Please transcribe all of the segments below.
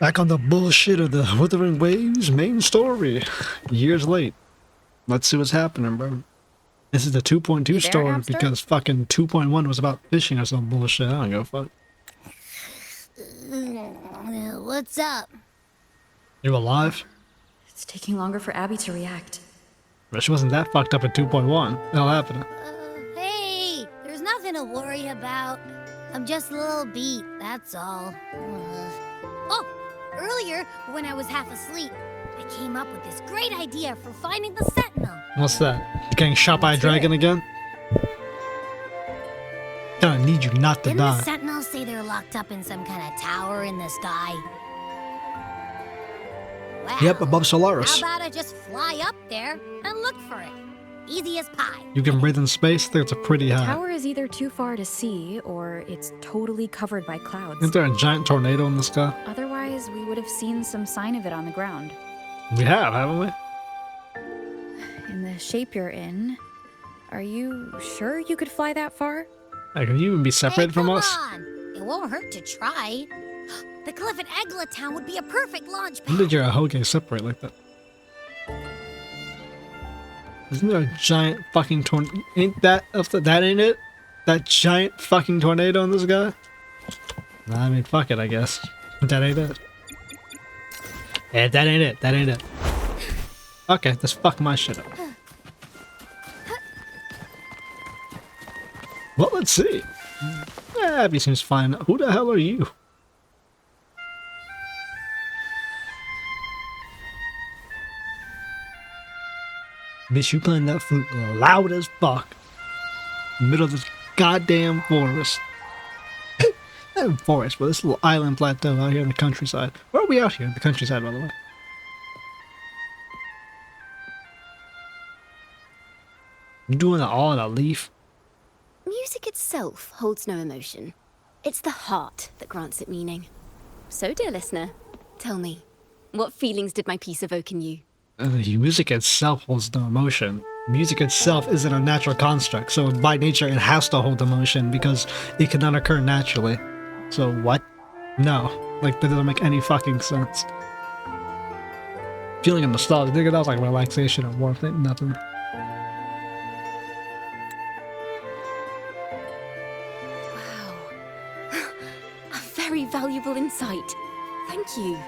Back on the bullshit of the Wuthering Waves main story. Years late. Let's see what's happening, bro. This is the 2.2 story because fucking 2.1 was about fishing or some bullshit. I don't give a fuck. What's up? You alive? It's taking longer for Abby to react. But she wasn't that fucked up at 2.1. Hell happened. Hey, there's nothing to worry about. I'm just a little beat, that's all. Oh, earlier, when I was half asleep, I came up with this great idea for finding the Sentinel. What's that? You getting shot by a dragon again? Gonna need you not to Didn't die. the Sentinels say they're locked up in some kind of tower in the sky? Well, Yep, above Solaris. how about I just fly up there and look for it? Easy as pie. You can breathe in space? I think it's a pretty The high. tower is either too far to see, or it's totally covered by clouds. Isn't there a giant tornado in the sky? Otherwise, we would have seen some sign of it on the ground. We have, haven't we? In the shape you're in, are you sure you could fly that far? Like, can you even be separated from us? Come on. It won't hurt to try. The cliff at Egla Town would be a perfect launch When pad. did your Ahoge separate like that? Isn't there a giant fucking tornado? Ain't that that ain't it? That giant fucking tornado in this guy? Nah, I mean, fuck it, I guess. That ain't it. Yeah, that ain't it. That ain't it. Okay, let's fuck my shit up. Well, let's see. Abby seems fine. Who the hell are you? Bitch, you playing that flute loud as fuck. In the middle of this goddamn forest. Not even forest, but this little island plateau out here in the countryside. Where are we out here? In the countryside, by the way. You doing it all in a leaf? Music itself holds no emotion. It's the heart that grants it meaning. So, dear listener, tell me, what feelings did my piece evoke in you? The music itself holds no emotion. Music itself isn't a natural construct, so by nature it has to hold emotion because it cannot occur naturally. So what? No. Like, that doesn't make any fucking sense. Feeling of nostalgia, nigga, that was like relaxation and warmth, ain't nothing. Wow. A very valuable insight. Thank you.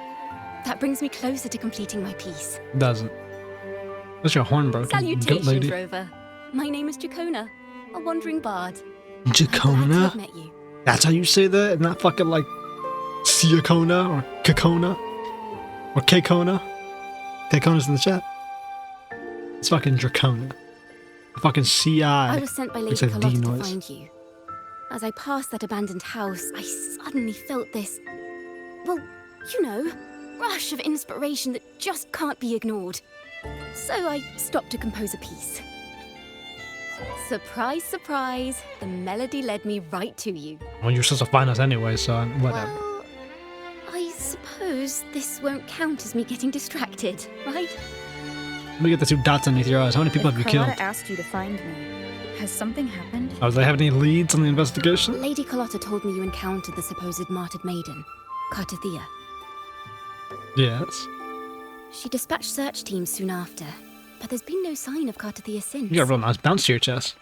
That brings me closer to completing my piece. Doesn't. That's your horn broken, good Salutations, lady. Rover. My name is Jacona, a wandering bard. I'm glad to Jacona? have met you. That's how you say that? Not fucking like Siacona or Kakona? Or Kakona? Kakona's in the chat. It's fucking Dracona. Fucking CI. I was sent by Lady It's a D Carlotta to noise. find you. As I passed that abandoned house, I suddenly felt this, well, you know, rush of inspiration that just can't be ignored. So I stopped to compose a piece. Surprise, surprise, the melody led me right to you. Well, you're supposed to find us anyway, so whatever. Well, I suppose this won't count as me getting distracted, right? Let me get the two dots underneath your eyes. How many people have you killed? Carlotta asked you to find me. Has something happened? Oh, do they have any leads on the investigation? Lady Carlotta told me you encountered the supposed Martyred Maiden, Cartethyia. Yes. She dispatched search teams soon after, but there's been no sign of Cartethyia since. You got a real nice bounce to your chest.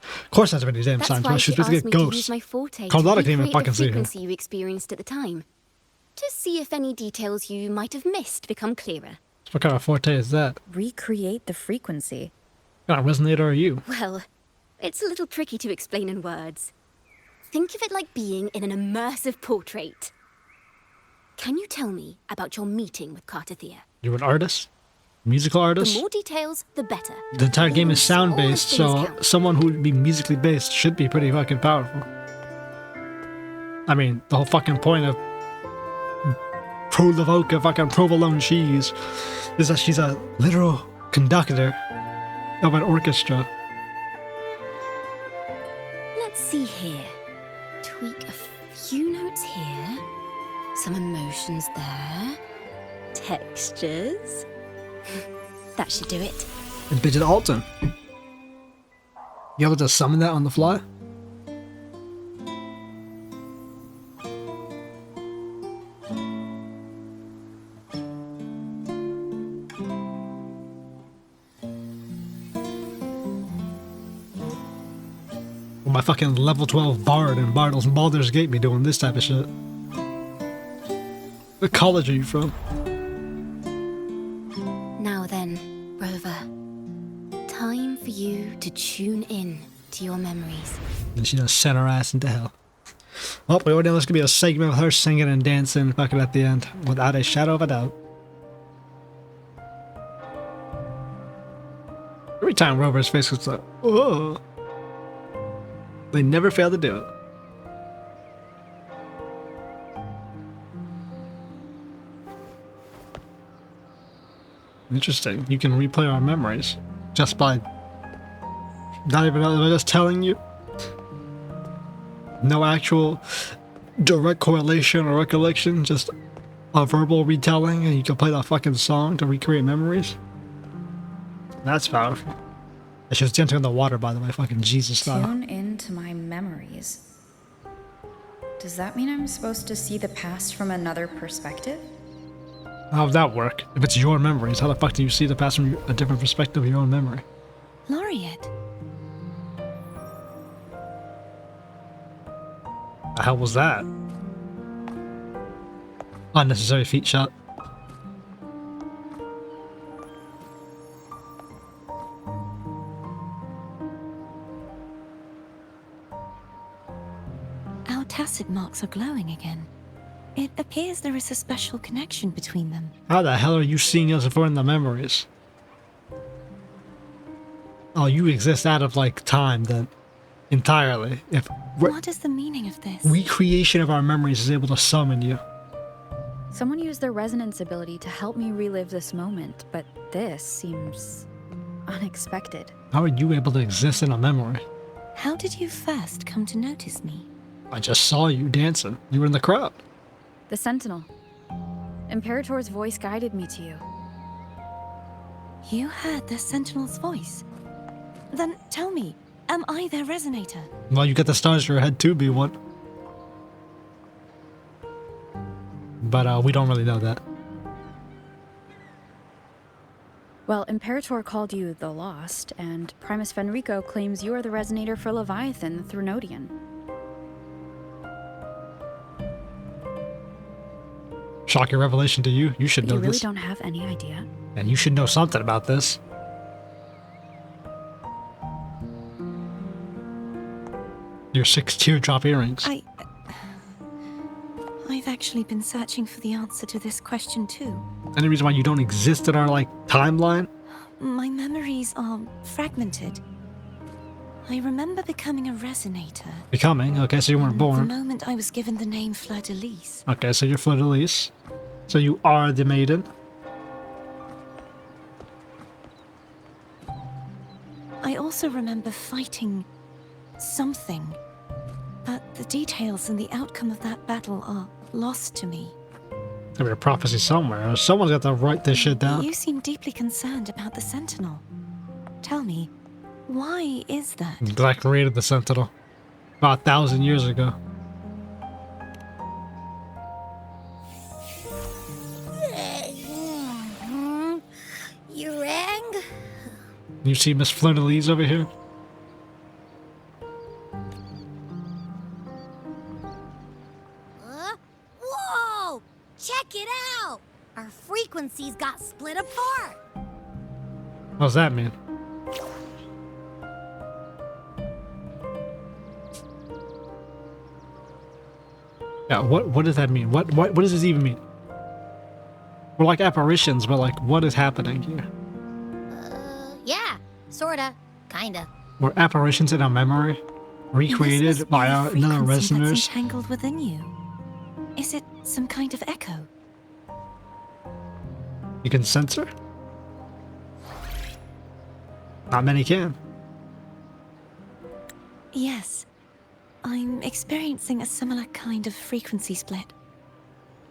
Of course that's any damn That's signs, why but she she's supposed to asked get me to use ghosts. my forte Carlotta to can't even recreate fucking the see her. frequency you experienced at the time, to see if any details you might have missed become clearer. What kind of forte is that? Recreate the frequency. What kind of resonator are you? Well, it's a little tricky to explain in words. Think of it like being in an immersive portrait. Can you tell me about your meeting with Cartethyia? You're an artist? Musical The artist? more details, the better. The entire game is Even sound-based, smallest so things count. someone who would be musically based should be pretty fucking powerful. I mean, the whole fucking point of Prolovoca fucking provolone cheese is that she's a literal conductor of an orchestra. Let's see here. Tweak a few notes here. Some emotions there. Textures. That should do it. And Bidget Alton. You able to summon that on the fly? My fucking level 12 bard and Baldur's Gate me doing this type of shit. What college are you from? Now then, Rover. Time for you to tune in to your memories. And she just sent her ass into hell. Well, we already know there's gonna be a segment of her singing and dancing fucking at the end, without a shadow of a doubt. Every time Rover's face was like, oh. They never fail to do it. Interesting. You can replay our memories just by not even just telling you. No actual direct correlation or recollection, just a verbal retelling, and you can play that fucking song to recreate memories. That's powerful. And she was dancing in the water, by the way, fucking Jesus style. Tune into my memories. Does that mean I'm supposed to see the past from another perspective? How would that work? If it's your memories, how the fuck do you see the past from a different perspective of your own memory? Laureate. The hell was that? Unnecessary feet shot. Our tacit marks are glowing again. It appears there is a special connection between them. How the hell are you seeing us if we're in the memories? Oh, you exist out of, like, time then. Entirely. If What is the meaning of this? recreation of our memories is able to summon you. Someone used their resonance ability to help me relive this moment, but this seems unexpected. How are you able to exist in a memory? How did you first come to notice me? I just saw you dancing. You were in the crowd. The Sentinel. Imperator's voice guided me to you. You heard the Sentinel's voice? Then tell me, am I their resonator? Well, you get the stars to your head too, B1. But we don't really know that. Well, Imperator called you the Lost, and Primus Fenrico claims you are the resonator for Leviathan, the Threnodian. Shocking revelation to you. You should know You really this. don't have any idea? And you should know something about this. Your 6 teardrop earrings. I've actually been searching for the answer to this question too. Any reason why you don't exist in our, like, timeline? My memories are fragmented. I remember becoming a resonator. Becoming? Okay, so you weren't The born. moment I was given the name Fleur-de-Lis. Okay, so you're Fleur-de-Lis. So you are the maiden. I also remember fighting something, but the details and the outcome of that battle are lost to me. There's a prophecy somewhere. Someone's got to write this shit down. You seem deeply concerned about the Sentinel. Tell me, why is that? Because I created the Sentinel about 1,000 years ago. You rang? You see Miss Fleur-de-Lis over here? Whoa! Check it out! Our frequencies got split apart. What does that mean? Yeah, what does that mean? What does this even mean? We're like apparitions, but like, what is happening here? Yeah, sorta, kinda. We're apparitions in a memory, recreated This must by be a another frequency that's resonators. entangled within you. Is it some kind of echo? You can censor? Not many can. Yes. I'm experiencing a similar kind of frequency split.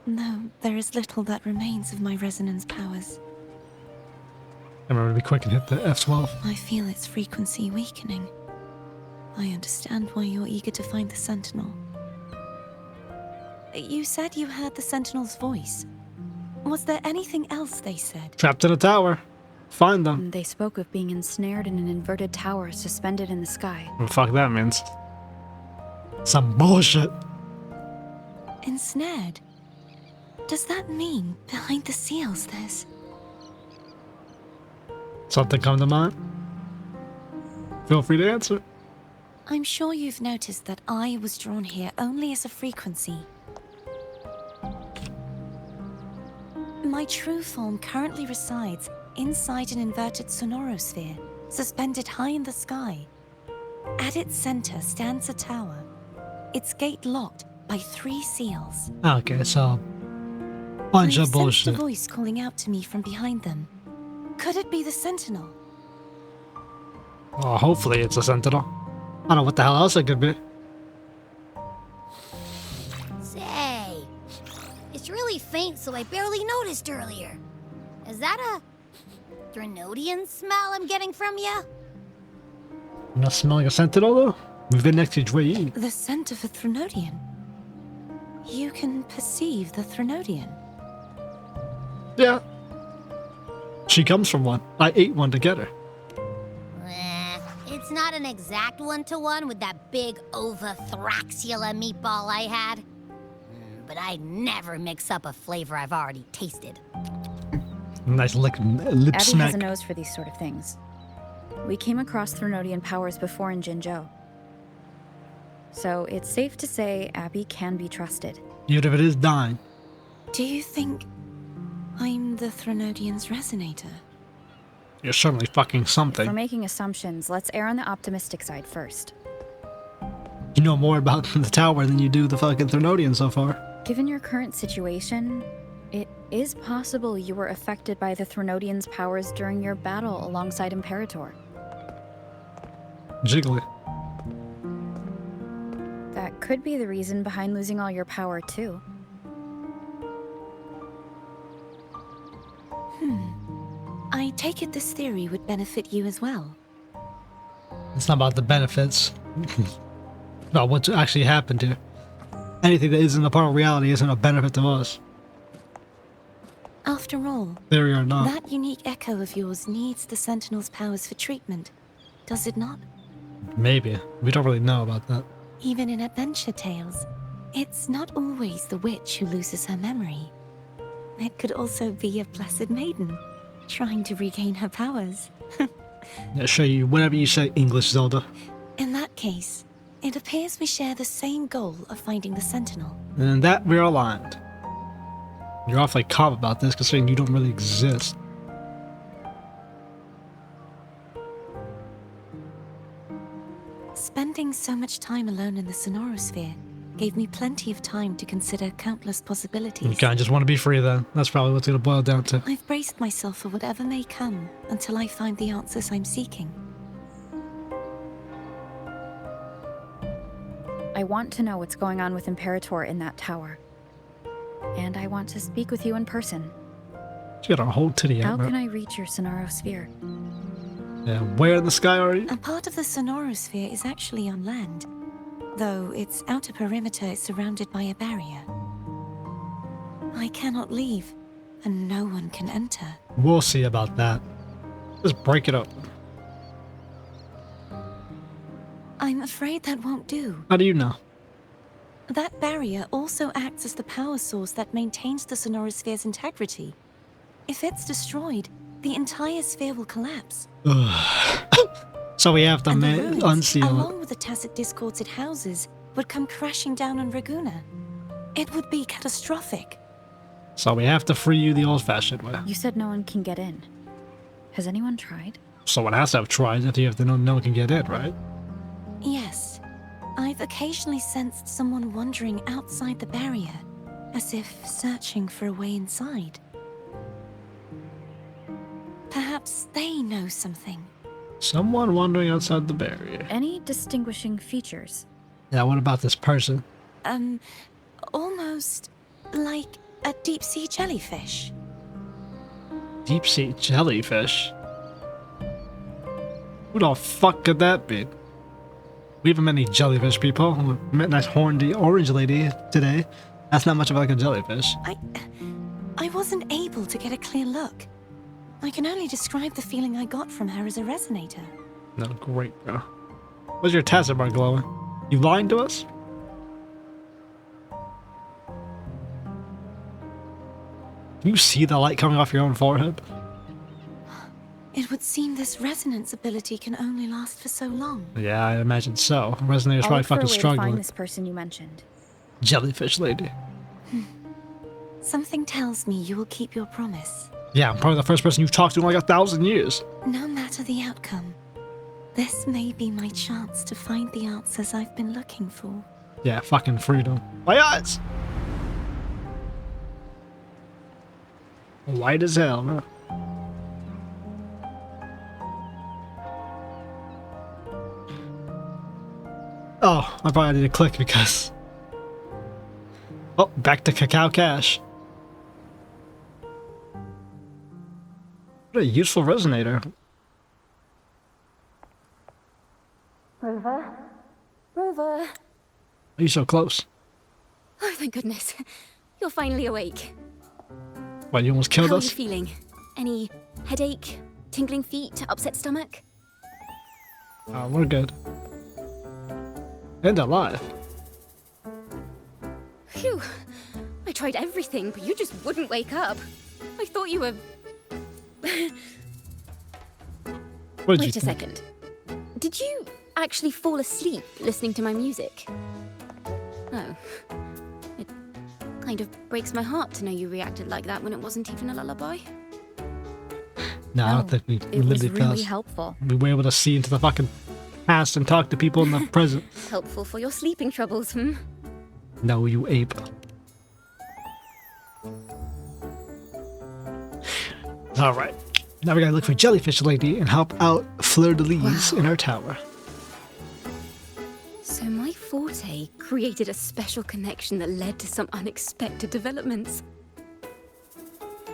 Though there is little that remains of my resonance powers. I remember to be quick and hit the F12. I feel its frequency weakening. I understand why you're eager to find the Sentinel. You said you heard the Sentinel's voice. Was there anything else they said? Trapped in a tower. Find them. They spoke of being ensnared in an inverted tower suspended in the sky. What the fuck that means? Some bullshit. Ensnared? Does that mean behind the seals there's... Something come to mind? Feel free to answer. I'm sure you've noticed that I was drawn here only as a frequency. My true form currently resides inside an inverted sonorosphere, suspended high in the sky. At its center stands a tower, its gate locked by 3 seals. Okay, so bunch I've of bullshit. sensed a voice calling out to me from behind them. Could it be the Sentinel? Oh, hopefully it's a Sentinel. I don't know what the hell else it could be. Say, it's really faint, so I barely noticed earlier. Is that a Threnodian smell I'm getting from you? You're not smelling a Sentinel though? We've been next to YEAY. The scent of a Threnodian. You can perceive the Threnodian. Yeah. She comes from one. I ate one to get her. It's not an exact one-to-one with that big Thraxula meatball I had. But I never mix up a flavor I've already tasted. Nice lip Abby smack. has a nose for these sort of things. We came across Threnodian powers before in Jinzhou. So it's safe to say Abby can be trusted. Even if it is dying. Do you think I'm the Threnodian's resonator? You're certainly fucking If we're something. making assumptions, let's err on the optimistic side first. You know more about the tower than you do the fucking Threnodian so far. Given your current situation, it is possible you were affected by the Threnodian's powers during your battle alongside Imperator. Jiggly. That could be the reason behind losing all your power, too. I take it this theory would benefit you as well. It's not about the benefits. About what's actually happened here. Anything that isn't a part of reality isn't a benefit to us. After all, Theory or not. that unique echo of yours needs the Sentinel's powers for treatment, does it not? Maybe. We don't really know about that. Even in adventure tales, it's not always the witch who loses her memory. It could also be a blessed maiden, trying to regain her powers. Yeah, show you whatever you say, English Zelda. In that case, it appears we share the same goal of finding the Sentinel. And in that, we're aligned. You're awfully calm about this, considering you don't really exist. Spending so much time alone in the sonorosphere gave me plenty of time to consider countless possibilities. You kinda just want to be free then. That's probably what's gonna boil down to. I've braced myself for whatever may come until I find the answers I'm seeking. I want to know what's going on with Imperator in that tower. And I want to speak with you in person. You got a whole titty How out, bro. can I reach your sonorosphere? Yeah, where in the sky are you? A part of the sonorosphere is actually on land, though its outer perimeter is surrounded by a barrier. I cannot leave, and no one can enter. We'll see about that. Just break it up. I'm afraid that won't do. How do you know? That barrier also acts as the power source that maintains the sonorosphere's integrity. If it's destroyed, the entire sphere will collapse. So we have to And the ruins, unseal along it. with the tacit discords it houses, would come crashing down on Ragunna. It would be catastrophic. So we have to free you the old-fashioned way. You said no one can get in. Has anyone tried? Someone has to have tried if you have to know no one can get in, right? Yes, I've occasionally sensed someone wandering outside the barrier, as if searching for a way inside. Perhaps they know something. Someone wandering outside the barrier. Any distinguishing features? Yeah, what about this person? Almost like a deep-sea jellyfish. Deep sea jellyfish? Who the fuck could that be? We haven't met any jellyfish people. We met a nice horny orange lady today. That's not much of like a jellyfish. I wasn't able to get a clear look. I can only describe the feeling I got from her as a resonator. No, great, bro. What's your task bar glowing? You lying to us? Do you see the light coming off your own forehead? It would seem this resonance ability can only last for so long. Yeah, I imagine so. Resonator's I'll probably look for a fucking way to struggling. find this person you mentioned. Jellyfish lady. Something tells me you will keep your promise. Yeah, I'm probably the first person you've talked to in like 1,000 years. No matter the outcome, this may be my chance to find the answers I've been looking for. Yeah, fucking freedom. My eyes! White as hell, man. Oh, I probably need to click because... Oh, back to Cacao Cash. What a useful resonator. Rover? Rover? Are you so close? Oh, thank goodness. You're finally awake. What, you almost killed How are us? you feeling? Any headache, tingling feet, upset stomach? Oh, we're good. And alive. Phew. I tried everything, but you just wouldn't wake up. I thought you were... What did you Wait a think? second. Did you actually fall asleep listening to my music? Oh. It kind of breaks my heart to know you reacted like that when it wasn't even a lullaby. No, I don't think we It was literally really fell. helpful. We were able to see into the fucking past and talk to people in the present. Helpful for your sleeping troubles, hmm? No, you ape. Alright. Now we gotta look for Jellyfish Lady and help out Fleur de Lis in our tower. So my forte created a special connection that led to some unexpected developments.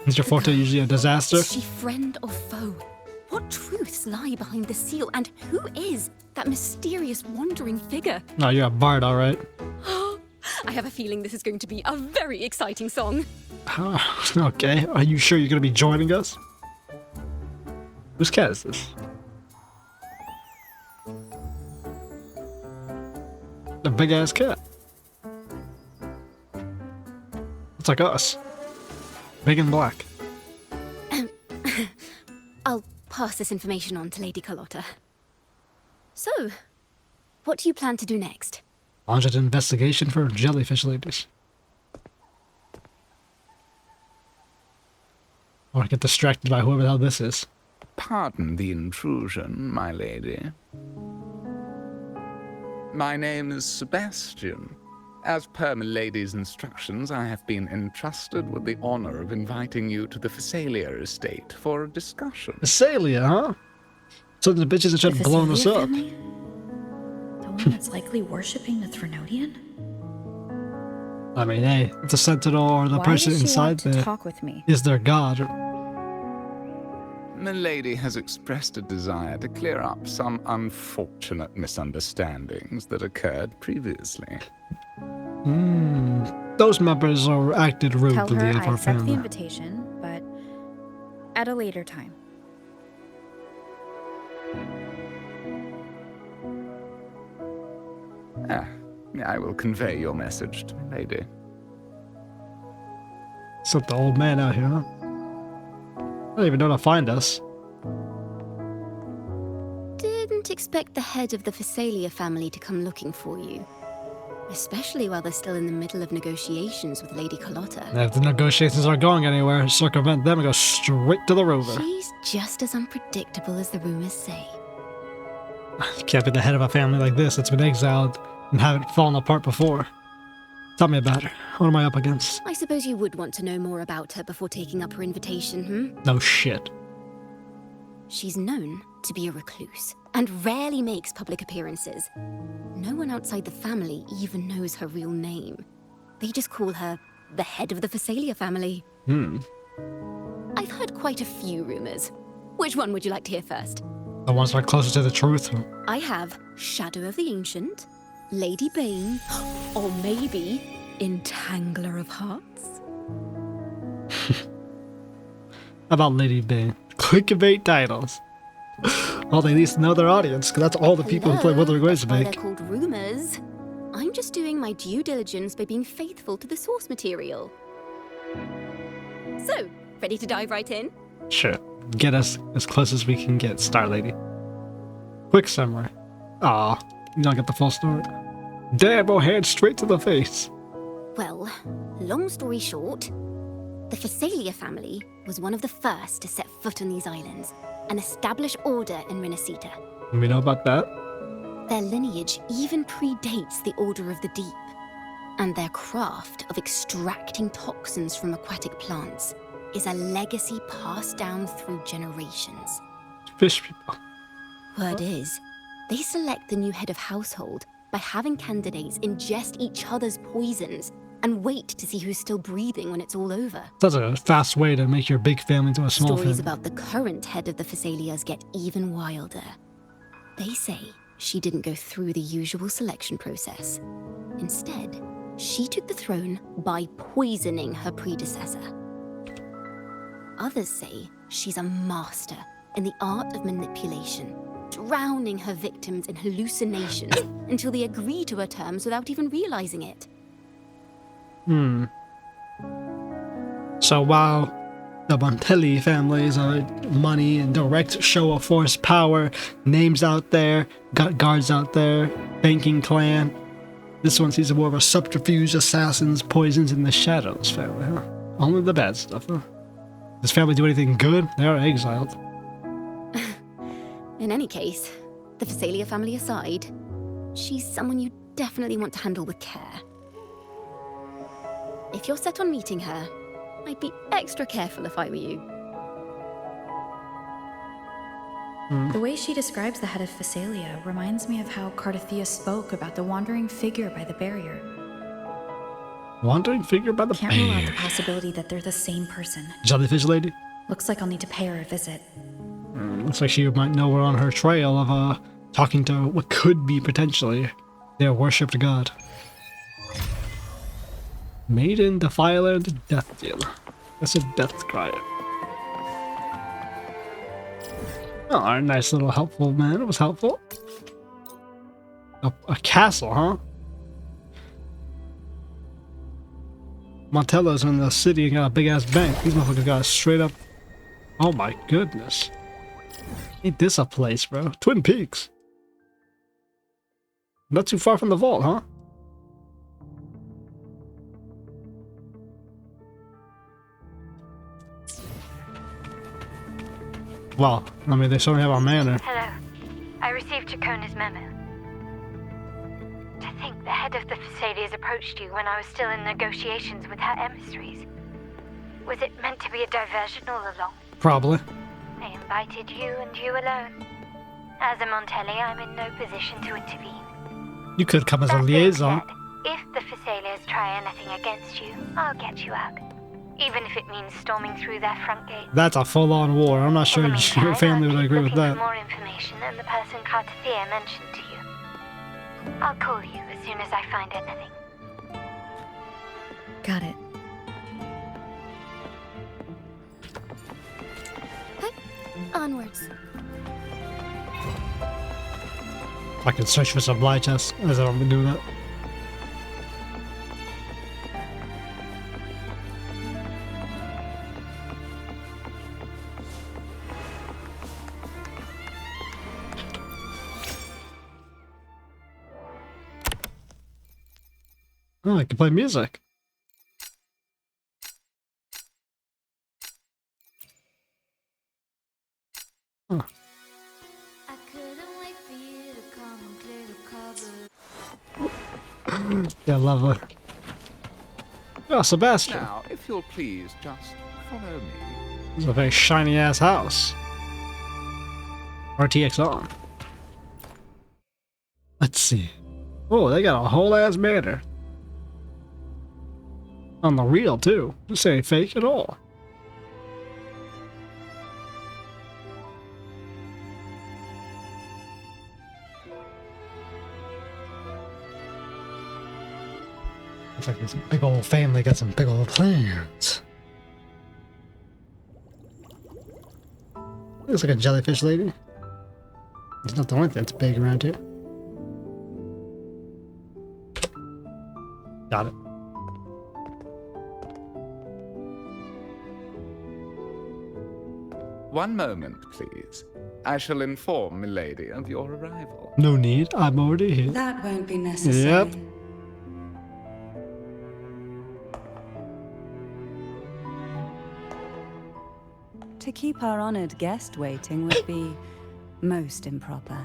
Is your forte usually a disaster? Is she friend or foe? What truths lie behind the seal, and who is that mysterious wandering figure? No, you're a bard, alright. I have a feeling this is going to be a very exciting song. Okay, are you sure you're gonna be joining us? Whose cat is this? A big ass cat. It's like us. Big and black. I'll pass this information on to Lady Carlotta. So, what do you plan to do next? Launch an investigation for jellyfish ladies. Or get distracted by whoever the hell this is. Pardon the intrusion, my lady. My name is Sebastian. As per my lady's instructions, I have been entrusted with the honor of inviting you to the Fisalia estate for a discussion. Fisalia, huh? So the bitches that tried to blow us Fisalia up. family? The one that's likely worshipping the Threnodian? I mean, hey, if the Sentinel or the Why person does she inside want to there talk with me? is their god. My lady has expressed a desire to clear up some unfortunate misunderstandings that occurred previously. Those members are acted Tell rudely her of I our accept the family. invitation, but at a later time. I will convey your message to my lady. Except the old man out here, huh? I don't even know how to find us. Didn't expect the head of the Fisalia family to come looking for you. Especially while they're still in the middle of negotiations with Lady Carlotta. And if the negotiations aren't going anywhere, circumvent them and go straight to the rover. She's just as unpredictable as the rumors say. You can't be the head of a family like this that's been exiled and haven't fallen apart before. Tell me about her. What am I up against? I suppose you would want to know more about her before taking up her invitation, hmm? No shit. She's known to be a recluse, and rarely makes public appearances. No one outside the family even knows her real name. They just call her the head of the Fisalia family. I've heard quite a few rumors. Which one would you like to hear first? The ones that are closer to the truth. I have Shadow of the Ancient, Lady Bane, or maybe Entangler of Hearts. How about Lady Bane? Clickbait titles. Well, they at least know their audience, because that's all the people who play Wuthering Waves That's why make. they're called rumors. I'm just doing my due diligence by being faithful to the source material. So, ready to dive right in? Sure. Get us as close as we can get, Star Lady. Quick summary. Aw, you don't get the full story. Damn, I'll head straight to the face. Well, long story short, the Fisalia family was one of the first to set foot on these islands and establish order in Rinascita. We know about that. Their lineage even predates the Order of the Deep, and their craft of extracting toxins from aquatic plants is a legacy passed down through generations. Fish people. Word is, they select the new head of household by having candidates ingest each other's poisons and wait to see who's still breathing when it's all over. That's a fast way to make your big family into a small Stories family. about the current head of the Fisalias get even wilder. They say she didn't go through the usual selection process. Instead, she took the throne by poisoning her predecessor. Others say she's a master in the art of manipulation, drowning her victims in hallucinations until they agree to her terms without even realizing it. So while the Montelli families are money and direct show of force power, names out there, got guards out there, banking clan, this one sees more of a subterfuge, assassins, poisons, in the shadows family, huh? Only the bad stuff, huh? Does family do anything good? They are exiled. In any case, the Fisalia family aside, she's someone you definitely want to handle with care. If you're set on meeting her, I'd be extra careful if I were you. The way she describes the head of Fisalia reminds me of how Cartethyia spoke about the wandering figure by the barrier. Wandering figure by the Can't rule out the barrier. possibility that they're the same person. Jellyfish lady? Looks like I'll need to pay her a visit. Looks like she might know we're on her trail of talking to what could be potentially their worshipped god. Maiden, Defier, and Death Dealer. That's a Death Crier. Oh, a nice little helpful man. It was helpful. A castle, huh? Montello's in the city and got a big ass bank. These motherfuckers got a straight up. Oh my goodness. Ain't this a place, bro? Twin Peaks. Not too far from the vault, huh? Well, I mean, they certainly have a manor. Hello. I received Chacona's memo. To think the head of the Fisalias approached you when I was still in negotiations with her emissaries. Was it meant to be a diversion all along? Probably. I invited you and you alone. As a Montelli, I'm in no position to intervene. You could come as a That being liaison. said, if the Fisalias try anything against you, I'll get you out. Even if it means storming through their front gate. That's a full-on war. I'm not sure In the meantime, your family I'll would keep agree with looking for that. more information and the person Cartethyia mentioned to you. I'll call you as soon as I find anything. Got it. Onwards. I can search for supply chests as I'm gonna do that. Oh, I can play music. Huh. Yeah, lovely. Oh, Sebastian. Now, if you'll please just follow me. This is a very shiny ass house. RTX on. Let's see. Oh, they got a whole ass manor. On the real too. This ain't fake at all. Looks like this big old family got some big old plans. Looks like a jellyfish lady. It's not the only thing that's big around here. Got it. One moment, please. I shall inform milady of your arrival. No need, I'm already here. That won't be necessary. Yep. To keep our honored guest waiting would be most improper.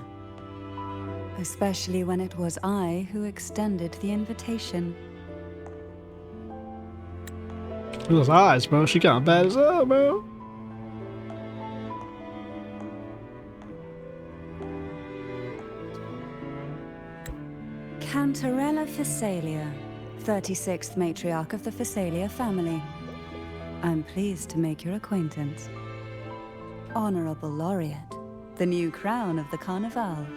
Especially when it was I who extended the invitation. Those eyes, bro. She got bad as hell, bro. Cantarella Fisalia, 36th matriarch of the Fisalia family. I'm pleased to make your acquaintance. Honorable Laureate, the new crown of the Carnival.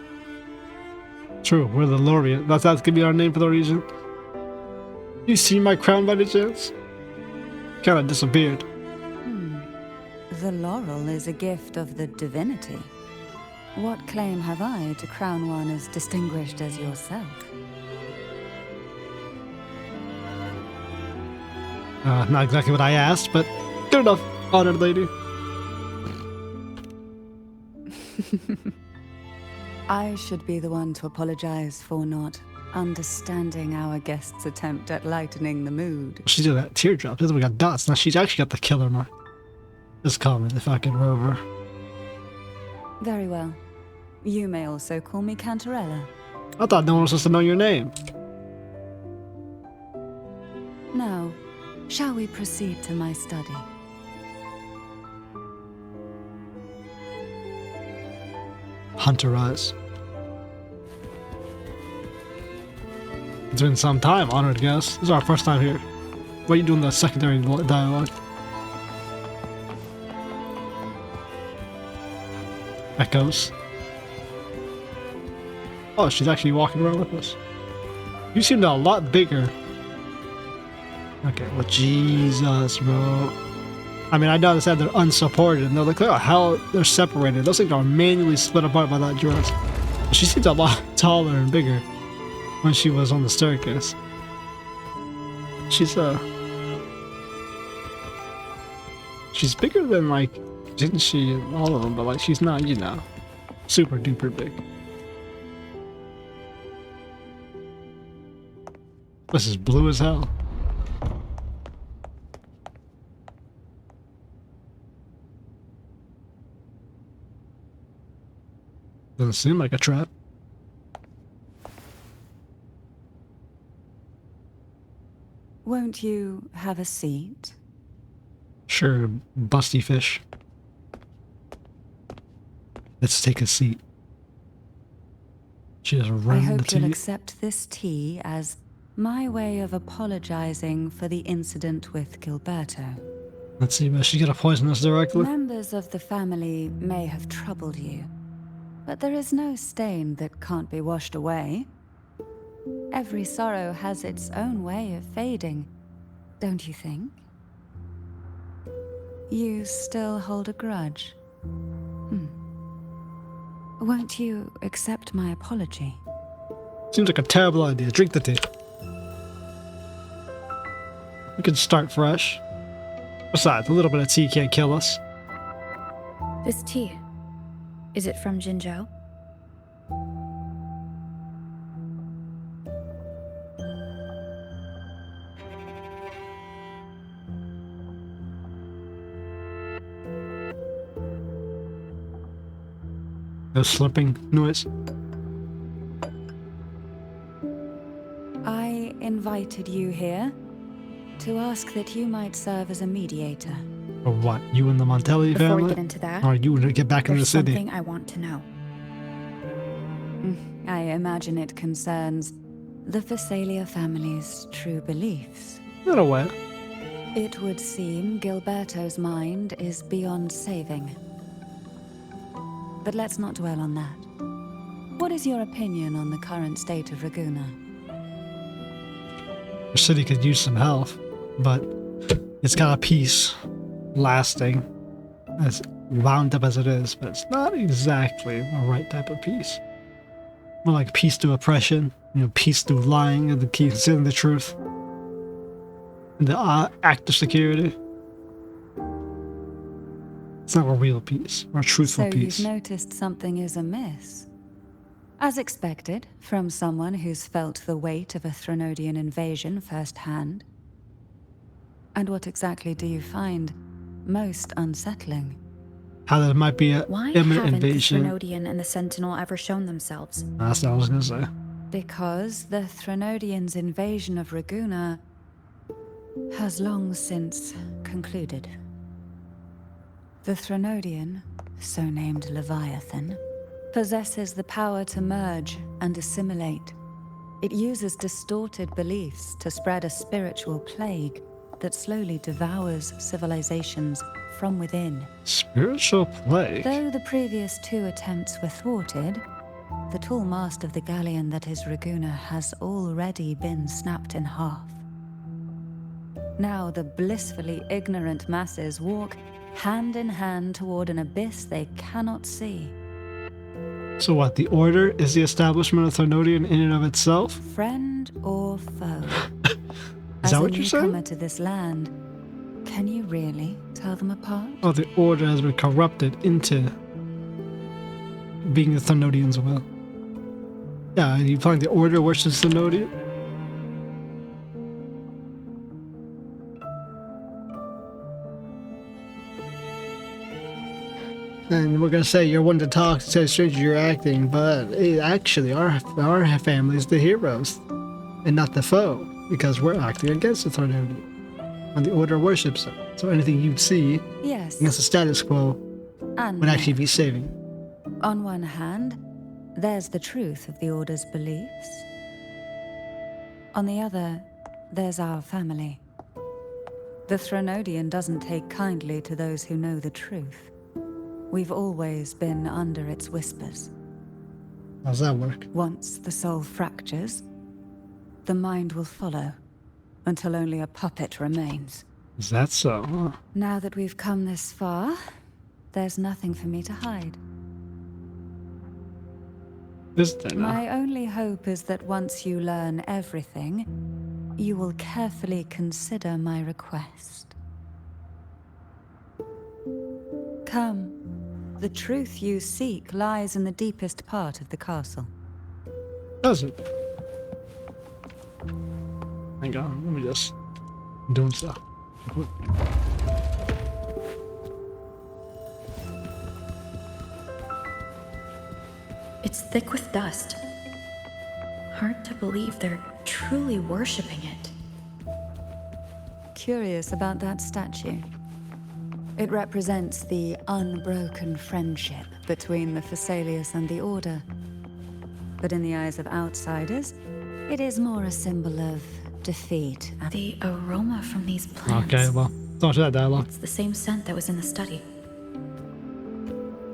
True, we're the laureate. That's gonna be our name for the reason. You see my crown by any chance? Kinda disappeared. The laurel is a gift of the divinity. What claim have I to crown one as distinguished as yourself? Not exactly what I asked, but good enough, honored lady. I should be the one to apologize for not understanding our guest's attempt at lightening the mood. She did that teardrop. This one got dots. Now she's actually got the killer mark. Just call me the fucking rover. Very well. You may also call me Cantarella. I thought no one was supposed to know your name. Now, shall we proceed to my study? Hunter Eyes. It's been some time, honored guest. This is our first time here. What are you doing the secondary dialogue? Echoes. Oh, she's actually walking around with us. You seem a lot bigger. Okay, well, Jesus, bro. I mean, I know they said they're unsupported, and they're like, oh, how they're separated. Those things are manually split apart by that dress. She seems a lot taller and bigger when she was on the staircase. She's bigger than, like, didn't she in all of them, but, like, she's not, you know, super duper big. This is blue as hell. Doesn't seem like a trap. Won't you have a seat? Sure, busty fish. Let's take a seat. She just I ran the hope you'll tea. accept this tea as my way of apologizing for the incident with Gilberto. Let's see, but she gonna poison us directly? Members of the family may have troubled you, but there is no stain that can't be washed away. Every sorrow has its own way of fading, don't you think? You still hold a grudge? Won't you accept my apology? Seems like a terrible idea. Drink the tea. We can start fresh. Besides, a little bit of tea can't kill us. This tea, is it from Jinzhou? No slurping noise. I invited you here to ask that you might serve as a mediator. Or what? You and the Montelli Before family? we get into that, Or you want to get back into the there's city? something I want to know. I imagine it concerns the Fisalia family's true beliefs. In a way. It would seem Gilberto's mind is beyond saving. But let's not dwell on that. What is your opinion on the current state of Ragunna? The city could use some help, but it's got a peace lasting, as wound up as it is, but it's not exactly the right type of peace. More like peace through oppression, you know, peace through lying and concealing the truth. And the act of security. It's not a real peace or a truthful So peace. you've noticed something is amiss. As expected, from someone who's felt the weight of a Threnodian invasion firsthand. And what exactly do you find most unsettling? How there might be a Why imminent haven't the invasion. Threnodian and the Sentinel ever shown themselves? That's what I was gonna say. Because the Threnodians' invasion of Ragunna has long since concluded. The Threnodian, so named Leviathan, possesses the power to merge and assimilate. It uses distorted beliefs to spread a spiritual plague that slowly devours civilizations from within. Spiritual plague. Though the previous two attempts were thwarted, the tall mast of the galleon that is Ragunna has already been snapped in half. Now the blissfully ignorant masses walk hand in hand toward an abyss they cannot see. So what, the Order is the establishment of Threnodian in and of itself? Friend or foe? Is that what you're saying? As a newcomer to this land, can you really tell them apart? Oh, the Order has been corrupted into being the Threnodian's will. Yeah, and you find the Order worships Threnodian? And we're gonna say you're one to talk, say stranger you're acting, but actually our family is the heroes, and not the foe, because we're acting against the Threnodian, and the Order worships them. So anything you'd see Yes. against the status quo And would actually be saving. on one hand, there's the truth of the Order's beliefs. On the other, there's our family. The Threnodian doesn't take kindly to those who know the truth. We've always been under its whispers. How's that work? Once the soul fractures, the mind will follow, until only a puppet remains. Is that so? Huh? Now that we've come this far, there's nothing for me to hide. Is there now? My only hope is that once you learn everything, you will carefully consider my request. Come. The truth you seek lies in the deepest part of the castle. Does it? Hang on, let me just... I'm doing stuff. It's thick with dust. Hard to believe they're truly worshipping it. Curious about that statue. It represents the unbroken friendship between the Fisalius and the Order. But in the eyes of outsiders, it is more a symbol of defeat. The aroma from these plants. Okay, well, don't that dialogue. It's the same scent that was in the study.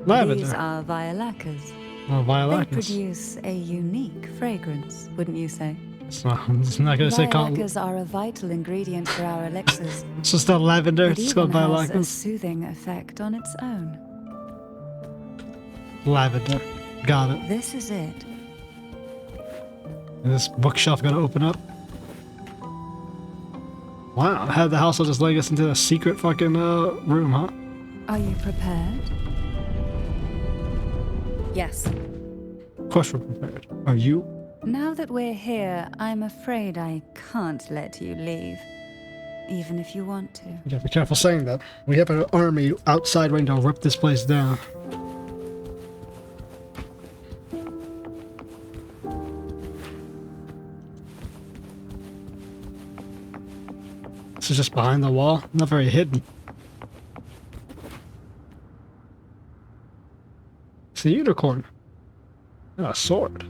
Lavender. These are violacas. Oh, They violacas. produce a unique fragrance, wouldn't you say? I'm just not gonna say called... Violacas are a vital ingredient for our elixirs. It's just not lavender, It it's even called has a violacas. soothing effect on its own. Lavender. Got it. This is it. Is this bookshelf gonna open up? Wow, had the house will just lead us into a secret fucking room, huh? Are you prepared? Yes. Of course we're prepared. Are you? Now that we're here, I'm afraid I can't let you leave. Even if you want to. You gotta be careful saying that. We have an army outside waiting to rip this place down. This is just behind the wall. Not very hidden. It's a unicorn. And a sword.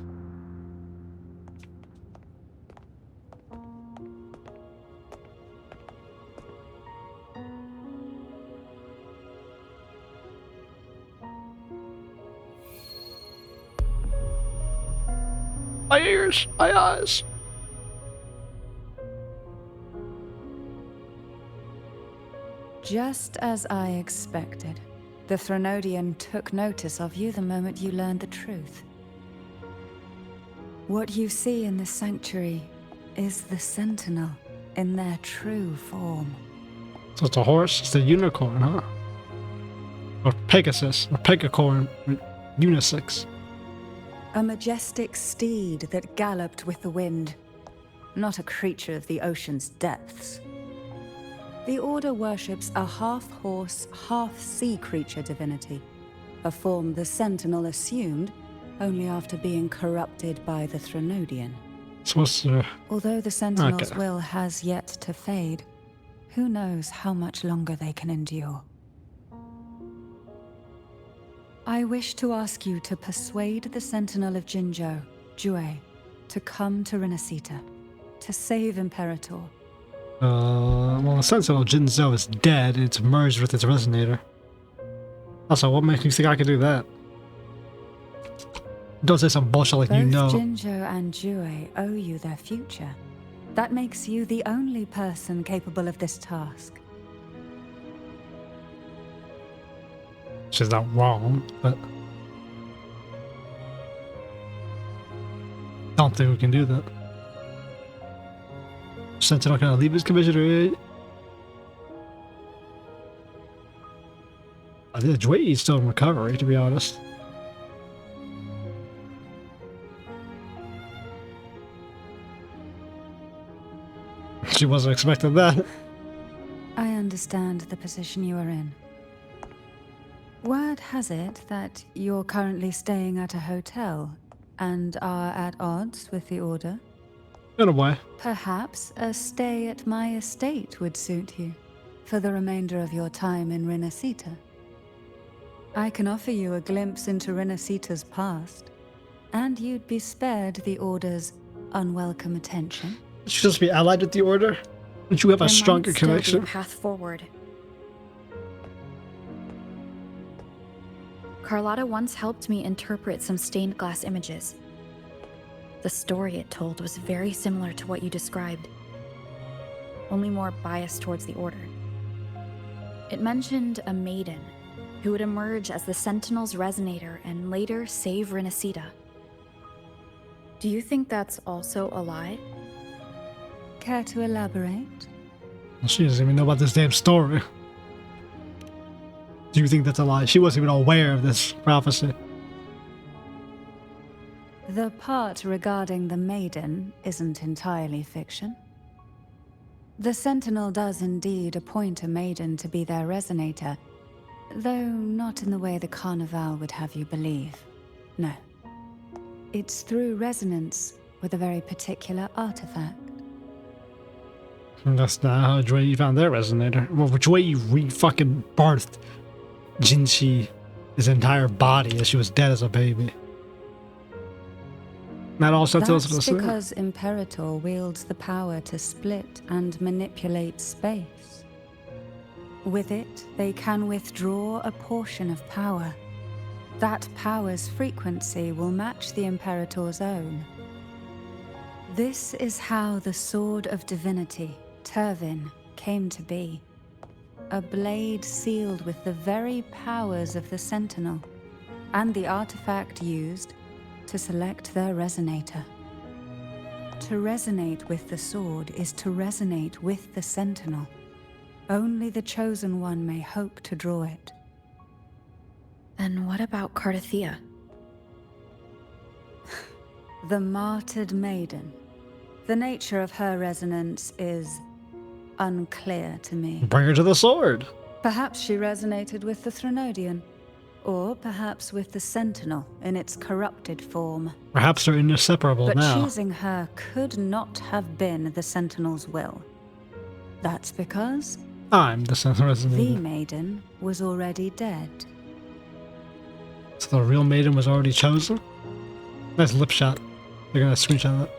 My ears, my eyes. Just as I expected. The Threnodian took notice of you the moment you learned the truth. What you see in the sanctuary is the Sentinel in their true form. So it's a horse, it's a unicorn, huh? Or Pegasus, or Pegacorn, or Unisex. A majestic steed that galloped with the wind, not a creature of the ocean's depths. The Order worships a half-horse, half-sea creature divinity, a form the Sentinel assumed only after being corrupted by the Threnodian. Supposed to... Although the Sentinel's Okay. will has yet to fade, who knows how much longer they can endure. I wish to ask you to persuade the Sentinel of Jinzhou, YEAY, to come to Rinascita, to save Imperator. Well, the Sentinel of Jinzhou is dead, it's merged with its resonator. Also, what makes you think I could do that? Don't say some bullshit like Both you know. Jinzhou and YEAY owe you their future. That makes you the only person capable of this task. She's not wrong, but... don't think we can do that. Sentinel can leave his commissioner. I think YEAY is still in recovery, to be honest. She wasn't expecting that. I understand the position you are in. Word has it that you're currently staying at a hotel and are at odds with the Order. In a way. Perhaps a stay at my estate would suit you for the remainder of your time in Rinascita. I can offer you a glimpse into Rinascita's past, and you'd be spared the Order's unwelcome attention. Should just be allied with the Order? Don't you have a There stronger might still be a connection? path forward. Carlotta once helped me interpret some stained glass images. The story it told was very similar to what you described, only more biased towards the Order. It mentioned a maiden who would emerge as the Sentinel's resonator and later save Rinascita. Do you think that's also a lie? Care to elaborate? Well, she doesn't even know about this damn story. Do you think that's a lie? She wasn't even aware of this prophecy. The part regarding the maiden isn't entirely fiction. The Sentinel does indeed appoint a maiden to be their resonator, though not in the way the Carnival would have you believe. No. It's through resonance with a very particular artifact. And that's not how YEAY found their resonator. Well, YEAY re-fucking birthed Jinchi, his entire body, as she was dead as a baby. Not all Sentinels are the That's same. because Imperator wields the power to split and manipulate space. With it, they can withdraw a portion of power. That power's frequency will match the Imperator's own. This is how the Sword of Divinity, Turvin, came to be. A blade sealed with the very powers of the Sentinel, and the artifact used to select their resonator. To resonate with the sword is to resonate with the Sentinel. Only the Chosen One may hope to draw it. Then what about Cartethyia? The Martyred Maiden. The nature of her resonance is unclear to me. Bring her to the sword. Perhaps she resonated with the Threnodian, or perhaps with the Sentinel in its corrupted form. Perhaps they're inseparable But now. choosing her could not have been the Sentinel's will. That's because I'm the Sentinel the resonator. maiden was already dead. So the real maiden was already chosen? Nice lip shot. They're gonna screenshot that.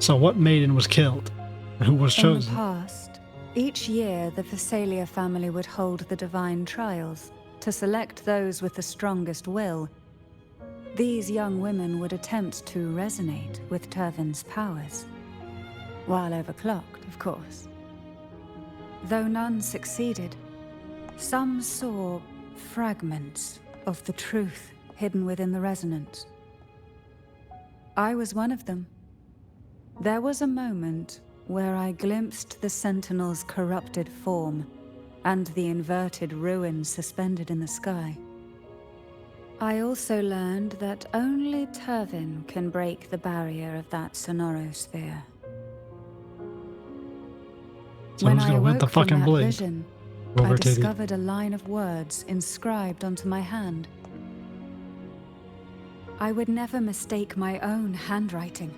So what maiden was killed? And who was In the chosen? past, each year the Fisalia family would hold the divine trials to select those with the strongest will. These young women would attempt to resonate with Turvin's powers, while overclocked, of course. Though none succeeded, some saw fragments of the truth hidden within the resonance. I was one of them. There was a moment where I glimpsed the Sentinel's corrupted form and the inverted ruins suspended in the sky. I also learned that only Turvin can break the barrier of that sonorosphere. When I gonna hit the awoke from fucking that blade. vision, Rover I Teddy. discovered a line of words inscribed onto my hand. I would never mistake my own handwriting.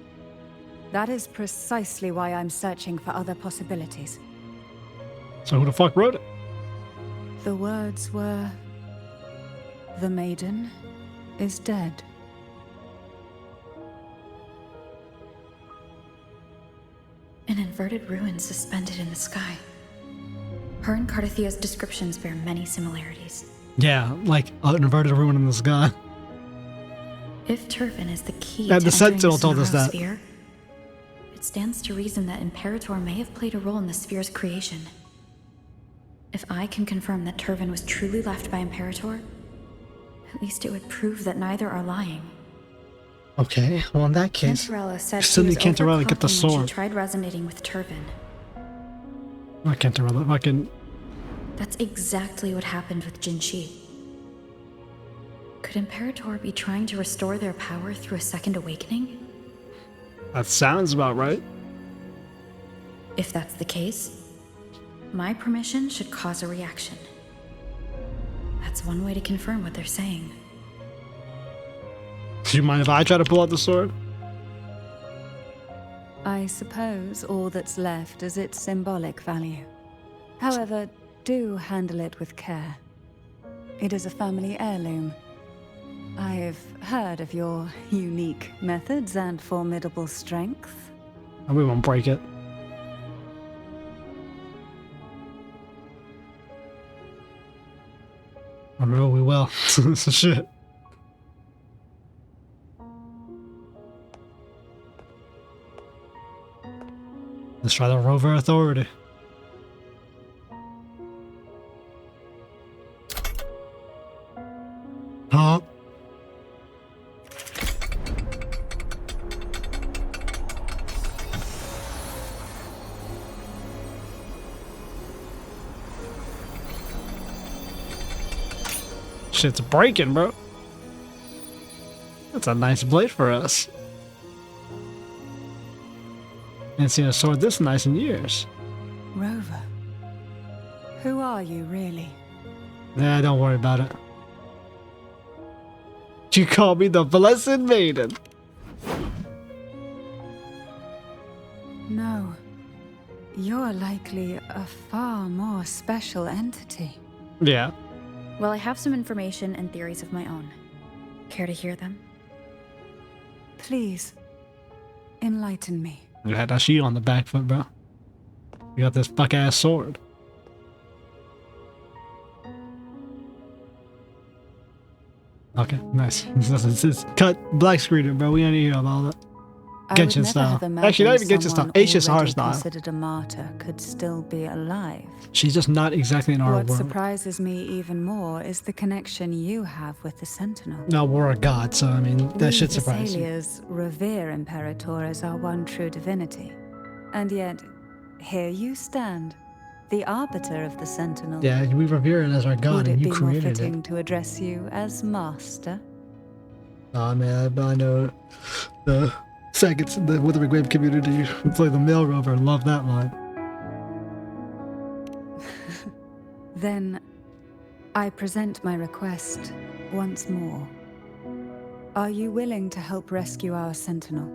That is precisely why I'm searching for other possibilities. So who the fuck wrote it? The words were, "The maiden is dead." An inverted ruin suspended in the sky. Her and Cartethyia's descriptions bear many similarities. Yeah, like an inverted ruin in the sky. If Turvin is the key Yeah, to the entering Sentinel told us that. Sphere, it stands to reason that Imperator may have played a role in the sphere's creation. If I can confirm that Turvin was truly left by Imperator, at least it would prove that neither are lying. Okay, well in that case, Cantarella said still she need was Cantarella to get the overconfident when sword. she tried resonating with Turvin. not Cantarella, fucking... That's exactly what happened with Jinshi. Could Imperator be trying to restore their power through a second awakening? That sounds about right. If that's the case, my permission should cause a reaction. That's one way to confirm what they're saying. Do you mind if I try to pull out the sword? I suppose all that's left is its symbolic value. However, do handle it with care. It is a family heirloom. I've heard of your unique methods and formidable strength. And we won't break it. I know we will. Shit. Let's try the Rover Authority. Huh? Shit's breaking, bro. That's a nice blade for us. Ain't seen a sword this nice in years. Rover, who are you really? Nah, don't worry about it. You call me the Blessed Maiden. No. You're likely a far more special entity. Yeah. Well, I have some information and theories of my own. Care to hear them? Please, enlighten me. You had that shield on the back foot, bro. You got this fuck ass sword. Okay, nice. It's cut black screen, bro. We don't need to hear about all that. Genshin style. Actually, not even Genshin style. HSR style. Considered a martyr could still be alive. She's just not exactly in our What world. surprises me even more is the connection you have with the Sentinel. No, we're a god, so I mean, that shit surprises me. Fisalias revere Imperator as our one true divinity. And yet, here you stand, the arbiter of the Sentinel. Yeah, we revere it as our god, Would it and be you more created fitting it. to address you as master? Oh man, I know the seconds in the Wuthering Waves community who play the male rover and love that line. Then, I present my request once more. Are you willing to help rescue our Sentinel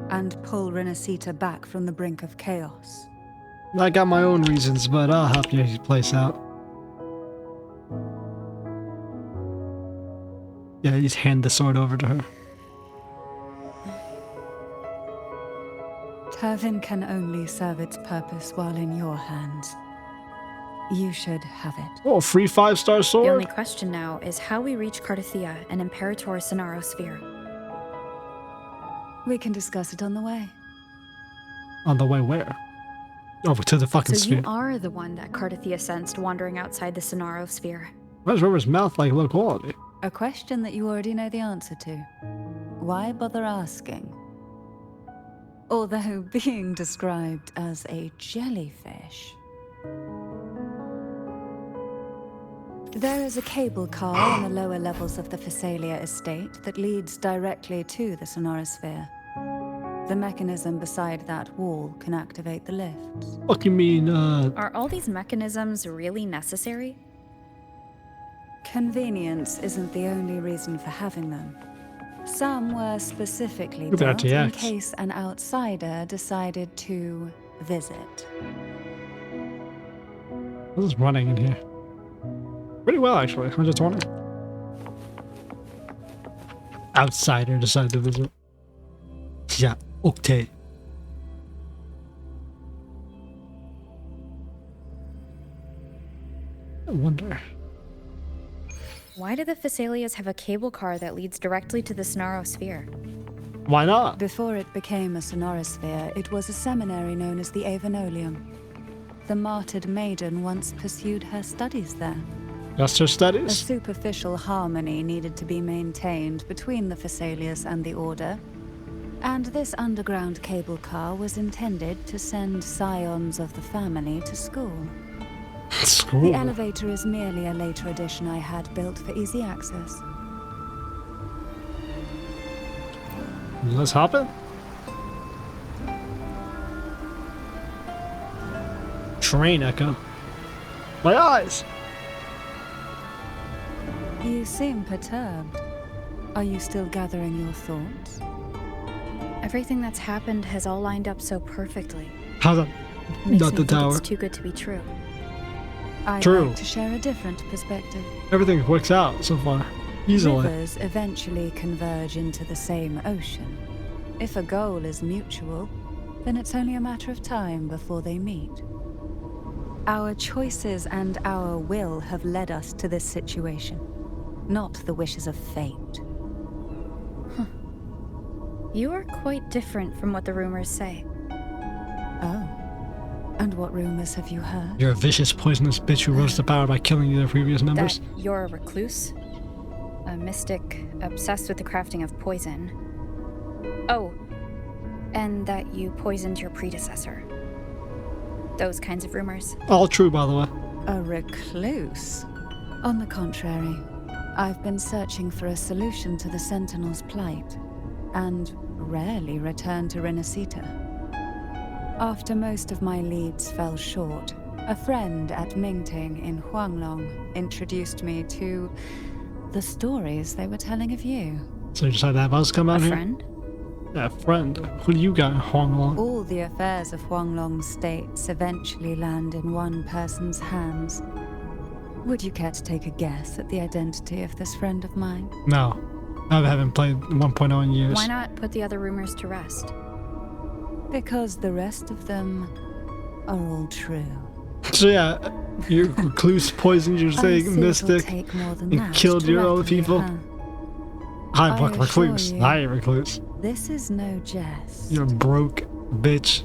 and pull Rinascita back from the brink of chaos? I got my own reasons, but I'll help you place out. Yeah, just hand the sword over to her. Turvin can only serve its purpose while in your hands. You should have it. Oh, free 5-star The sword? only question now is how we reach Cartethyia and Imperator Sphere. We can discuss it on the way. On the way where? Over to the fucking So sphere. you are the one that Cartethyia sensed wandering outside the Sphere. Why is Rover's mouth like low quality? A question that you already know the answer to. Why bother asking? Although being described as a jellyfish. There is a cable car on the lower levels of the Fisalia estate that leads directly to the Sonorosphere. The mechanism beside that wall can activate the lifts. What you mean, Are all these mechanisms really necessary? Convenience isn't the only reason for having them. Some were specifically Look at built in RTX. case an outsider decided to visit. This is running in here. Pretty well, actually. 120. Outsider decided to visit. Yeah, okay. I wonder. Why do the Fisalias have a cable car that leads directly to the Sonorosphere? Why not? Before it became a Sonorosphere, it was a seminary known as the Avenolium. The Martyred Maiden once pursued her studies there. Just her A studies? superficial harmony needed to be maintained between the Fisalias and the Order, and this underground cable car was intended to send scions of the family to school. School. The elevator is merely a later addition I had built for easy access. Let's hop in. Train echo. My eyes! You seem perturbed. Are you still gathering your thoughts? Everything that's happened has all lined up so perfectly. How's that? Makes Not me the think tower. it's too good to be true. I'd True. like to share a different perspective. Everything works out so far. Easily. Rivers eventually converge into the same ocean. If a goal is mutual, then it's only a matter of time before they meet. Our choices and our will have led us to this situation, not the wishes of fate. You are quite different from what the rumors say. Oh. And what rumors have you heard? You're a vicious, poisonous bitch who rose to power by killing their previous members. That you're a recluse, a mystic obsessed with the crafting of poison. Oh, and that you poisoned your predecessor. Those kinds of rumors. All true, by the way. A recluse? On the contrary, I've been searching for a solution to the Sentinel's plight, and rarely return to Rinascita. After most of my leads fell short, a friend at Mingting in Huanglong introduced me to the stories they were telling of you. So you decided to have us come A out here? friend? Yeah, friend. Who do you got, Huanglong? All the affairs of Huanglong states eventually land in one person's hands. Would you care to take a guess at the identity of this friend of mine? No. I haven't played 1.0 in years. Why not put the other rumors to rest? Because the rest of them are all true. So yeah, your recluse poisoned your I see it'll mystic take more than and that killed to your own reckon with people. her. Hi, I Buck assure Recluse. you. Hi, Recluse. This is no jest. You're broke, bitch,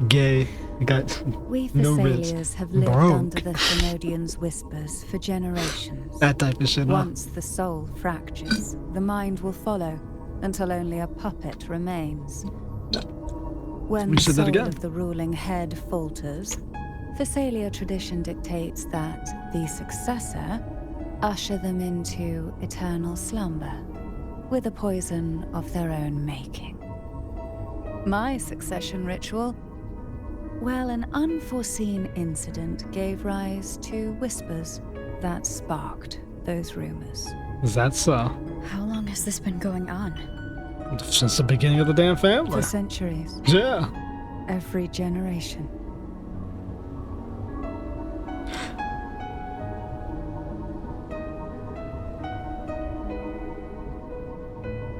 gay. You got We no ribs. Thessalias have lived Broke. under the Threnodian's whispers for generations. that type of shit, huh? Once the soul fractures, the mind will follow until only a puppet remains. When We the said that soul again. of the ruling head falters, Thessalia tradition dictates that the successor usher them into eternal slumber with a poison of their own making. My succession ritual? Well, an unforeseen incident gave rise to whispers that sparked those rumors. Is that so? How long has this been going on? Since the beginning of the damn family. For centuries, Yeah. every generation.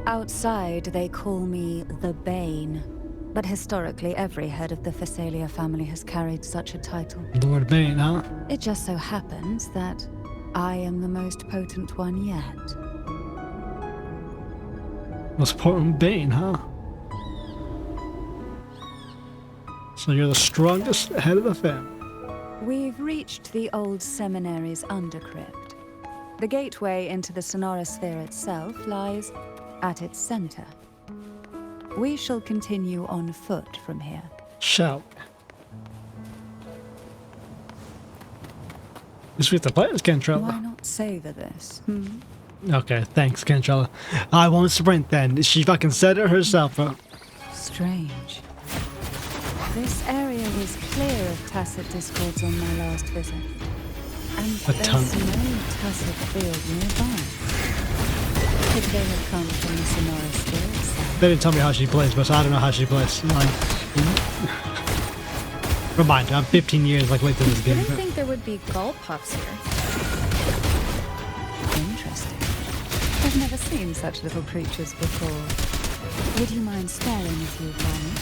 Outside, they call me the Bane, but historically every head of the Fisalia family has carried such a title. Lord Bane, huh? It just so happens that I am the most potent one yet. Most potent Bane, huh? So you're the strongest head of the family. We've reached the old seminary's undercrypt. The gateway into the Sonorosphere itself lies at its center. We shall continue on foot from here. Shout. Just we have to play as Why Cantarella. not savor this? Okay, thanks, Cantarella. I won't sprint then. She fucking said it herself. Strange. This area was clear of tacit discords on my last visit. And A there's ton. no tacit field nearby. Could they have come from the Sonoran Sphere itself? They didn't tell me how she plays, but I don't know how she plays. Like, remind you, I'm 15 years like late to this I game. didn't think there would be gull puffs here. Interesting. I've never seen such little creatures before. Would you mind staring if you want?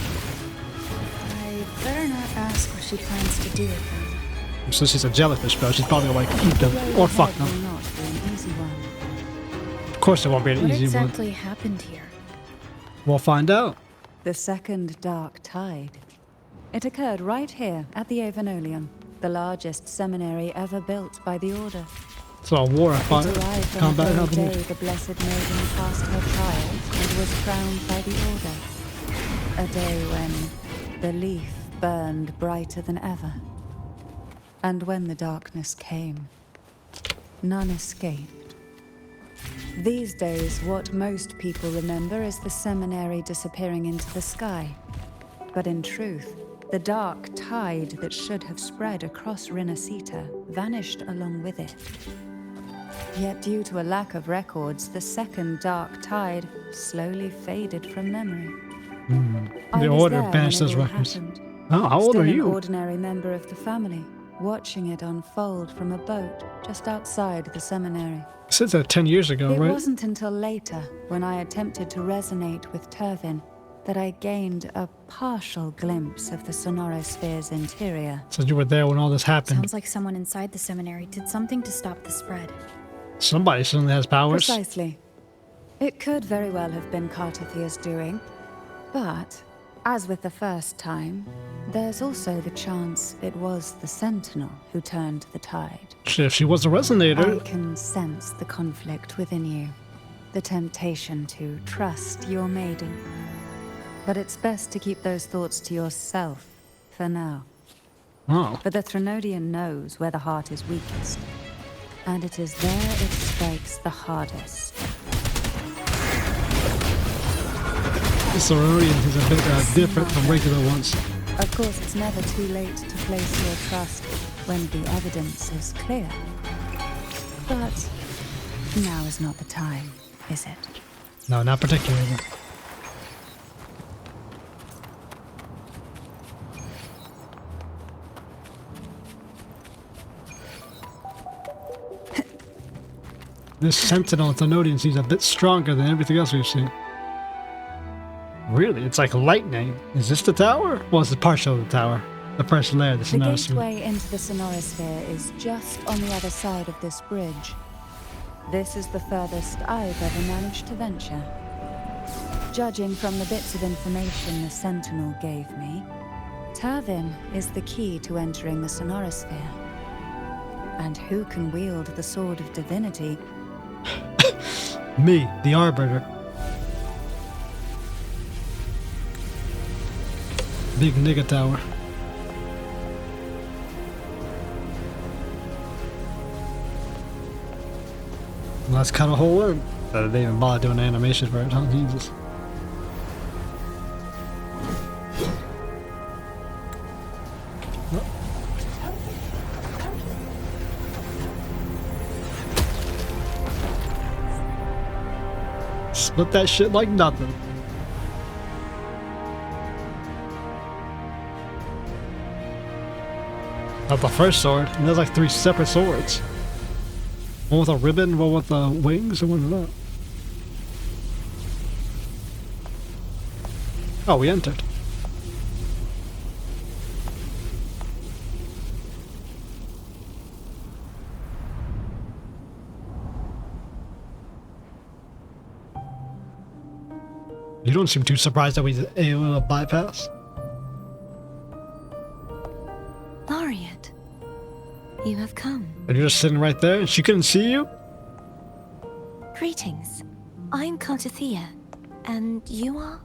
I better not ask what she plans to do with them. So she's a jellyfish, bro. She's probably gonna like eat them or fuck Will them. not be an easy one. Of course, it won't be an What easy exactly happened here? one. We'll find out. The second dark tide. It occurred right here at the Avenolium, the largest seminary ever built by the Order. So a war, It fight, arrived on combat the very happened. day the Blessed Maiden passed her trials and was crowned by the Order. A day when the leaf burned brighter than ever. And when the darkness came, none escaped. These days, what most people remember is the seminary disappearing into the sky. But in truth, the dark tide that should have spread across Rinascita vanished along with it. Yet due to a lack of records, the second dark tide slowly faded from memory. I The was Order there when banished it those all records. happened. Oh, how old Still are an you? ordinary member of the family, watching it unfold from a boat just outside the seminary. Since that 10 years ago, It right? wasn't until later, when I attempted to resonate with Turvin, that I gained a partial glimpse of the Sonorosphere's interior. So you were there when all this happened. Sounds like someone inside the seminary did something to stop the spread. Somebody suddenly has powers. Precisely. It could very well have been Cartethyia's doing, but, as with the first time, there's also the chance it was the Sentinel who turned the tide. Shit, if she was a resonator, I can sense the conflict within you, the temptation to trust your maiden. But it's best to keep those thoughts to yourself for now. oh, For the Threnodian knows where the heart is weakest, and it is there it strikes the hardest. the Threnodian is a bit different from regular ones. Of course, it's never too late to place your trust when the evidence is clear. But now is not the time, is it? No, not particularly. This Sentinel Threnodian seems a bit stronger than everything else we've seen. Really? It's like lightning. Is this the tower? Well, it's partial of the tower. The first layer, the The Sonorosphere. gateway into the Sonorosphere is just on the other side of this bridge. This is the furthest I've ever managed to venture. Judging from the bits of information the Sentinel gave me, Turvin is the key to entering the Sonorosphere. And who can wield the Sword of Divinity? Me, the Arbiter. Big nigga tower. Let's cut a hole in. They didn't even bother doing the animation for it, huh? Jesus. Split that shit like nothing. Not the first sword. And there's like 3 separate swords. One with a ribbon, one with wings, and one without. Oh, we entered. You don't seem too surprised that we did a bypass. Laureate, you have come. And you're just sitting right there and she couldn't see you? Greetings. I'm Cartethyia, and you are?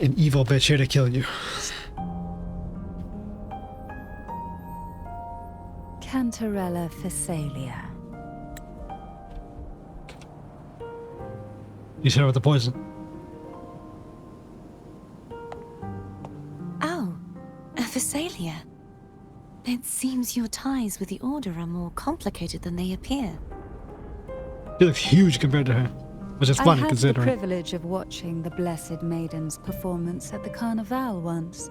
An evil bitch here to kill you. Cantarella Fisalia. He's here with the poison. Oh, a Fisalia. It seems your ties with the Order are more complicated than they appear. He looks huge compared to her, which is funny I had considering. the privilege of watching the Blessed Maiden's performance at the Carnival once.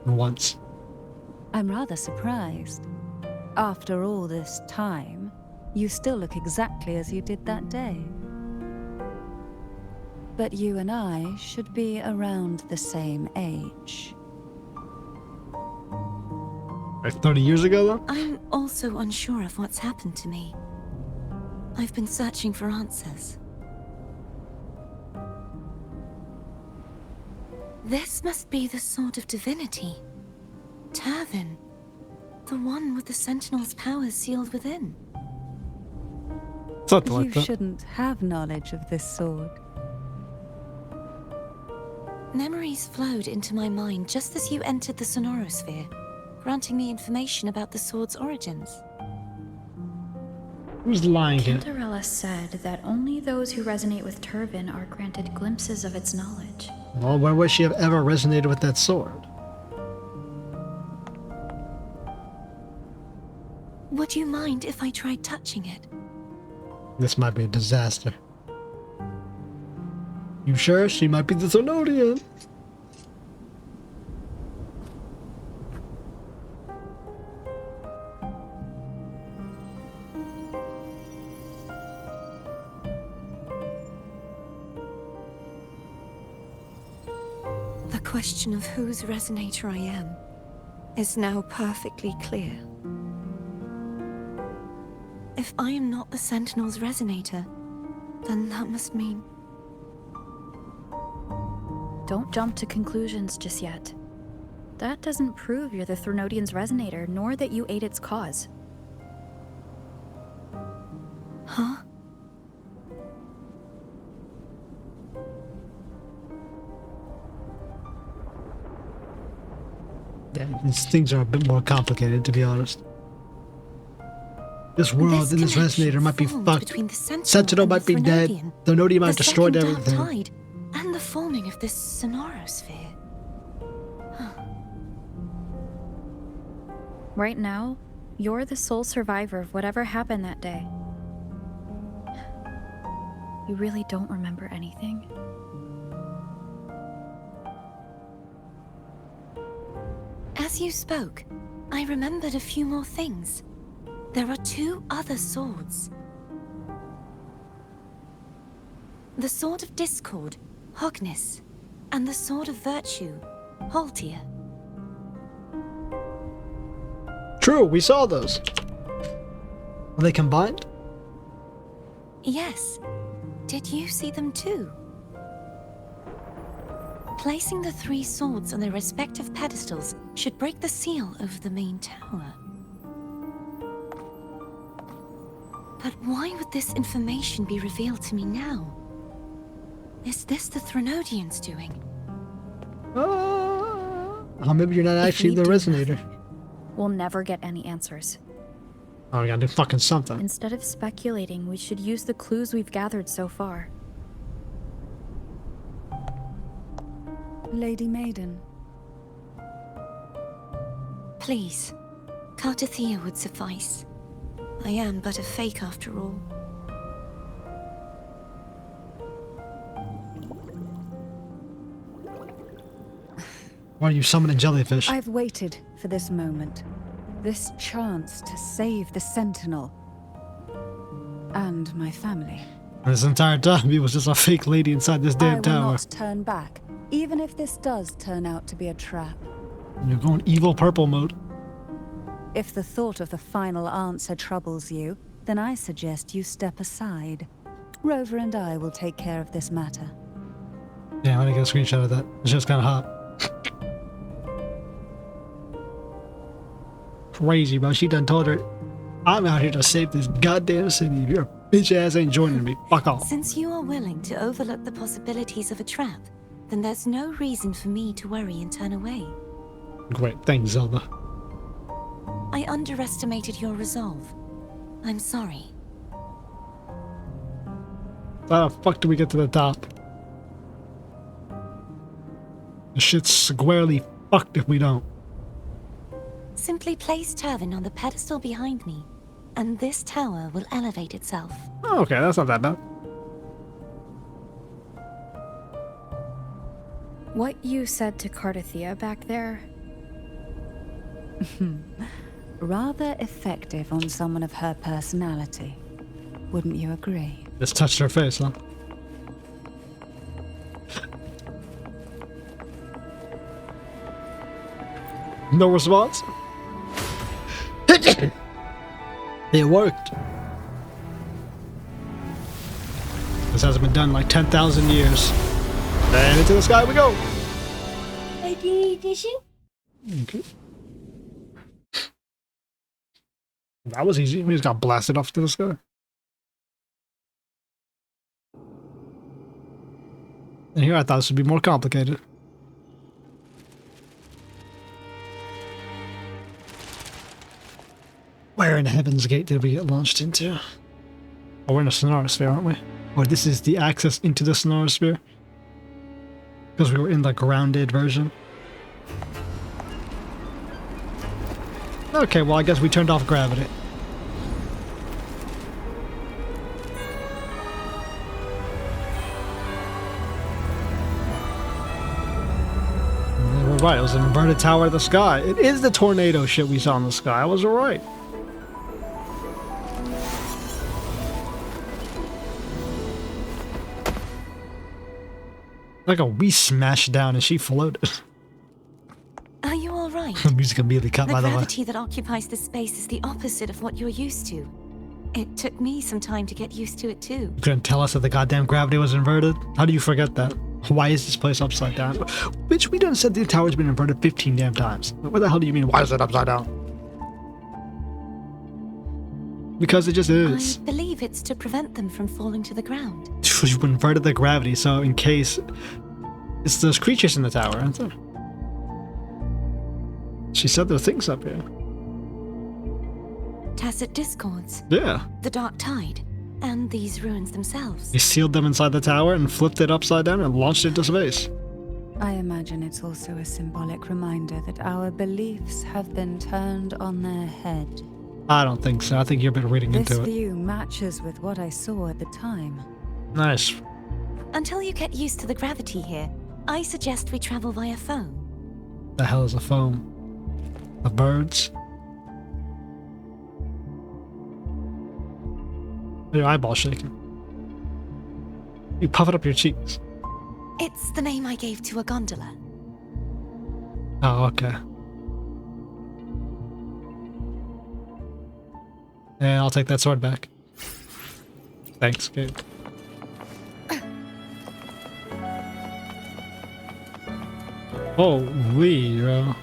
Once. I'm rather surprised. After all this time, you still look exactly as you did that day. But you and I should be around the same age. Like 30 years ago, though? I'm also unsure of what's happened to me. I've been searching for answers. This must be the sword of divinity. Turvin. The one with the Sentinel's powers sealed within. Something You like that. shouldn't have knowledge of this sword. Memories flowed into my mind just as you entered the Sonorosphere, granting me information about the sword's origins. Who's lying here? Cantarella said that only those who resonate with Turvin are granted glimpses of its knowledge. Well, where would she have ever resonated with that sword? Would you mind if I tried touching it? This might be a disaster. You sure? She might be the Threnodian. The question of whose resonator I am is now perfectly clear. If I am not the Sentinel's resonator, then that must mean... Don't jump to conclusions just yet. That doesn't prove you're the Threnodian's resonator, nor that you aid its cause. Huh? Yeah, these things are a bit more complicated, to be honest. This world and this connection resonator might be formed fucked. between the Sentinel Sentinel and might the be dead. Threnodian, Threnodian might have the destroyed second Dark everything. Tide, and the forming of this Sonorosphere. Right now, you're the sole survivor of whatever happened that day. You really don't remember anything? As you spoke, I remembered a few more things. There are two other swords. The Sword of Discord, Hognis, and the Sword of Virtue, Haltia. True, we saw those. Are they combined? Yes. Did you see them too? Placing the three swords on their respective pedestals should break the seal over the main tower. But why would this information be revealed to me now? Is this the Threnodians' doing? Oh, maybe you're not If actually we the do resonator. We'll never get any answers. Oh, we gotta do fucking something. Instead of speculating, we should use the clues we've gathered so far. Lady Maiden, Please, Cartethyia would suffice. I am but a fake after all. Why are you summoning jellyfish? I've waited for this moment. This chance to save the Sentinel. And my family. And this entire time, he was just a fake lady inside this I damn will tower. not turn back, even if this does turn out to be a trap. You're going evil purple mode. If the thought of the final answer troubles you, then I suggest you step aside. Rover and I will take care of this matter. Yeah, let me get a screenshot of that. It's just kind of hot. Crazy, bro. She done told her, I'm out here to save this goddamn city. If your bitch ass ain't joining me, fuck off. Since you are willing to overlook the possibilities of a trap, then there's no reason for me to worry and turn away. Great, thanks, Zelda. I underestimated your resolve. I'm sorry. How the fuck do we get to the top? This shit's squarely fucked if we don't. Simply place Turvin on the pedestal behind me, and this tower will elevate itself. Oh, okay, that's not that bad. What you said to Cartethyia back there? Rather effective on someone of her personality. Wouldn't you agree? Just touched her face, huh? No response? It worked. This hasn't been done in like 10,000 years. And into the sky we go! Okay. That was easy. We just got blasted off to the sky. And here I thought this would be more complicated. Where in Heaven's Gate did we get launched into? Oh, we're in a Sonorosphere, aren't we? Or this is the access into the Sonorosphere? Because we were in the grounded version. Okay, well I guess we turned off gravity. We're right, it was an inverted tower of the sky. It is the tornado shit we saw in the sky. I was right. Like we smashed down and she floated. Are you all right? The music immediately cut, by the way. The gravity that occupies this space is the opposite of what you're used to. It took me some time to get used to it too. You couldn't tell us that the goddamn gravity was inverted? How do you forget that? Why is this place upside down? Bitch, we done said the tower's been inverted 15 damn times. What the hell do you mean, why is it upside down? Because it just is. I believe it's to prevent them from falling to the ground. You inverted the gravity, so in case... It's those creatures in the tower, aren't there? She said there are things up here. Tacit discords. Yeah. The dark tide. And these ruins themselves. You sealed them inside the tower and flipped it upside down and launched it into space. I imagine it's also a symbolic reminder that our beliefs have been turned on their head. I don't think so. I think you've been reading This into it. view matches with what I saw at the time. Nice. Until you get used to the gravity here, I suggest we travel via foam. The hell is a foam? The birds? Your eyeball shaking. You puff it up your cheeks. It's the name I gave to a gondola. Oh, okay. And I'll take that sword back. Thanks, Gabe. Holy, bro.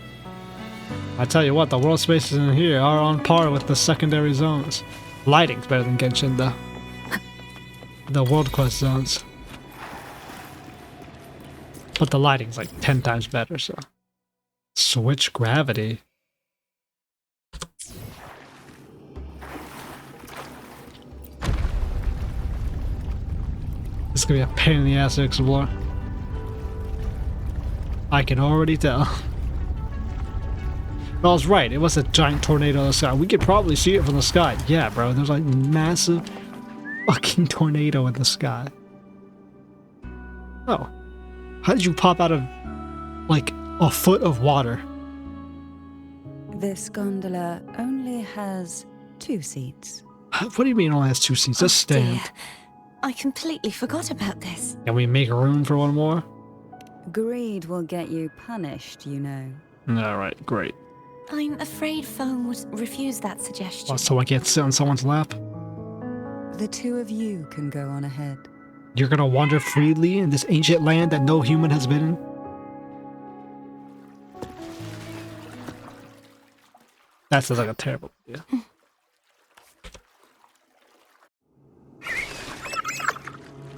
I tell you what, the world spaces in here are on par with the secondary zones. Lighting's better than Genshin, though. The world quest zones. But the lighting's like 10 times better, so. Switch gravity. This is gonna be a pain in the ass to explore. I can already tell. But I was right, it was a giant tornado in the sky. We could probably see it from the sky. Yeah, bro, there's like massive fucking tornado in the sky. Oh. How did you pop out of like a foot of water? This gondola only has 2 seats. What do you mean it only has 2 seats? Just stand. Dear. I completely forgot about this. Can we make room for one more? Greed will get you punished, you know. Alright, great. I'm afraid foam would refuse that suggestion. Well, so I can't sit on someone's lap? The 2 of you can go on ahead. You're gonna wander freely in this ancient land that no human has been in? That sounds like a terrible idea.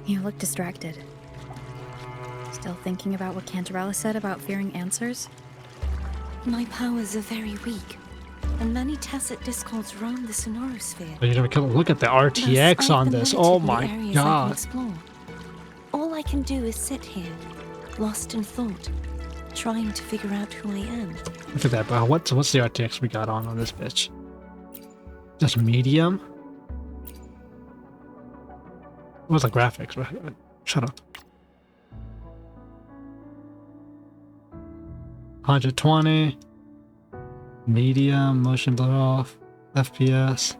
You look distracted. Still thinking about what Cantarella said about fearing answers? My powers are very weak. and many tacit discords roam the sonorosphere. But you never kill. Look at the RTX Thus, on I've been this. limited Oh in the my areas I can god. explore. All I can do is sit here, lost in thought, trying to figure out who I am. Look at that, bro. What's the RTX we got on this bitch? Just medium? What's the graphics? Shut up. 120. Medium, motion blur off, FPS,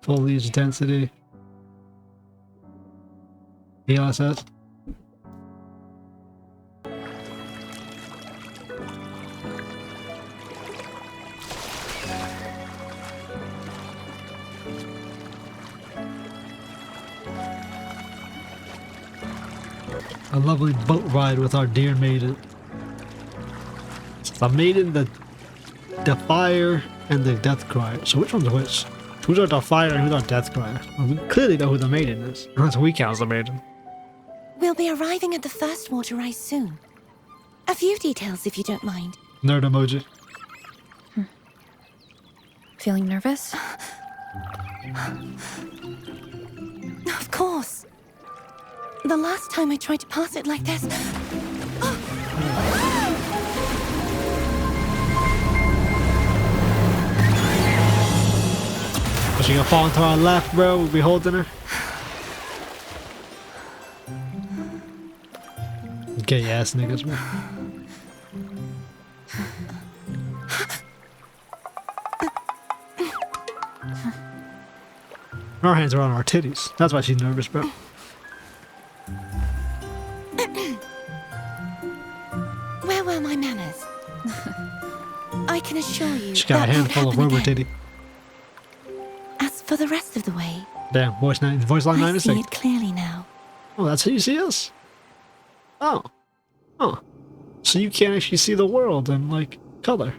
foliage density, DLSS. A lovely boat ride with our dear maiden. The maiden, the Defier, and the Death Crier. So which one's which? Who's our Defier and who's our Death Crier? Well, we clearly know who the maiden is. Unless we count as the maiden. We'll be arriving at the first water rise soon. A few details, if you don't mind. Nerd emoji. Feeling nervous? Of course. The last time I tried to pass it like this... Is she gonna fall into our left, bro? We'll be holding her. Gay ass niggas, bro. Our hands are on our titties. That's why she's nervous, bro. Where were my manners? I can assure you She got a that won't handful of happen rubber again. titty. As for the rest of the way, Damn, voice line I 96. see it clearly now. Oh, that's how you see us? Oh. Oh. So you can't actually see the world in, like, color.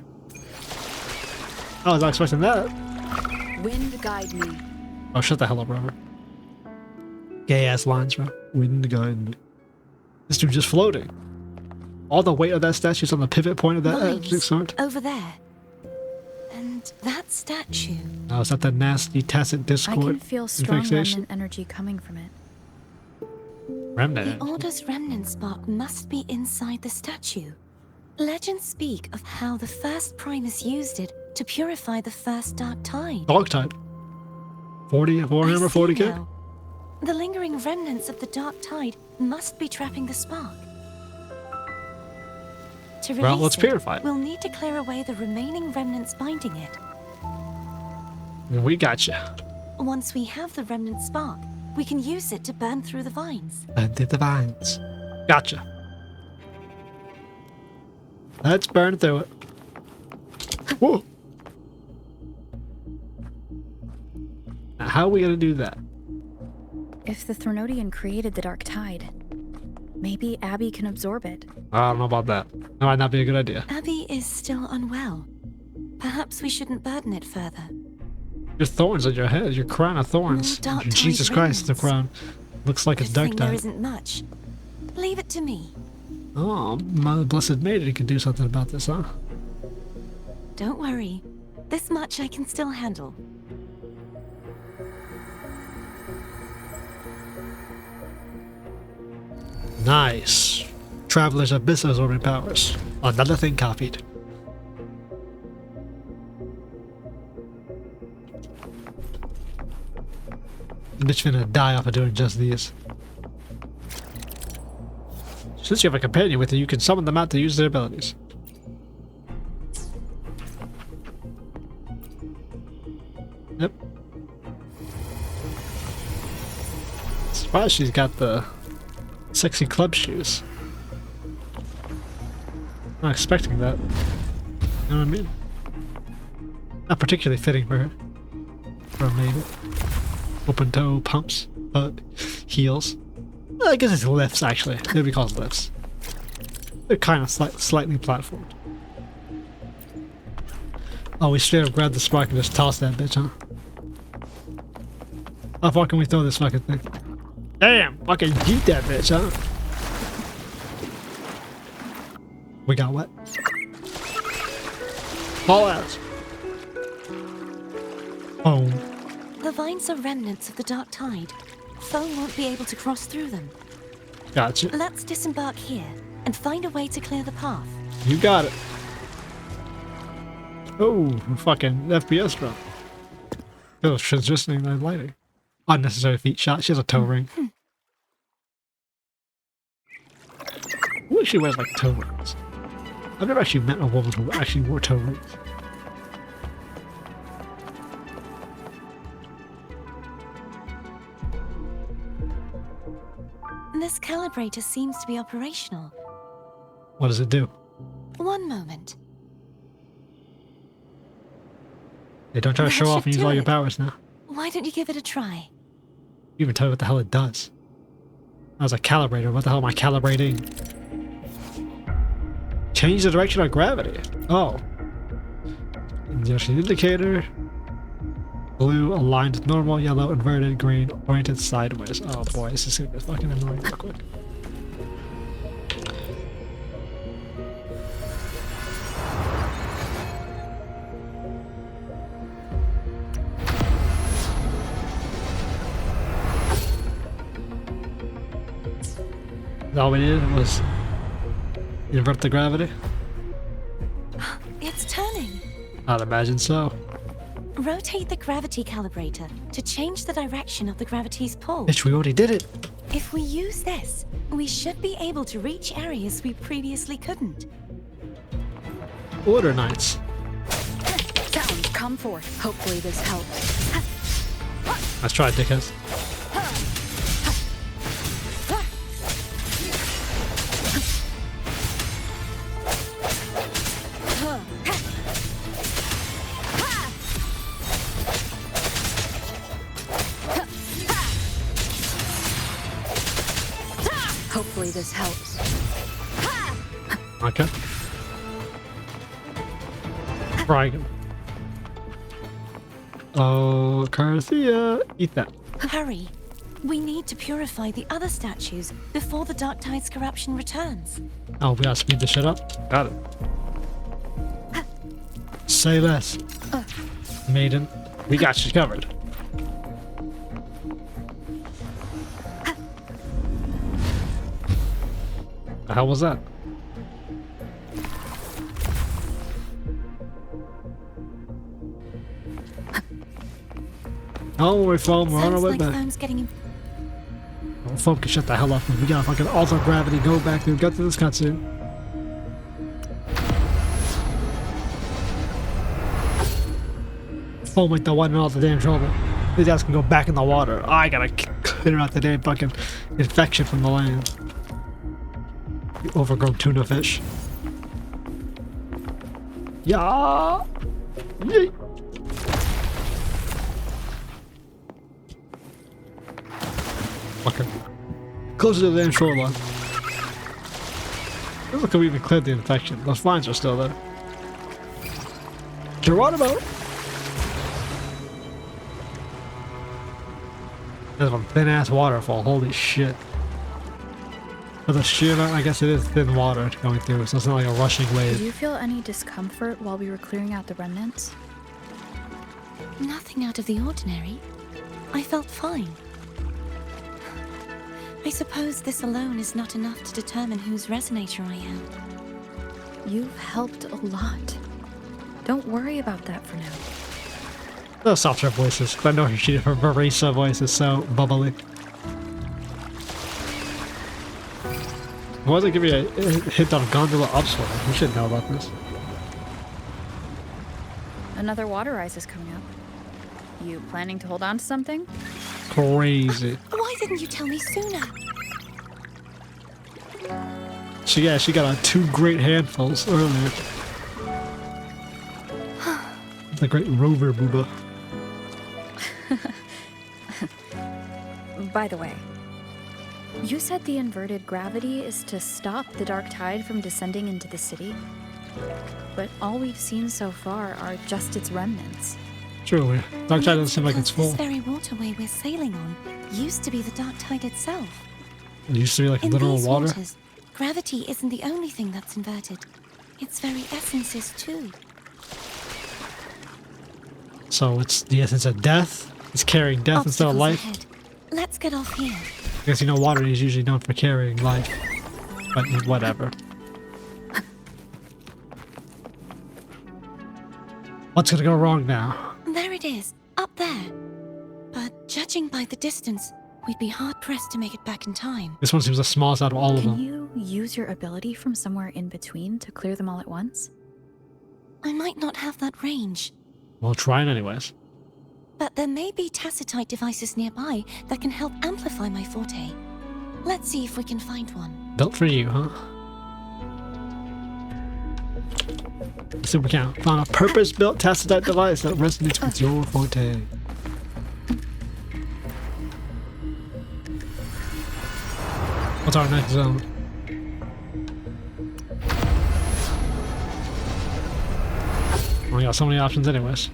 I was not expecting that. Wind guide me. Oh, shut the hell up, Robert. Gay ass lines, bro. Wind guide. This dude just floating. All the weight of that statue's on the pivot point of that Vines sword. over there. And that statue. Oh, is that the nasty tacit I discord? can feel strong fixation? remnant energy coming from it. Remnant. The Order's remnant spark must be inside the statue. Legends speak of how the first Primus used it to purify the first Dark Tide. Dog type. 40, I 400, see 40k? now. The lingering remnants of the Dark Tide must be trapping the spark. To Well, release let's it, purify it. we'll need to clear away the remaining remnants binding it. We gotcha. Once we have the remnant spark, we can use it to burn through the vines. And the vines. Gotcha. Let's burn through it. Whoa. Now, how are we gonna do that? If the Threnodian created the Dark Tide, maybe Abby can absorb it. I don't know about that. That might not be a good idea. Abby is still unwell. Perhaps we shouldn't burden it further. Your thorns on your head. Your crown of thorns. More Dark Tide Jesus Christ, the remnants. crown. Looks like it's Good dark thing there tide. isn't much. Leave it to me. Oh, my blessed maiden can do something about this, huh? Don't worry. This much I can still handle. Nice. Traveler's Abyss absorbing powers. Another thing copied. The bitch finna die off of doing just these. Since you have a companion with you, you can summon them out to use their abilities. Yep. Surprised she's got the sexy club shoes. Not expecting that. You know what I mean? Not particularly fitting for her. For a maiden. Open toe pumps, heels. I guess it's lifts actually. They'd be called lifts. They're kind of slightly platformed. Oh, we straight up grab the spark and just toss that bitch, huh? How far can we throw this fucking thing? Damn! Fucking yeet that bitch, huh? We got what? Haul ass. Oh. The vines are remnants of the dark tide. Foe won't be able to cross through them. Gotcha. Let's disembark here and find a way to clear the path. You got it. Oh, fucking FPS drop. It was transitioning my lighting. Unnecessary feet shot. She has a toe ring. Who actually wears like toe rings? I've never actually met a woman who actually wore toe rings. This calibrator seems to be operational. What does it do? One moment. Hey, don't try to That show off should and use do all your it. powers now. Why don't you give it a try? You even tell me what the hell it does. I was a calibrator. What the hell am I calibrating? Change the direction of gravity. Oh. Direction indicator. Blue aligned with normal, yellow inverted, green oriented sideways. Oh boy, this is gonna be fucking annoying real quick. All we did was invert the gravity. It's turning. I'd imagine so. Rotate the gravity calibrator to change the direction of the gravity's pull. Bitch, we already did it. If we use this, we should be able to reach areas we previously couldn't. Order Knights. Sounds, come forth. Hopefully this helps. Let's try it, dickheads. Hopefully this helps. Okay. Dragon. Oh, Cartethyia, eat that. Hurry. We need to purify the other statues before the Dark Tide's corruption returns. Oh, we gotta speed this shit up. Got it. Say less. Maiden, we got you covered. The hell was that? Oh, we're foam. We're on our Sounds way like back. Foam's getting... Oh, foam can shut the hell up. We gotta fucking alter gravity. Go back through. Get to this cutscene. Foam ain't the one in all the damn trouble. These guys can go back in the water. I gotta clear out the damn fucking infection from the land. You overgrown tuna fish. Yeah. Yeet. Fucker. Closer to the damn shoreline. Looks like we even cleared the infection. Those vines are still there. Geronimo! There's a thin ass waterfall. Holy shit. For the sheer amount, I guess it is thin water going through, so it's not like a rushing Did wave. you feel any discomfort while we were clearing out the remnants? Nothing out of the ordinary. I felt fine. I suppose this alone is not enough to determine whose resonator I am. You've helped a lot. Don't worry about that for now. Those softer voices. I know her Marisa voice is so bubbly. Why does it give me a hint on gondola upswing? You should know about this. Another water rise is coming up. You planning to hold on to something? Crazy. Why didn't you tell me sooner? She got on 2 great handfuls earlier. The great rover booba. By the way, you said the inverted gravity is to stop the dark tide from descending into the city, but all we've seen so far are just its remnants. Truly. Dark Tide doesn't seem like it's full. This very waterway we're sailing on used to be the Dark Tide itself. It used to be like In literal these water. waters, gravity isn't the only thing that's inverted. Its very essence is too. So it's the essence of death. It's carrying death instead of life. Ahead. Let's get off here. I guess you know water is usually known for carrying life. But whatever. What's gonna go wrong now? There it is, up there. But judging by the distance, we'd be hard-pressed to make it back in time. This one seems the smallest out of all of Can them. you use your ability from somewhere in between to clear them all at once? I might not have that range, We'll try it anyways. but there may be tacitite devices nearby that can help amplify my forte. Let's see if we can find one. Built for you, huh? Let's see if we can find a purpose-built tacitite device that resonates with your forte. What's our next zone? We got so many options anyways.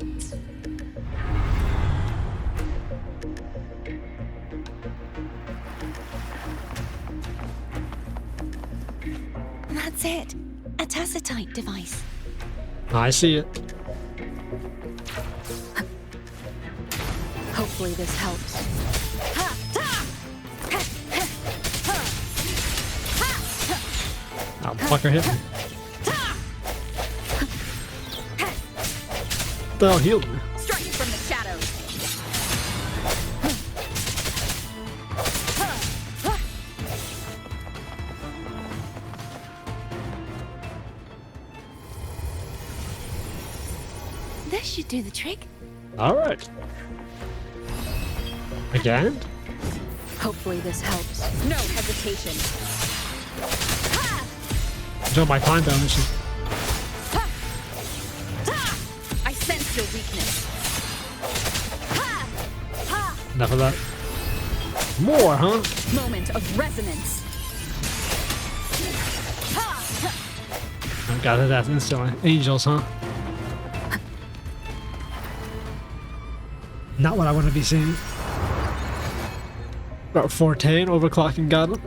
That's it, a tacitite device. I see it. Hopefully this helps. Oh, fucker hit me. The hell healed me. Strike from the shadows. This should do the trick. Alright. Again? Hopefully this helps. No hesitation. Jump my time damage. I sense your weakness. Enough of that. More, huh? Moment of resonance. I got it that instantly. Angels, huh? Not what I want to be seeing. Got Forte and overclocking Goblin.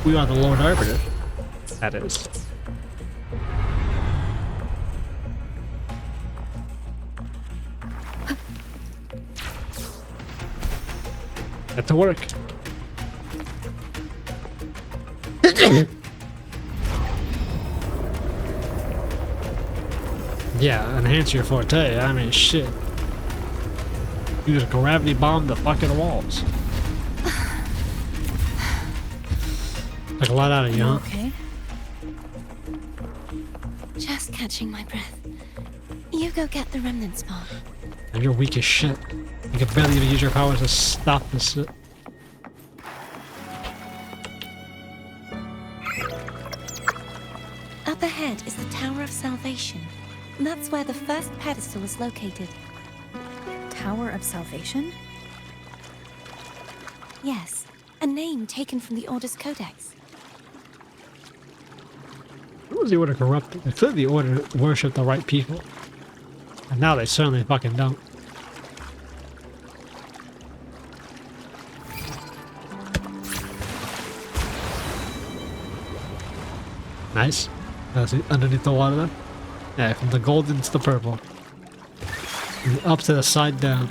We are the Lord Arbiter. That is. Get to work. Yeah, enhance your forte. I mean, shit. You just gravity bomb the fucking walls. Like a lot out of you, huh? Okay. Just catching my breath. You go get the remnant spot. And you're weak as shit. You can barely even use your powers to stop this shit. Up ahead is the Tower of Salvation. That's where the first pedestal is located. Tower of Salvation? Yes, a name taken from the Order's Codex. What was the Order corrupted? They clearly the Order worshipped the right people. And now they certainly fucking don't. Nice. That's it, underneath the water there. Yeah, from the golden to the purple. And up to the side down.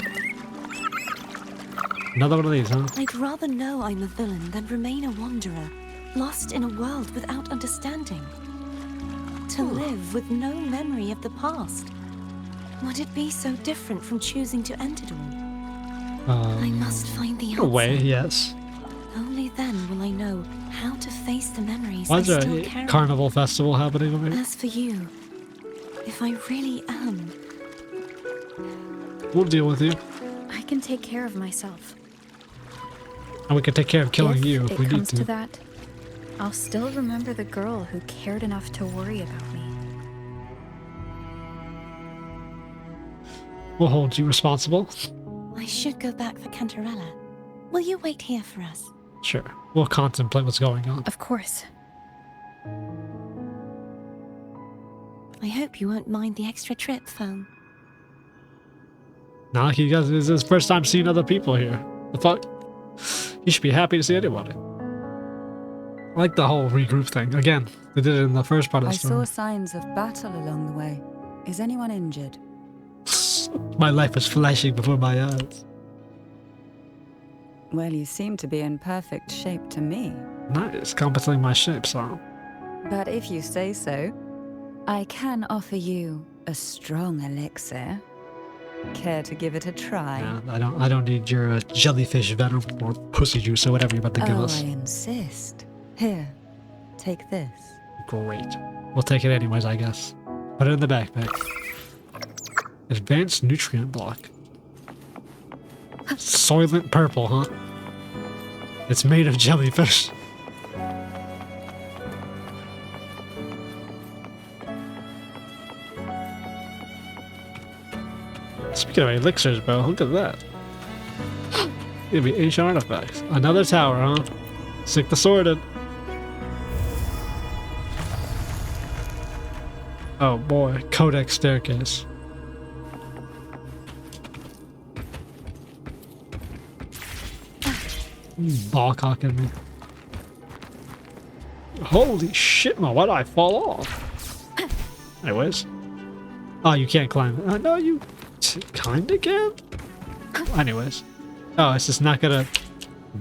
Another one of these, huh? I'd rather know I'm a villain than remain a wanderer, lost in a world without understanding. To live with no memory of the past. Would it be so different from choosing to end it all? I must find the answer. In a way, yes. Only then will I know how to face the memories Why I is there still a carry. carnival festival happening over here? As for you, if I really am, We'll deal with you. I can take care of myself. And we can take care of killing If you it if we need comes to. to that, I'll still remember the girl who cared enough to worry about me. We'll hold you responsible. I should go back for Cantarella. Will you wait here for us? Sure. We'll contemplate what's going on. Of course. I hope you won't mind the extra trip, phone. Now he guys, this is his first time seeing other people here. The fuck? He should be happy to see anybody. I like the whole regroup thing. Again, they did it in the first part of I the saw story. signs of battle along the way. Is anyone injured? My life is flashing before my eyes. Well, you seem to be in perfect shape to me. Nice, compensating my shape, so. But if you say so, I can offer you a strong elixir. Care to give it a try? Yeah, I don't need your jellyfish venom or pussy juice or whatever you're about to give us. I insist. Here, take this. Great. We'll take it anyways, I guess. Put it in the backpack. Advanced nutrient block. Soylent purple, huh? It's made of jellyfish. Speaking of elixirs, bro, look at that. It'll be ancient artifacts. Another tower, huh? Stick the sword in. Oh boy, Codex staircase. Ball cocking me. Holy shit, man, why did I fall off? Anyways. Oh, you can't climb it. No, you kinda can? Anyways. Oh, it's just not gonna...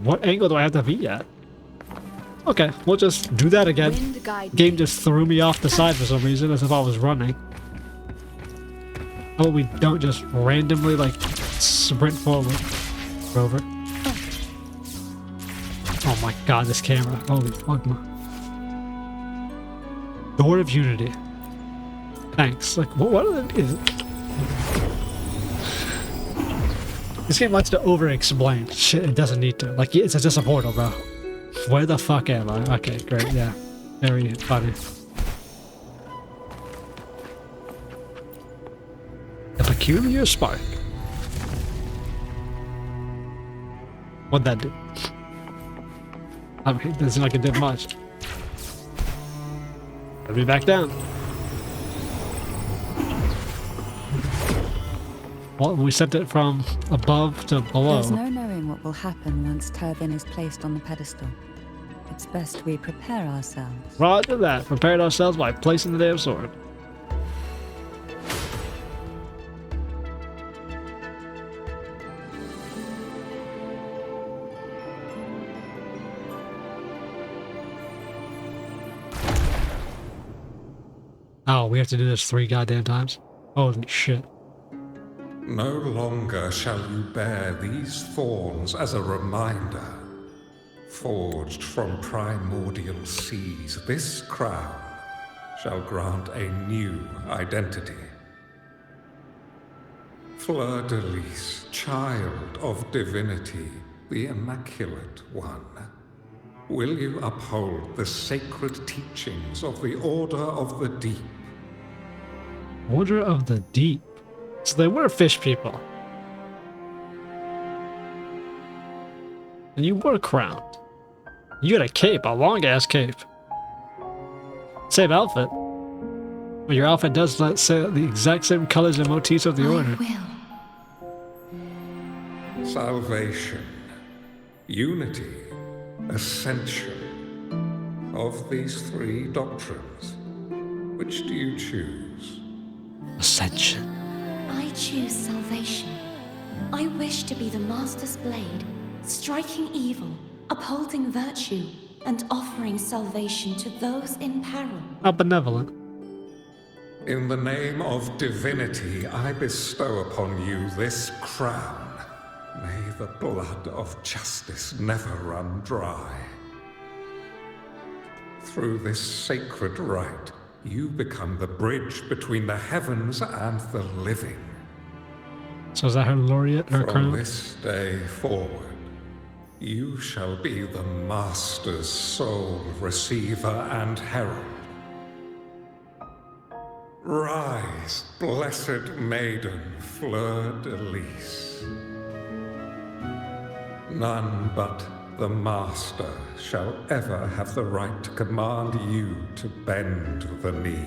What angle do I have to be at? Okay, we'll just do that again. Game just threw me off the side for some reason, as if I was running. Oh, we don't just randomly, like, sprint forward. Rover. Oh my god, this camera. Holy fuck, man. Door of Unity. Thanks. Like, what is it? This game likes to over-explain shit it doesn't need to. Like, it's just a portal, bro. Where the fuck am I? Okay, great, yeah. Very funny. A peculiar spark. What'd that do? I mean, it doesn't seem like it did much. Let me back down. Well, we sent it from above to below. There's no knowing what will happen once Turbin is placed on the pedestal. It's best we prepare ourselves. Roger that. Prepared ourselves by placing the damn sword. Oh, we have to do this 3 goddamn times? Holy shit. No longer shall you bear these thorns as a reminder. Forged from primordial seas, this crown shall grant a new identity. Fleur-de-Lis, child of divinity, the Immaculate One. Will you uphold the sacred teachings of the Order of the Deep? Order of the Deep? So they were fish people. And you were crowned. You had a cape, a long-ass cape. Same outfit. Well, your outfit does, let's say, the exact same colors and motifs of the Order. Salvation, unity, ascension. Of these 3 doctrines, which do you choose? Ascension. I choose salvation. I wish to be the Master's blade, striking evil, upholding virtue, and offering salvation to those in peril. How benevolent. In the name of divinity, I bestow upon you this crown. May the blood of justice never run dry. Through this sacred rite, you become the bridge between the heavens and the living. So is that her laureate, her crown? From this day forward, you shall be the Master's sole receiver and herald. Rise, blessed maiden, Fleur-de-Lis. None but the Master shall ever have the right to command you to bend the knee.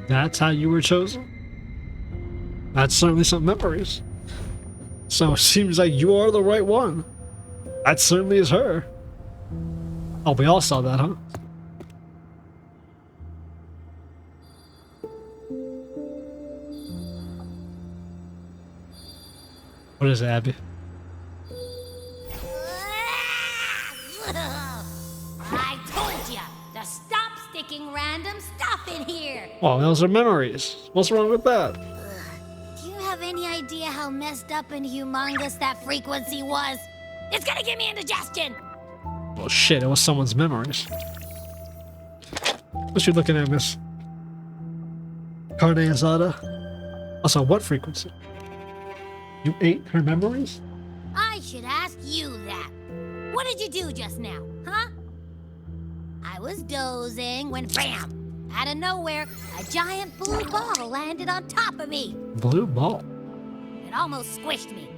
That's how you were chosen? That's certainly some memories. So it seems like you are the right one. That certainly is her. Oh, we all saw that, huh? What is it, Abby? I told you to stop sticking random stuff in here. Oh, those are memories. What's wrong with that? Do you have any idea how messed up and humongous that frequency was? It's gonna give me indigestion. Oh shit, it was someone's memories. What you looking at, Miss Cartethyia? Also, what frequency? You ate her memories? I should ask you that. What did you do just now, huh? I was dozing when bam! Out of nowhere, a giant blue ball landed on top of me. Blue ball? It almost squished me.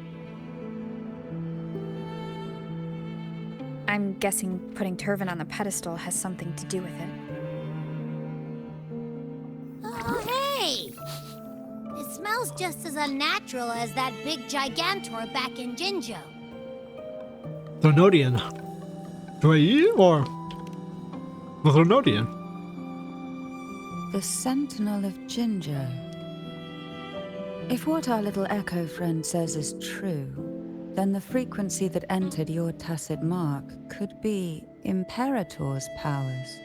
I'm guessing putting Turvin on the pedestal has something to do with it. Oh, hey! It smells just as unnatural as that big gigantor back in Jinjo. Threnodian. YEAY or the Threnodian? The Sentinel of Jinjo. If what our little echo friend says is true, then the frequency that entered your tacit mark could be Imperator's powers.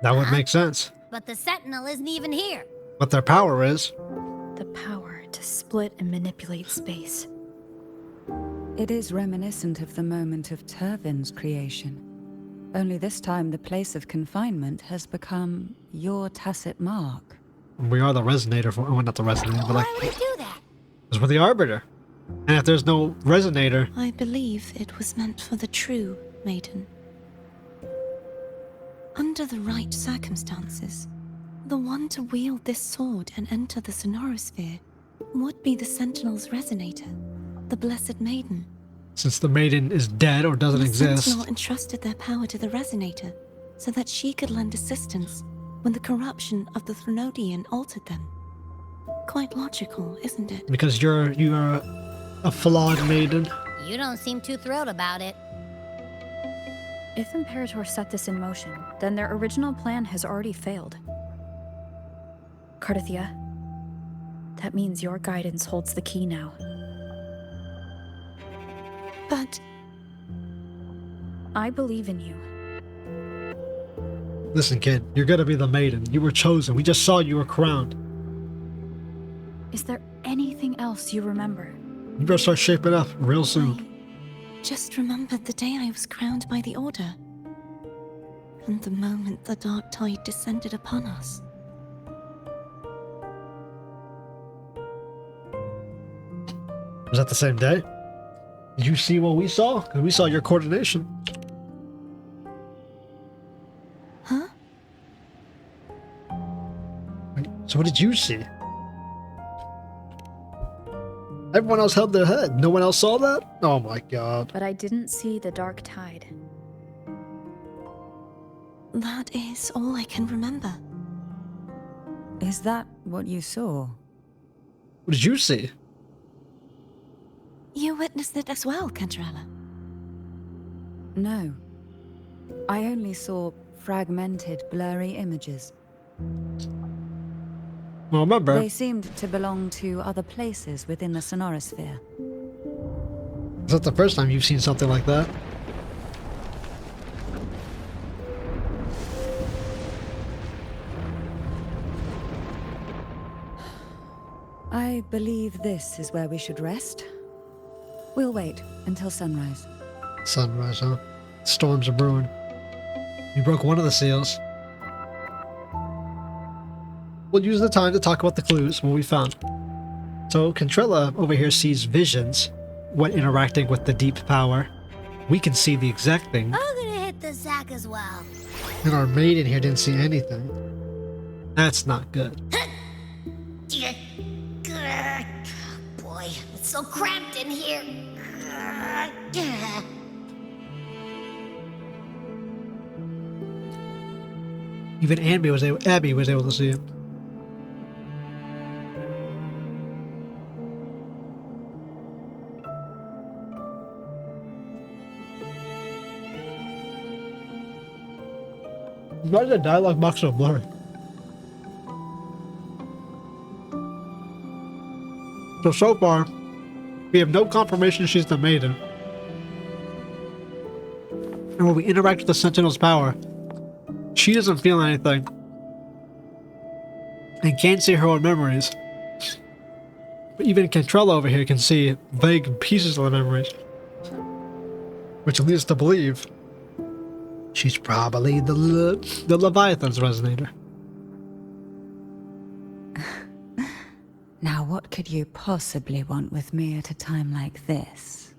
That would make sense. But the Sentinel isn't even here. What their power is. The power to split and manipulate space. It is reminiscent of the moment of Turvin's creation. Only this time the place of confinement has become your tacit mark. We are the resonator for, well, not the resonator, but Why like, would it do that? because we're the arbiter. And if there's no resonator, I believe it was meant for the true maiden. Under the right circumstances, the one to wield this sword and enter the Sonorosphere would be the Sentinel's resonator, the Blessed Maiden. since the maiden is dead or doesn't The exist, Sentinel entrusted their power to the resonator so that she could lend assistance when the corruption of the Threnodian altered them. Quite logical, isn't it? because you are a flawed maiden. You don't seem too thrilled about it. If Imperator set this in motion, then their original plan has already failed. Cartethyia, that means your guidance holds the key now. But I believe in you. Listen, kid, you're gonna be the maiden. You were chosen. We just saw you were crowned. Is there anything else you remember? You better start shaping up real soon. I just remembered the day I was crowned by the Order. And the moment the dark tide descended upon us. Was that the same day? Did you see what we saw? Because we saw your coordination. Huh? So what did you see? Everyone else held their head. No one else saw that? Oh my god. But I didn't see the dark tide. That is all I can remember. Is that what you saw? What did you see? You witnessed it as well, Cantarella. No. I only saw fragmented, blurry images. Well, remember, They seemed to belong to other places within the Sonorosphere. is that the first time you've seen something like that? I believe this is where we should rest. We'll wait until sunrise. Sunrise, huh? Storms are brewing. You broke one of the seals. We'll use the time to talk about the clues, what we found. So, Cantarella over here sees visions when interacting with the deep power. We can see the exact thing, I'm gonna hit the sack as well. and our maiden here didn't see anything. That's not good. Boy, it's so cramped in here. Even Abby was able to see it. Why is the dialogue box so blurry? So far, We have no confirmation she's the Maiden. And when we interact with the Sentinel's power, she doesn't feel anything. And can't see her own memories. But even Cantarella over here can see vague pieces of the memories. Which leads us to believe she's probably the Leviathan's resonator. Now what could you possibly want with me at a time like this?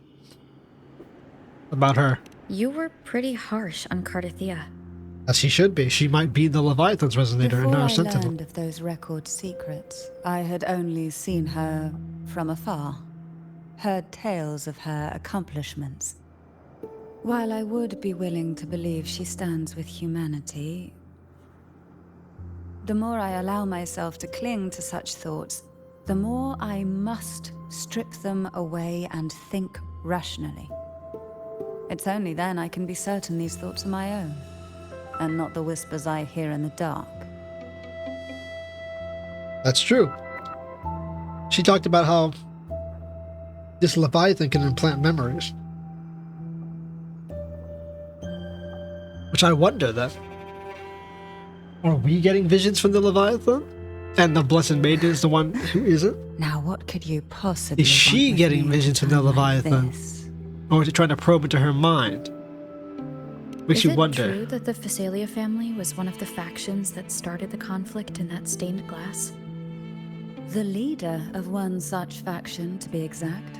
About her. You were pretty harsh on Cartethyia. As she should be. She might be the Leviathan's resonator and not a Before I Sentinel. learned of those record secrets, I had only seen her from afar, heard tales of her accomplishments. While I would be willing to believe she stands with humanity, the more I allow myself to cling to such thoughts, the more I must strip them away and think rationally. It's only then I can be certain these thoughts are my own, and not the whispers I hear in the dark. That's true. She talked about how this Leviathan can implant memories. Which I wonder that. Are we getting visions from the Leviathan? And the Blessed Maiden is the one who isn't? Now what could you possibly Is she want with getting me at a visions from the time like Leviathan? this? Or is it trying to probe into her mind? Makes Is you it wonder. true that the Fisalia family was one of the factions that started the conflict in that stained glass? The leader of one such faction, to be exact.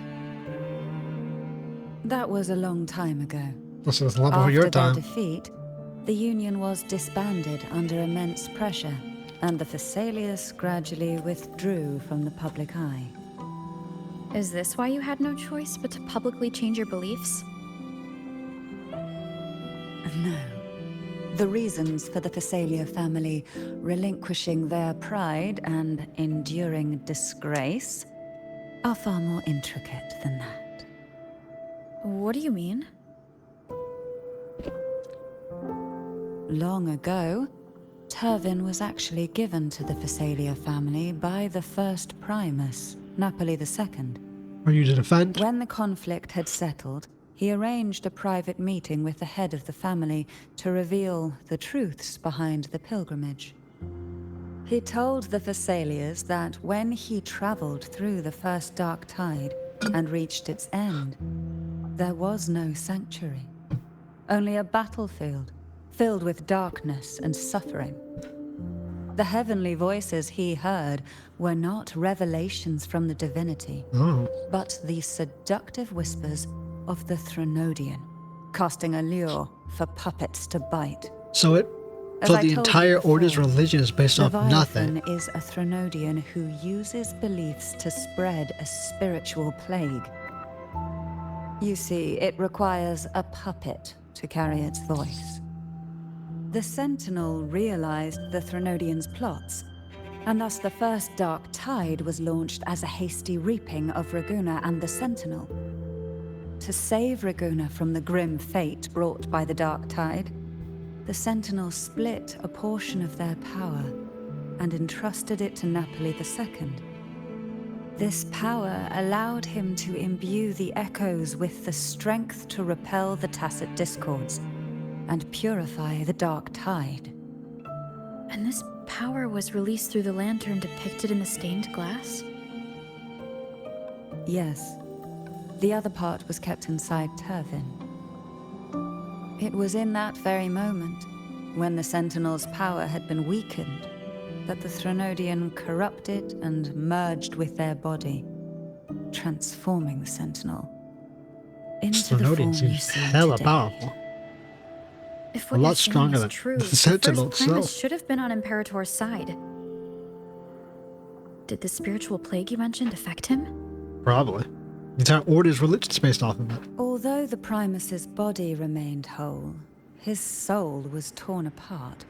That was a long time ago. This is a lot before After your their time. defeat, the Union was disbanded under immense pressure, and the Fisalius gradually withdrew from the public eye. Is this why you had no choice but to publicly change your beliefs? No. The reasons for the Fisalia family relinquishing their pride and enduring disgrace are far more intricate than that. What do you mean? Long ago, Turvin was actually given to the Fisalia family by the first Primus, Napoli II. Are you to defend? When the conflict had settled, he arranged a private meeting with the head of the family to reveal the truths behind the pilgrimage. He told the Fisalias that when he traveled through the first dark tide and reached its end, there was no sanctuary, only a battlefield filled with darkness and suffering. The heavenly voices he heard were not revelations from the divinity, but the seductive whispers of the Threnodian, casting a lure for puppets to bite. So As so I the told entire you order's before, religion is based off Leviathan nothing. is a Threnodian who uses beliefs to spread a spiritual plague. You see, it requires a puppet to carry its voice. The Sentinel realized the Threnodian's plots, and thus the first dark tide was launched as a hasty reaping of Ragunna and the Sentinel. To save Ragunna from the grim fate brought by the dark tide, the Sentinel split a portion of their power and entrusted it to Napoli II. This power allowed him to imbue the echoes with the strength to repel the tacit discords and purify the dark tide. And this power was released through the lantern depicted in the stained glass? Yes. The other part was kept inside Turvin. It was in that very moment, when the Sentinel's power had been weakened, that the Threnodian corrupted and merged with their body, transforming the Sentinel into the form Threnodian you seems see hella today. powerful. If A what lot you're saying stronger is than true, the the Sentinel first Primus itself. should have been on Imperator's side. Did the spiritual plague you mentioned affect him? Probably. The entire order's religion is based off of it. Although the Primus's body remained whole, his soul was torn apart,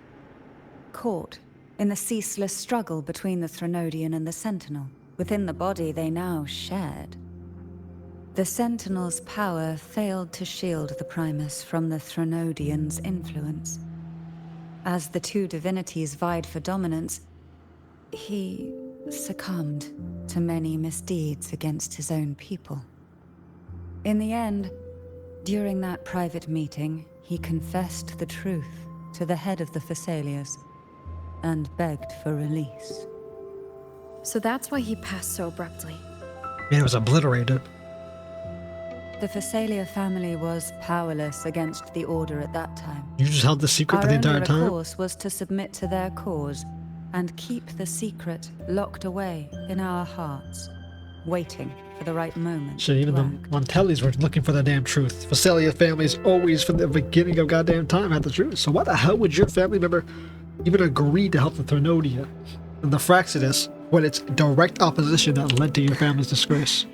caught in the ceaseless struggle between the Threnodian and the Sentinel. Within the body they now shared. The Sentinel's power failed to shield the Primus from the Threnodian's influence. As the two divinities vied for dominance, he succumbed to many misdeeds against his own people. In the end, during that private meeting, he confessed the truth to the head of the Fisalias and begged for release. So that's why he passed so abruptly. Man, it was obliterated. The Fisalia family was powerless against the Order at that time. You just held the secret Our for the entire only time? recourse was to submit to their cause and keep the secret locked away in our hearts, waiting for the right moment. Shit, even to the act. Montellis were looking for the damn truth. Fisalia families always, from the beginning of goddamn time, had the truth. So why the hell would your family member even agree to help the Threnodian and the Fraxidus when it's direct opposition that led to your family's disgrace?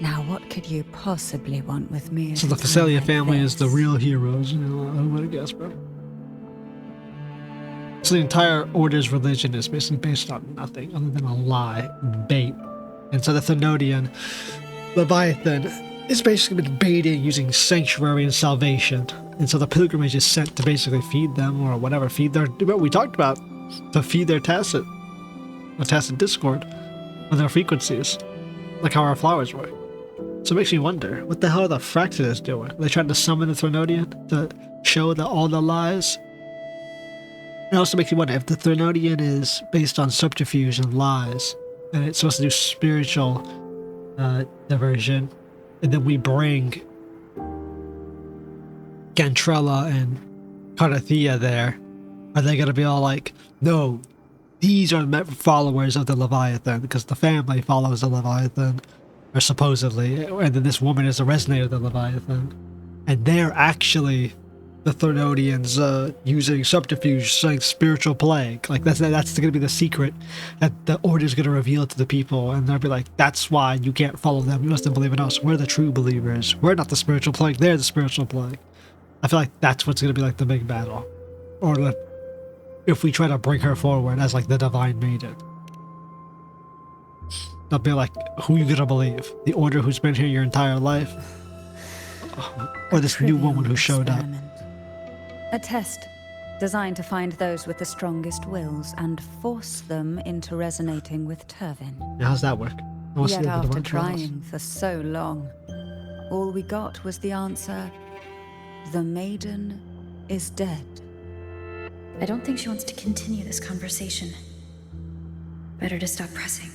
Now what could you possibly want with me? So at the a time Fisalia like family is the this? real heroes, you know, I would guess, bro. So the entire Order's religion is basically based on nothing other than a lie, bait. And so the Threnodian Leviathan is basically been baiting using sanctuary and salvation. And so the pilgrimage is sent to basically feed them or whatever, feed their, what we talked about, to feed their tacit discord on their frequencies, like how our flowers work. So it makes me wonder, what the hell are the Fraxidus doing? Are they trying to summon the Threnodian to show that all the lies? It also makes me wonder if the Threnodian is based on subterfuge and lies, and it's supposed to do spiritual diversion, and then we bring Cantarella and Cartethyia there. Are they going to be all like, no, these are followers of the Leviathan, because the family follows the Leviathan, or supposedly, and then this woman is a resonator of the Leviathan, and they're actually the Threnodians using subterfuge, saying spiritual plague. Like that's going to be the secret that the Order's going to reveal to the people, and they'll be like, that's why you can't follow them. You mustn't believe in us. We're the true believers. We're not the spiritual plague. They're the spiritual plague. I feel like that's what's going to be like the big battle, or if we try to bring her forward as like the Divine Maiden. They'll be like, who you gonna believe? The Order who's been here your entire life? Or this new woman who showed up? A test designed to find those with the strongest wills and force them into resonating with Turvin. Now, how's that work? I wanna see Yet what the after Divine Trials. trying for so long, all we got was the answer, the maiden is dead. I don't think she wants to continue this conversation. Better to stop pressing.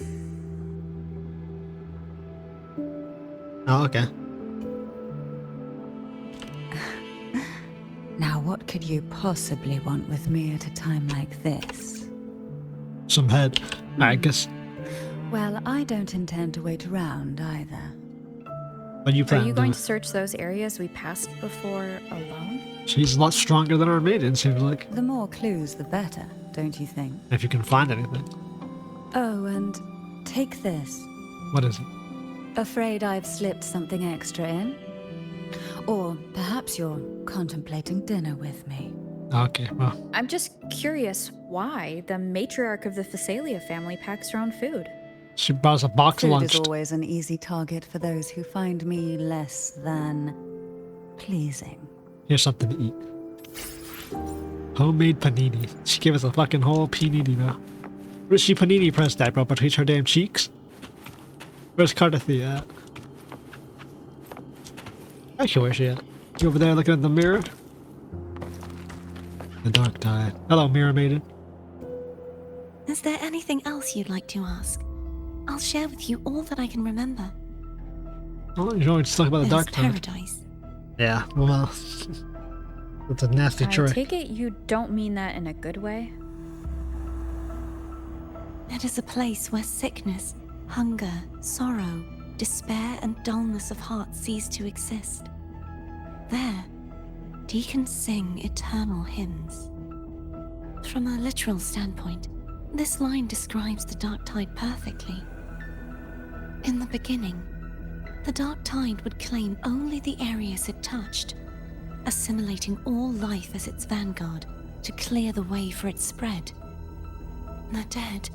Oh, okay. Now what could you possibly want with me at a time like this? Some head, I guess. Well, I don't intend to wait around either. But you plan Are you to going do to search those areas we passed before alone? it. She's a lot stronger than our maiden, seems like. The more clues, the better, don't you think? If you can find anything. Oh, and take this. What is it? Afraid I've slipped something extra in? Or perhaps you're contemplating dinner with me. Okay, well, I'm just curious why the matriarch of the Fisalia family packs her own food. she brought us a box of Food lunch. is always an easy target for those who find me less than pleasing. Here's something to eat. Homemade panini. She gave us a fucking whole panini now. Where's she panini pressed at, bro? Between her damn cheeks? Where's Cartethyia at? Actually, where's she at? You over there looking at the mirror? The dark tide. Hello, Mirror Maiden. Is there anything else you'd like to ask? I'll share with you all that I can remember. Oh, you're always talking about the There's dark tide. paradise. Yeah, well, that's a nasty I trick. take it you don't mean that in a good way? It is a place where sickness, hunger, sorrow, despair, and dullness of heart cease to exist. There, deacons sing eternal hymns. From a literal standpoint, this line describes the dark tide perfectly. In the beginning, the dark tide would claim only the areas it touched, assimilating all life as its vanguard to clear the way for its spread. The dead,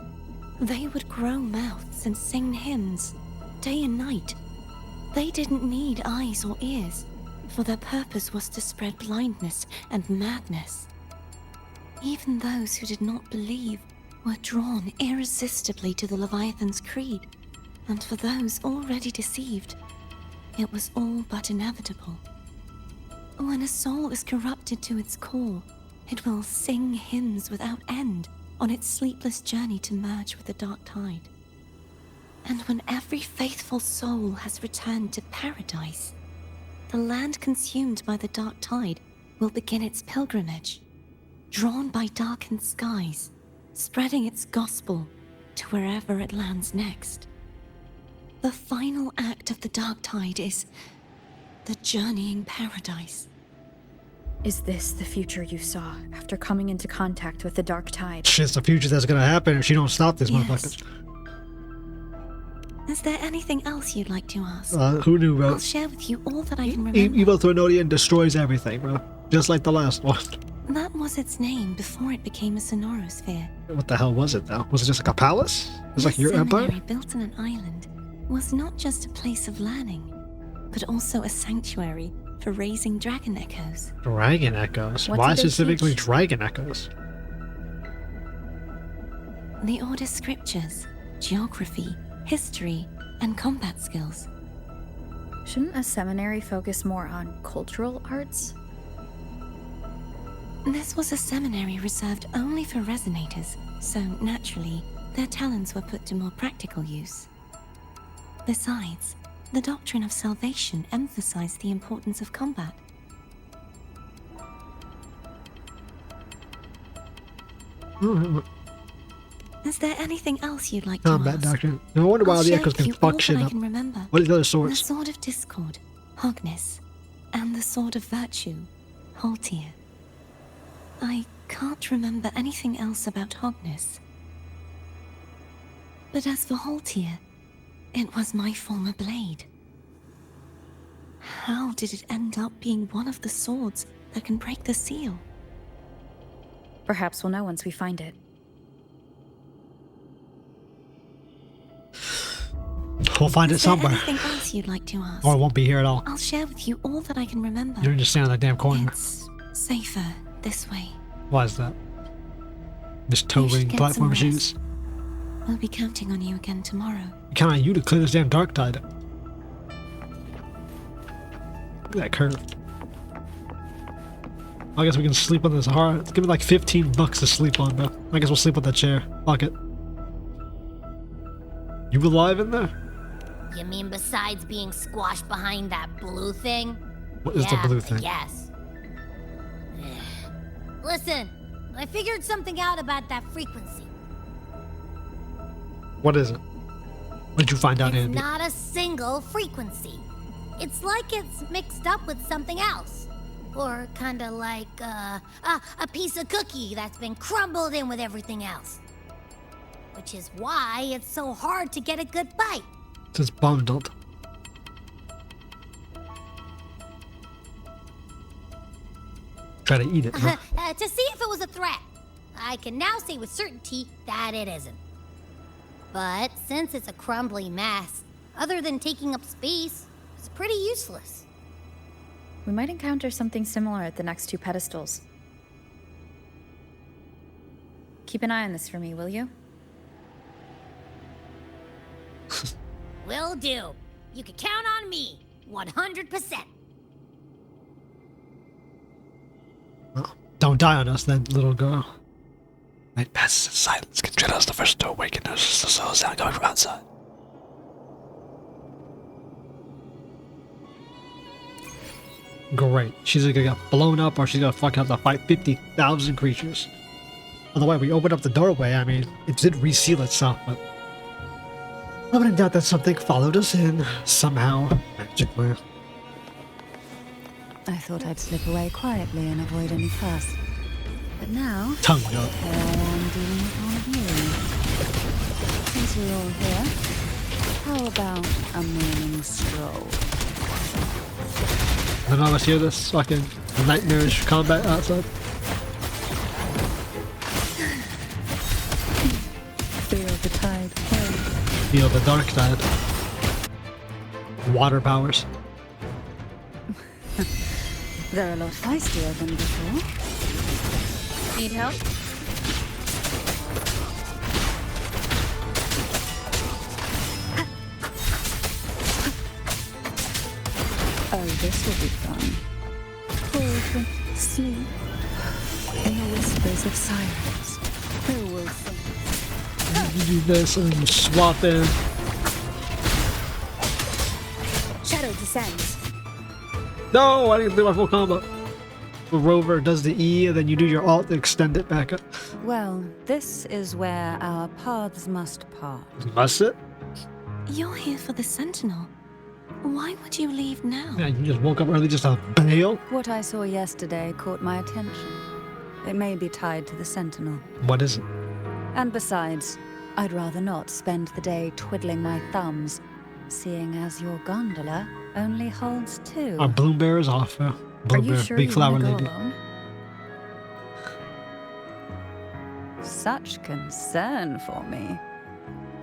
they would grow mouths and sing hymns, day and night. They didn't need eyes or ears, for their purpose was to spread blindness and madness. Even those who did not believe were drawn irresistibly to the Leviathan's creed, and for those already deceived, it was all but inevitable. When a soul is corrupted to its core, it will sing hymns without end on its sleepless journey to merge with the dark tide. And when every faithful soul has returned to paradise, the land consumed by the dark tide will begin its pilgrimage, drawn by darkened skies, spreading its gospel to wherever it lands next. The final act of the dark tide is the journeying paradise. Is this the future you saw after coming into contact with the dark tide? Shit's the future that's gonna happen if she don't stop this Yes. motherfucker. Is there anything else you'd like to ask? Who knew, bro? I'll share with you all that I can remember. Evil Threnodian destroys everything, bro. Just like the last one. That was its name before it became a sonorosphere. What the hell was it, though? Was it just like a palace? It was like This your empire? seminary built on an island was not just a place of learning, but also a sanctuary for raising dragon echoes. Dragon echoes? What Why did they specifically teach? dragon echoes? The Order's scriptures, geography, history, and combat skills. Shouldn't a seminary focus more on cultural arts? This was a seminary reserved only for resonators, so naturally, their talents were put to more practical use. Besides, the doctrine of salvation emphasized the importance of combat. Is there anything else you'd like to Combat ask? doctrine. No wonder why I'll all the share echoes with can you all fuck that shit I up. can remember. What are the other The swords? Sword of Discord, Hogness, and the Sword of Virtue, Haltier. I can't remember anything else about Hogness. But as for Haltier, it was my former blade. How did it end up being one of the swords that can break the seal? Perhaps we'll know once we find it. We'll find it Is there somewhere. anything else you'd like to ask? Or it won't be here at all. I'll share with you all that I can remember. You're just standing in that damn corner. It's safer this way. Why is that? Just You towing should get platform some shoes. rest. We'll be counting on you again tomorrow. Count on you to clear this damn dark tide. Look at that curve. I guess we can sleep on this hard. Give me like $15 to sleep on, bro. I guess we'll sleep on that chair. Fuck it. You alive in there? You mean besides being squashed behind that blue thing? What is the blue thing? Yes. Listen, I figured something out about that frequency. What is it? What did you find out, It's Andy? not a single frequency. It's like it's mixed up with something else. Or kinda like a piece of cookie that's been crumbled in with everything else. Which is why it's so hard to get a good bite. It's just bundled. Try to eat it, huh? To see if it was a threat. I can now say with certainty that it isn't. But since it's a crumbly mess, other than taking up space, it's pretty useless. We might encounter something similar at the next two pedestals. Keep an eye on this for me, will you? Will do. You can count on me, 100%. Well, don't die on us then, little girl. Night passes in silence. Cantarella's the first to awaken. There's the slow sound coming from outside. Great. She's either gonna get blown up or she's gonna fucking have to fight 50,000 creatures. By the way, we opened up the doorway. I mean, it did reseal itself, but I wouldn't doubt that something followed us in somehow, magically. I thought I'd slip away quietly and avoid any fuss. But now, Tongue up. here I am dealing with one of you. Since we're all here, how about a morning stroll? None of us hear this fucking nightmarish combat outside. Feel the tide flow. Feel the dark tide. Water powers. They're a lot feistier than before. Need help? this will be fun. Cold from sleep. In the whispers of silence, who will sing? You do this and you swap in. Shadow descends. No, I didn't do my full combo. The rover does the E, and then you do your alt to extend it back up. Well, this is where our paths must part. Must it? You're here for the Sentinel. Why would you leave now? Yeah, you just woke up early just to bail? What I saw yesterday caught my attention. It may be tied to the Sentinel. What is it? And besides, I'd rather not spend the day twiddling my thumbs, seeing as your gondola only holds two. Our bloom bear is off. Are Bloom you bear, sure big you flower want to go lady. alone? Such concern for me.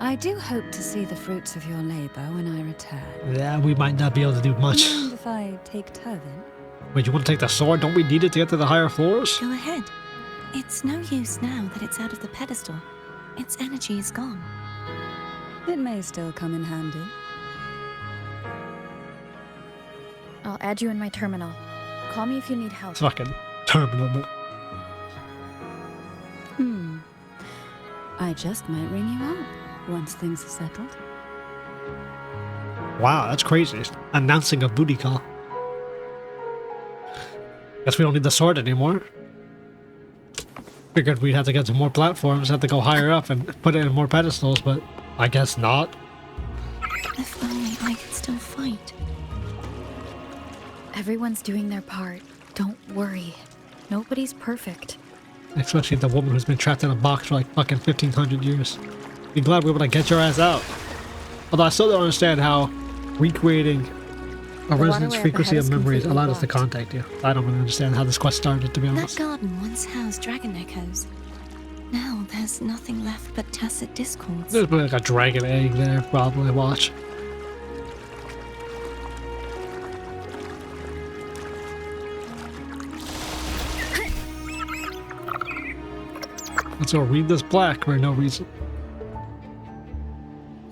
I do hope to see the fruits of your labor when I return. Yeah, we might not be able to do much. Mind if I take Turvin? Wait, you want to take the sword? Don't we need it to get to the higher floors? Go ahead. It's no use now that it's out of the pedestal. Its energy is gone. It may still come in handy. I'll add you in my terminal. Call me if you need help. It's fucking terminal. But I just might ring you up once things are settled. wow, that's crazy. Announcing a booty call. Guess we don't need the sword anymore. Figured we'd have to get to more platforms, have to go higher up and put it in more pedestals, but I guess not. If only I could still fight. Everyone's doing their part. Don't worry. Nobody's perfect. Especially the woman who's been trapped in a box for like fucking 1500 years. Be glad we were able to get your ass out. Although I still don't understand how recreating a The resonance waterway up frequency ahead of is memories completely allowed us to blocked. contact you. I don't really understand how this quest started, to be That honest. garden once housed dragon echoes. Now there's nothing left but tacit discords. There's like a dragon egg there, probably. Watch. Let's go read this plaque for no reason.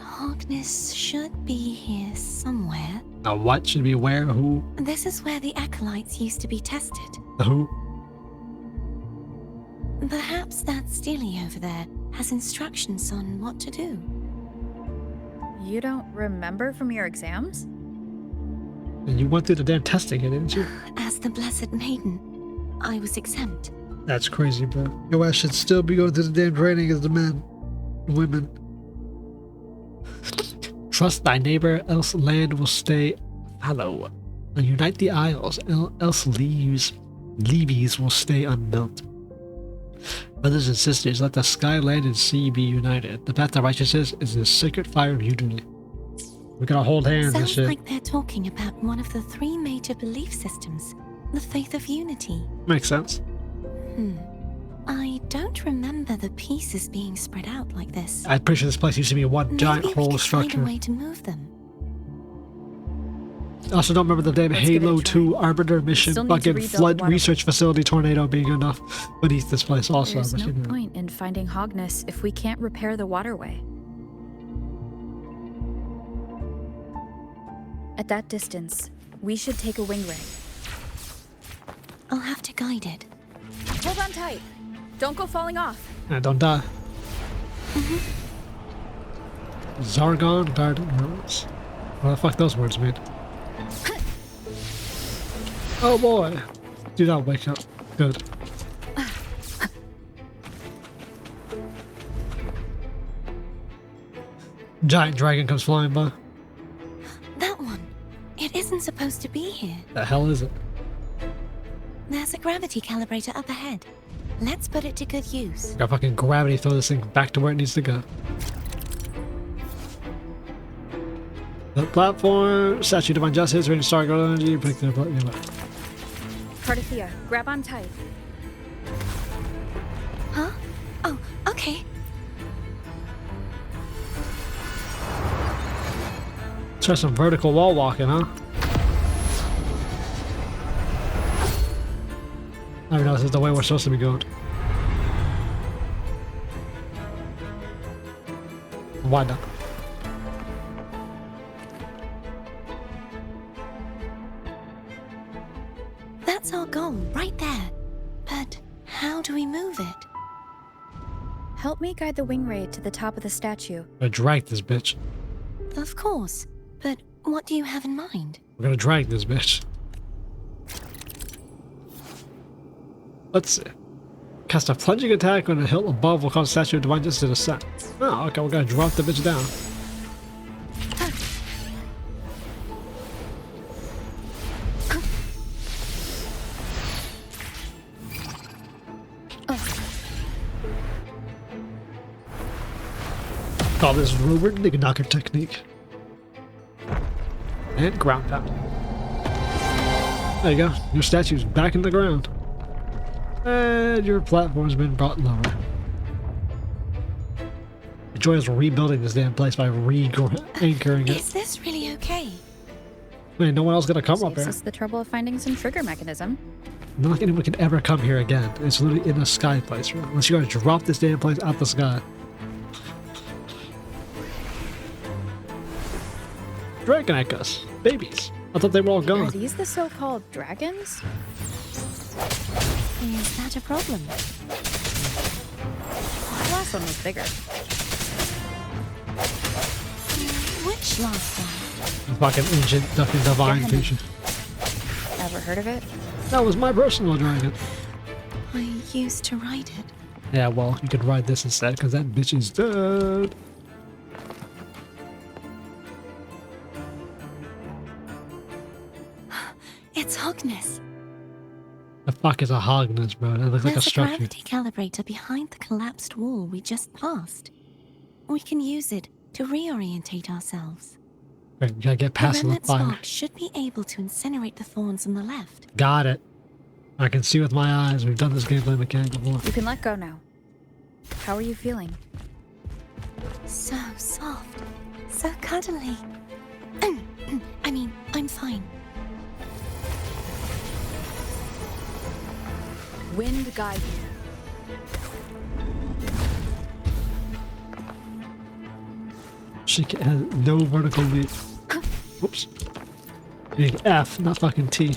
Harkness should be here somewhere. Now what should be where? Who? This is where the acolytes used to be tested. The who? Perhaps that Steely over there has instructions on what to do. You don't remember from your exams? And you went through the damn testing, didn't you? As the Blessed Maiden, I was exempt. That's crazy, bro. Your ass should still be going to the damn training as the men. Women. Trust thy neighbor, else land will stay fallow. And unite the isles, else levies will stay unbuilt. Brothers and sisters, let the sky, land, and sea be united. The path to righteousness is the sacred fire of unity. We gotta hold hands and Sounds shit. like they're talking about one of the three major belief systems, the faith of unity. Makes sense. I don't remember the pieces being spread out like this. I'm pretty sure this place used to be one giant Maybe we whole could find structure. a way to move them. I also don't remember the damn Let's give it a Halo try. 2 Arbiter mission still need to fucking rebuild flood waterway. research facility tornado being enough beneath this place also. There's but no you know. point in finding Hogness if we can't repair the waterway. At that distance, we should take a wing ray. I'll have to guide it. Hold on tight. Don't go falling off. Don't die. Zargon Garden Rose. What the fuck those words mean? Oh boy. Do not wake up. Good. Giant dragon comes flying by. That one. It isn't supposed to be here. The hell is it? There's a gravity calibrator up ahead. Let's put it to good use. Got fucking gravity, throw this thing back to where it needs to go. The platform, statue divine justice, radiant star, gold energy, pick the Cartethyia, grab on tight. Huh? Oh, okay. Try some vertical wall walking, huh? I don't know, this is the way we're supposed to be going. Why not? That's our goal, right there. But how do we move it? Help me guide the wing raid to the top of the statue. We're gonna drag this bitch. Of course. But what do you have in mind? We're gonna drag this bitch. Let's see. Cast a plunging attack on a hill above will cause statue of divine justice to descend. Oh, okay, we're gonna drop the bitch down. Call this Rovers Nigga Knocker technique. And ground pound. There you go. Your statue's back in the ground. And your platform's been brought lower. The joy is rebuilding this damn place by re-anchoring it. Is this really okay? Man, no one else gonna come up Saves here. us the trouble of finding some trigger mechanism. Not like anyone can ever come here again. It's literally in a sky place, right? Unless you're gonna drop this damn place out the sky. Dragon echoes. Babies. I thought they were all Are gone. these the so-called dragons? Is that a problem? The last one was bigger. Which last one? Fucking ancient fucking divine Gammon. creature. Ever heard of it? That was my personal dragon. I used to ride it. Yeah, well, you could ride this instead, because that bitch is dead. It's Hogness. The fuck is a Hogness, bro? That looks like a There's a structure. gravity calibrator behind the collapsed wall we just passed. We can use it to reorientate ourselves. Right, you gotta get past the the remnant fire. spark should be able to incinerate the thorns on the left. Got it. I can see with my eyes. We've done this gameplay mechanic before. You can let go now. How are you feeling? So soft. So cuddly. I mean, I'm fine. Wind guide you. She has no vertical leap. Whoops. Big F, not fucking T.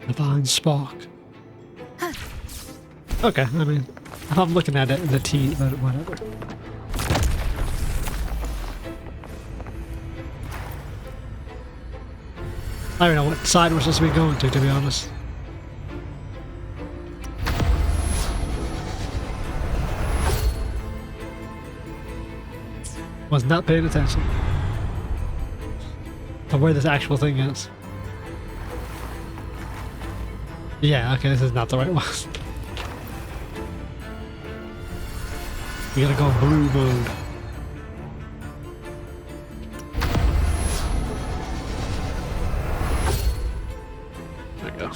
Divine spark. Okay, I mean, I'm looking at it in the T, but whatever. I don't know what side we're supposed to be going to be honest. Was not paying attention to where this actual thing is. Yeah, okay, this is not the right one. We gotta go blue mode. There we go.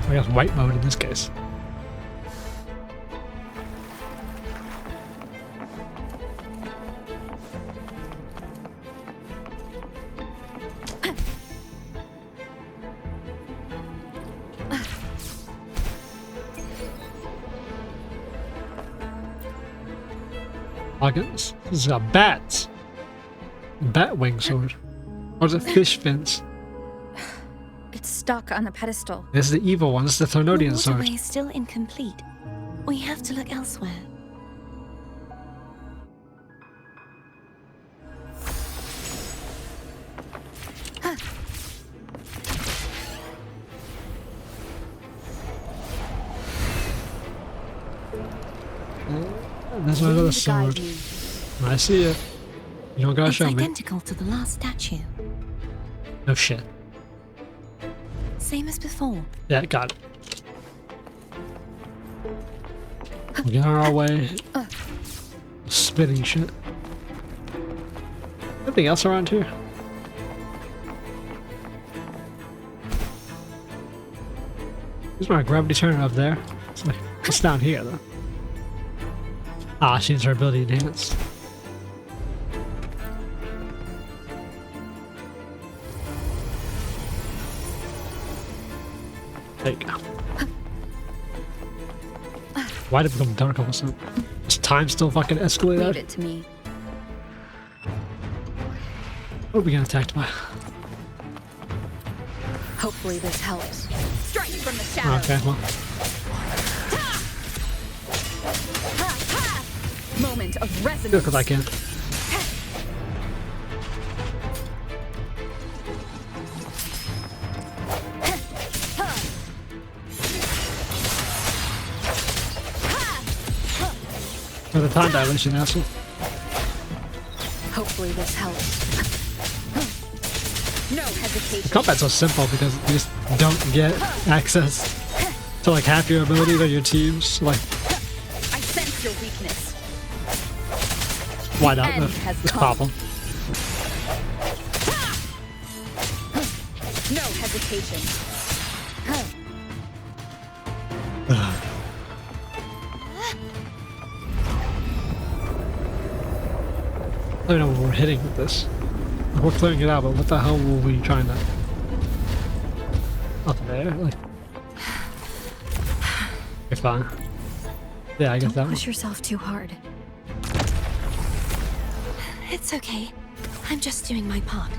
I guess white mode in this case. This is a bat. Bat wing sword. Or is it fish fins? It's stuck on the pedestal. This is the evil one. This is the Threnodian The sword. waterway is still incomplete. We have to look elsewhere. There's another Wind sword. guide you. I see it. You don't gotta It's show me. identical to the last statue. No shit. Same as before. Yeah, got it. We're getting on our way. Spinning shit. Anything else around here? There's my gravity turning up there. It's like, what's down here though? Ah, she needs her ability enhanced. There you go. Why did it become dark all of a sudden? Is time still fucking escalated? Leave it to me. What are we getting attacked by? Hopefully this helps. Strike from the shadows. Okay, well. Moment of resonance. Good, because I can. For the time dilation, asshole. Hopefully this helps. No The hesitation. combat's so simple because you just don't get access to like half your abilities or your teams. Like, I sense your weakness. why not? end That's has the come. problem. No hesitation. I don't know where we're hitting with this. We're clearing it out, but what the hell were we trying to... Up there? Like... You're fine. Yeah, I guess that Don't one. push yourself too hard. It's okay. I'm just doing my part.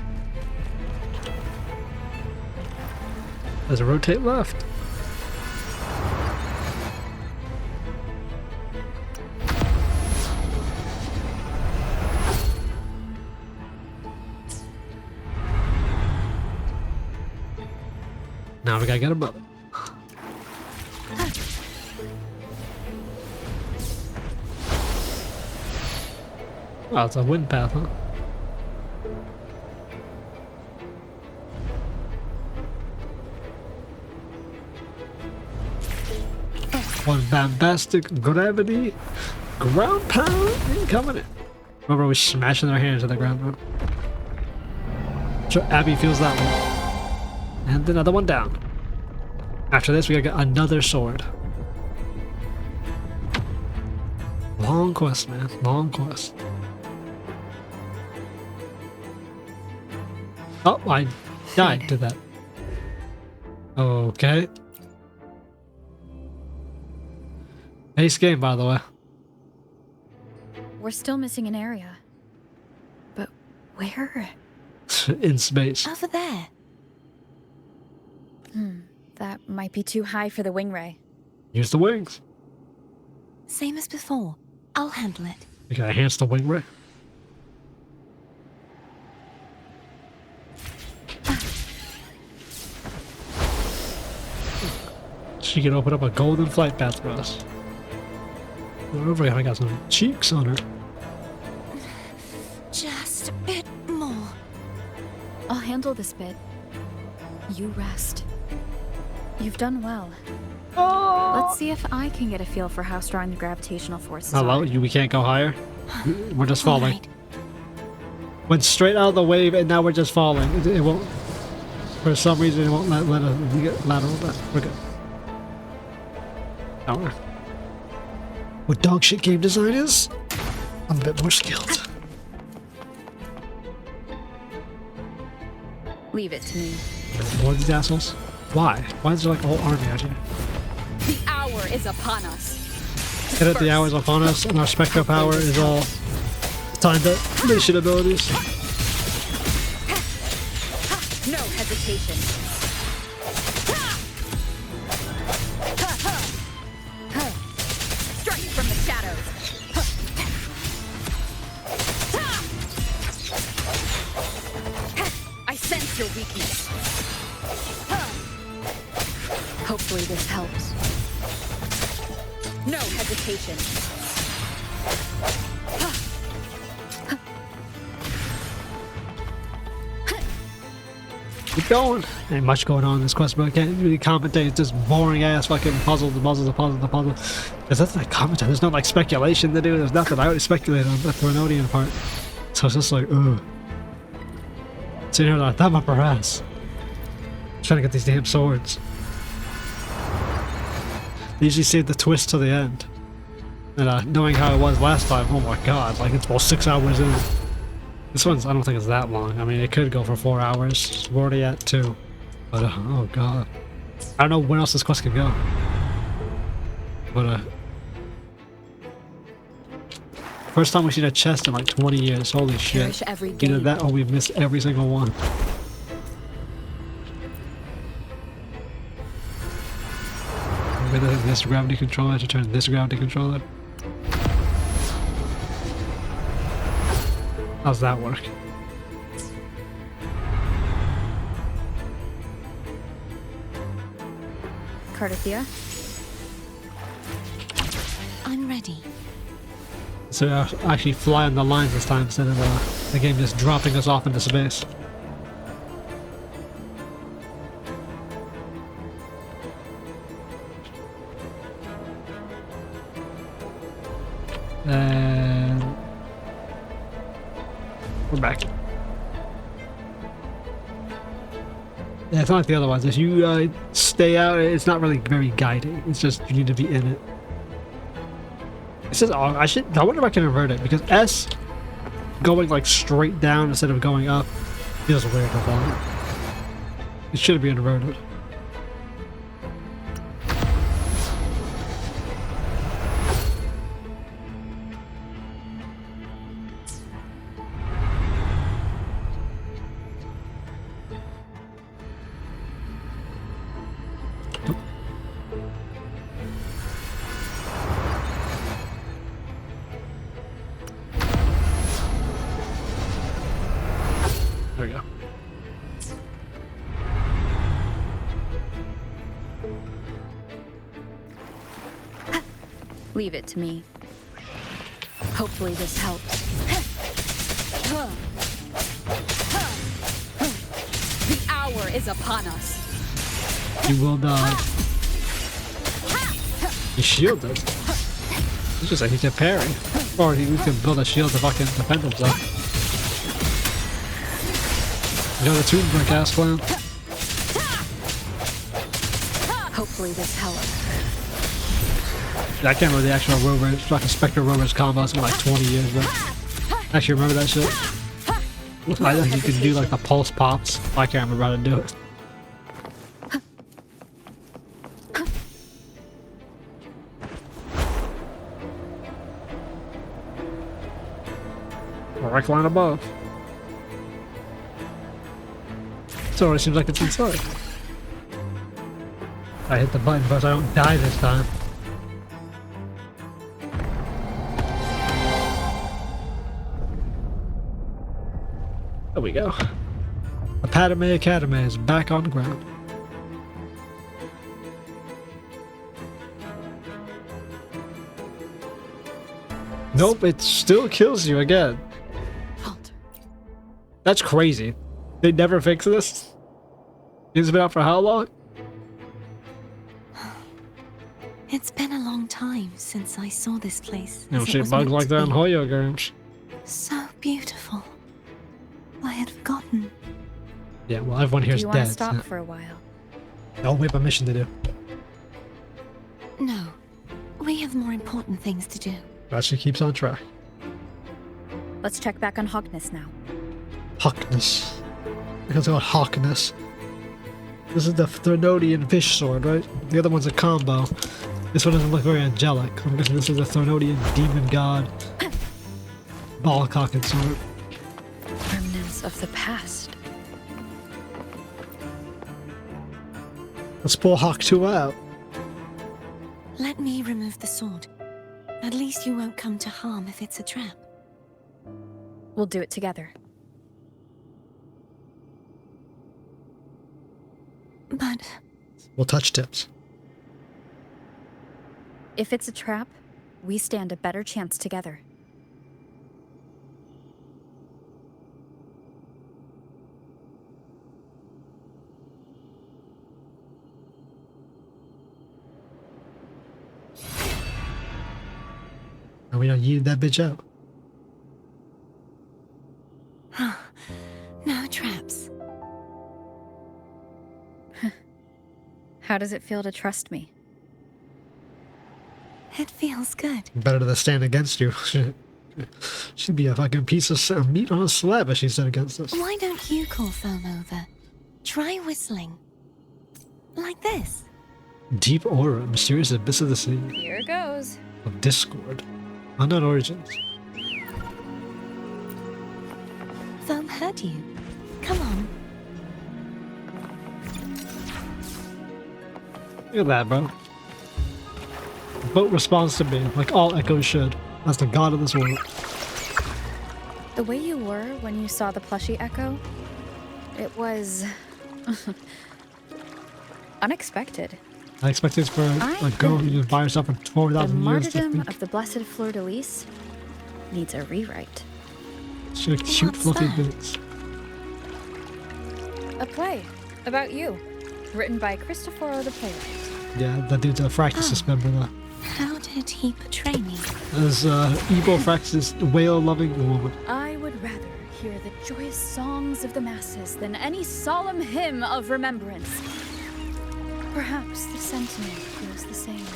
There's a rotate left. Now we gotta get above it. Oh, it's a wind path, huh? One bombastic gravity ground pound incoming. Remember, we smashing our hands to the ground, bro. Sure, Abby feels that one. And another one down. After this, we gotta get another sword. Long quest, man. Long quest. Oh, I died to that. Okay. Ace game, by the way. We're still missing an area. But where? In space. Over there. That might be too high for the wing ray. Use the wings. Same as before. I'll handle it. You gotta enhance the wing ray. She can open up a golden flight path for us. Moreover, I got some cheeks on her. Just a bit more. I'll handle this bit. You rest. You've done well. Let's see if I can get a feel for how strong the gravitational forces Hello, are. we can't go higher. We're just All falling. right. Went straight out of the wave and now we're just falling. It won't. For some reason, it won't let us get lateral. But we're good. Alright. What dog shit game design is? I'm a bit more skilled. Leave it to me. More of these assholes? Why? Why is there like a whole army out here? The hour is upon us. Hit at the hours upon us, and our Spectro power is all timed up mission abilities. No hesitation. Strike from the shadows. I sense your weakness. Hopefully this helps. No hesitation. Keep going. Ain't much going on in this quest, but I can't really commentate. It's just boring ass fucking puzzle. Because that's like commentate. There's no like speculation to do. There's nothing. I already speculated on the Threnodian part. So it's just like, ugh. Sitting here like, thumb up her ass. Trying to get these damn swords. They usually save the twist to the end. And knowing how it was last time, oh my god, like it's about 6 hours in. This one's, I don't think it's that long. I mean, it could go for 4 hours. We're already at 2. But, oh god. I don't know where else this quest could go. But, First time we've seen a chest in like 20 years. Holy shit. Perish every Either game. that or we've missed every single one. Maybe this gravity controller to turn this gravity controller. How's that work? Cartethyia? I'm ready. So we actually fly on the lines this time instead of the game just dropping us off into space. And we're back. Yeah, it's not like the other ones. If you stay out, it's not really very guiding. It's just you need to be in it. It says, oh, I wonder if I can invert it, because S going like straight down instead of going up feels weird to follow. It should be inverted. There we go. Leave it to me. Hopefully this helps. The hour is upon us. You will die. His shield does. It's just like he's parrying. Or he can build a shield to fucking defend himself. You know the Tomb Brick ass clown? Hopefully this helps. I can't remember the actual Rovers, fucking Spectre Rovers combo. It's been like 20 years though. Actually remember that shit. I think you could do like the pulse pops. I can't remember how to do it. Direct line above. So it seems like it's inside. I hit the button, but I don't die this time. There we go. Academy is back on the ground. Nope, it still kills you again. Halt. That's crazy. They never fix this? It's been out for how long? It's been a long time since I saw this place. You don't as it see was bugs meant like to that in be. Hoyo games. So beautiful. I had forgotten. Yeah, well, everyone Do here's you want to dead. stop for a while? Oh, we have a mission to do. No, we have more important things to do. That she keeps on track. Let's check back on Hogness now. Hawkness. Because it's called Hawkness. This is the Threnodian fish sword, right? The other one's a combo. This one doesn't look very angelic. I'm guessing this is a Threnodian demon god. Ball-cocked sword. Remnants of the past. Let's pull Hawk 2 out. Let me remove the sword. At least you won't come to harm if it's a trap. We'll do it together. But We'll touch tips. If it's a trap, we stand a better chance together. And we don't yeet that bitch out. no traps. How does it feel to trust me? It feels good. Better than stand against you. She'd be a fucking piece of meat on a slab if she stood against us. Why don't you call foam over? Try whistling. Like this. Deep aura, mysterious abyss of the sea. Here goes. Of discord. Unknown origins. foam hurt you? Come on. Look at that, bro. The boat responds to me like all echoes should. As the god of this world. The way you were when you saw the plushie Echo, it was unexpected. I expect it's for a girl who just by herself for The 12,000 years to martyrdom think. of the blessed fleur-de-lis needs a rewrite. She had cute What's fluffy that? bits. A play about you, written by Cristoforo the playwright. Yeah, that dude's a Fractus member though. How did he betray me? As evil Fractus, whale-loving woman. I would rather hear the joyous songs of the masses than any solemn hymn of remembrance. Perhaps the Sentinel feels the same.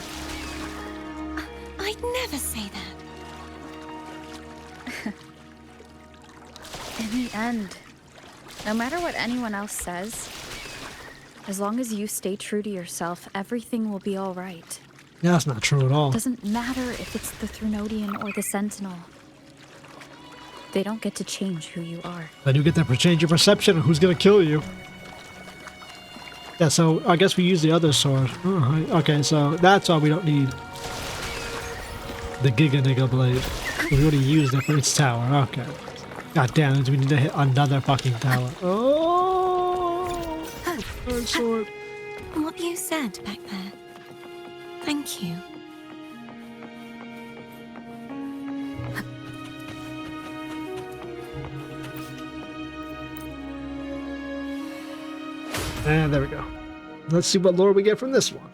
I'd never say that. In the end, no matter what anyone else says, as long as you stay true to yourself, everything will be all right. Yeah, that's not true at all. Doesn't matter if it's the Threnodian or the Sentinel. They don't get to change who you are. Then you get to change your perception of who's gonna kill you. Yeah, so I guess we use the other sword. Oh, okay, so that's why we don't need the Giga Nigga blade. We already used it for its tower. Okay. God damn it, we need to hit another fucking tower. Oh! Third sword. What you said back there. Thank you. And there we go. Let's see what lore we get from this one.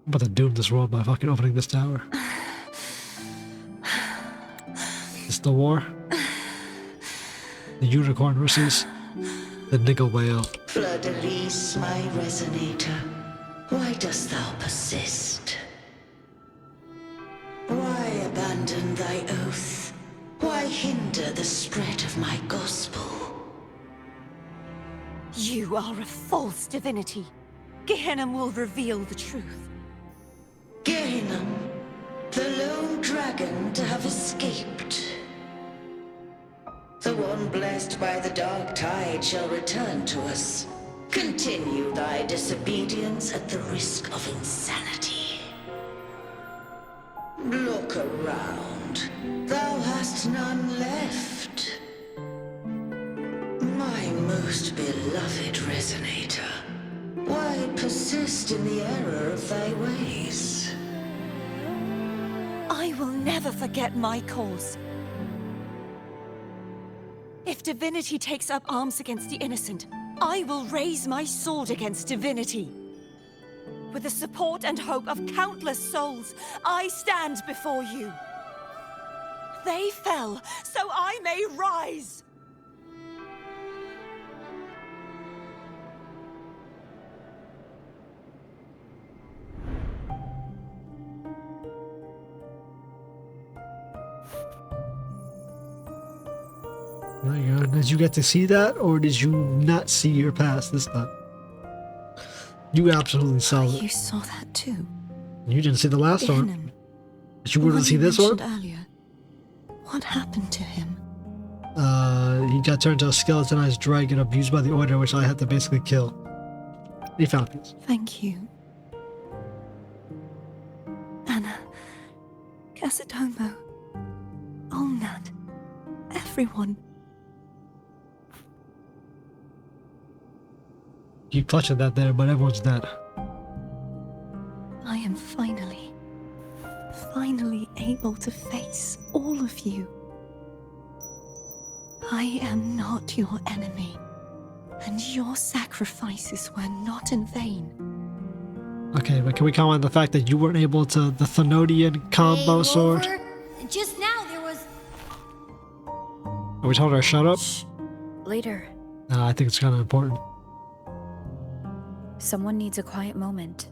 I'm about to doom this world by fucking opening this tower. It's the war. The unicorn versus the nigga whale. Fleur-de-lis, my resonator, why dost thou persist? Why abandon thy oath? Why hinder the spread of my gospel? You are a false divinity. Gehenna will reveal the truth. Gehenna, the lone dragon to have escaped. The one blessed by the dark tide shall return to us. Continue thy disobedience at the risk of insanity. Look around. Thou hast none left. My most beloved resonator, why persist in the error of thy ways? I will never forget my cause. If divinity takes up arms against the innocent, I will raise my sword against divinity. With the support and hope of countless souls, I stand before you. They fell, so I may rise! There you go. Did you get to see that, or did you not see your past this time? You absolutely saw it. You saw that too. You didn't see the last one. Gehenna, But you wouldn't see this one? earlier. What happened to him? He got turned into a skeletonized dragon abused by the Order, which I had to basically kill. He found peace. Thank you. Anna, Casatomo, Olnat, everyone. You clutched at that there, but everyone's dead. I am finally able to face all of you. I am not your enemy, and your sacrifices were not in vain. Okay, but can we comment on the fact that you weren't able to the Threnodian combo Hey, sword? Rover, just now there was... Are we telling her to shut up? Shh. Later, I think it's kind of important. someone needs a quiet moment.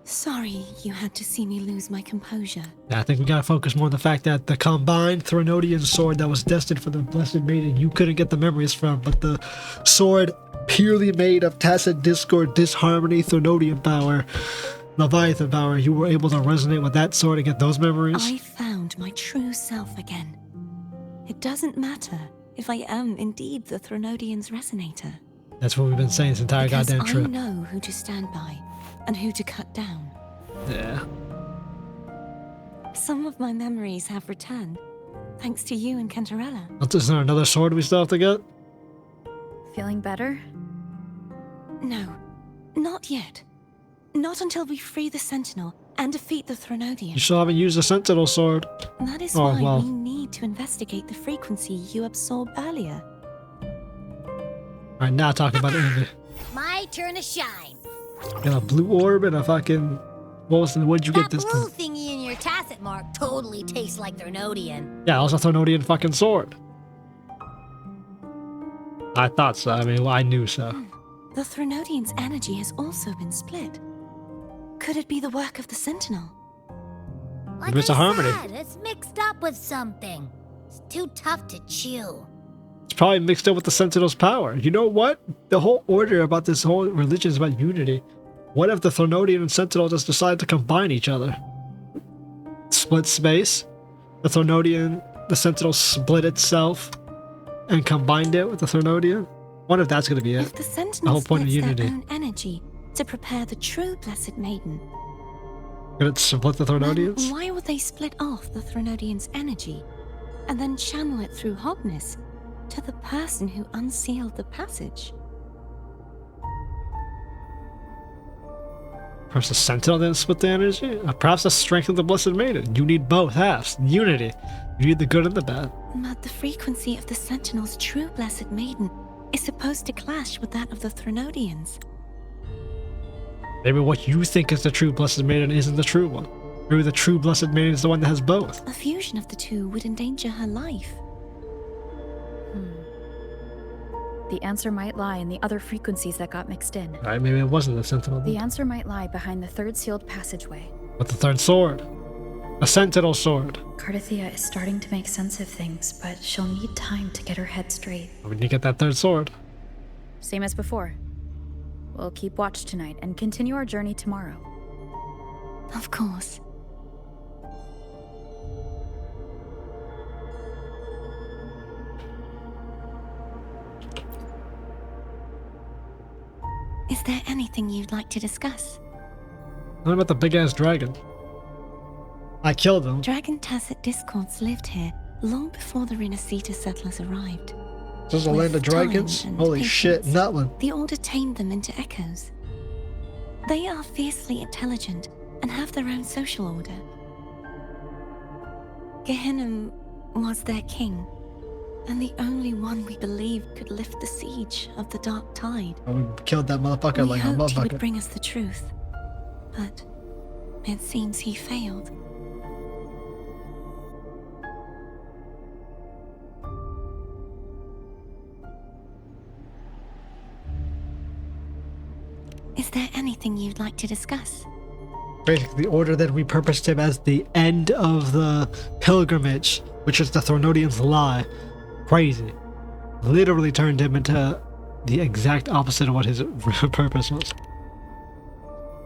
Sorry you had to see me lose my composure. Yeah, I think we gotta focus more on the fact that the combined Threnodian sword that was destined for the Blessed Maiden, you couldn't get the memories from, but the sword purely made of tacit discord, disharmony, Threnodian power, Leviathan power. You were able to resonate with that sword and get those memories? I found my true self again. It doesn't matter if I am indeed the Threnodian's resonator. That's what we've been saying this entire Because goddamn trip. I know who to stand by and who to cut down. Yeah. Some of my memories have returned, thanks to you and Cantarella. Is there another sword we still have to get? Feeling better? No, not yet. Not until we free the Sentinel and defeat the Threnodian. You still haven't used the Sentinel sword. That is Oh, why well. we need to investigate the frequency you absorbed earlier. Alright, now talking about the enemy. My turn to shine. Got a blue orb and a fucking... What'd you get That this blue thing? thingy in your tacit mark totally tastes like Threnodian. Yeah, also Threnodian fucking sword. I thought so. I mean, well, I knew so. The Threnodian's energy has also been split. Could it be the work of the Sentinel? Like Maybe it's a I harmony. said, it's mixed up with something. It's too tough to chew. It's probably mixed up with the Sentinel's power. You know what? The whole order about this whole religion is about unity. What if the Threnodian and Sentinel just decide to combine each other? Split space? The Threnodian, the Sentinel split itself and combined it with the Threnodian? What if that's going to be If it? the Sentinel The whole point of splits unity. their own energy to prepare the true Blessed Maiden, Could it split the then Threnodians? why would they split off the Threnodian's energy and then channel it through Hogness to the person who unsealed the passage? Perhaps the Sentinel didn't split the energy? Perhaps the strength of the Blessed Maiden. You need both halves. Unity. You need the good and the bad. But the frequency of the Sentinel's true Blessed Maiden is supposed to clash with that of the Threnodians. Maybe what you think is the true Blessed Maiden isn't the true one. Maybe the true Blessed Maiden is the one that has both. A fusion of the two would endanger her life. The answer might lie in the other frequencies that got mixed in. Alright, maybe it wasn't the Sentinel. The answer might lie behind the third sealed passageway. With the third sword. A Sentinel sword. Cartethyia is starting to make sense of things, but she'll need time to get her head straight. When you get that third sword. Same as before. We'll keep watch tonight and continue our journey tomorrow. Of course. Is there anything you'd like to discuss? What about the big ass dragon? I killed him. Dragon Tacit Discords lived here long before the Rinascita settlers arrived. This is a With land of dragons? time and Holy shit, patience, that one. The Order tamed them into echoes. They are fiercely intelligent and have their own social order. Gehenna was their king, and the only one we believed could lift the siege of the Dark Tide. Oh, we killed that motherfucker We like a hoped he would motherfucker. bring us the truth, but it seems he failed. Is there anything you'd like to discuss? Basically, the order that we purposed him as the end of the pilgrimage, which is the Threnodian's lie. Crazy. Literally turned him into the exact opposite of what his purpose was.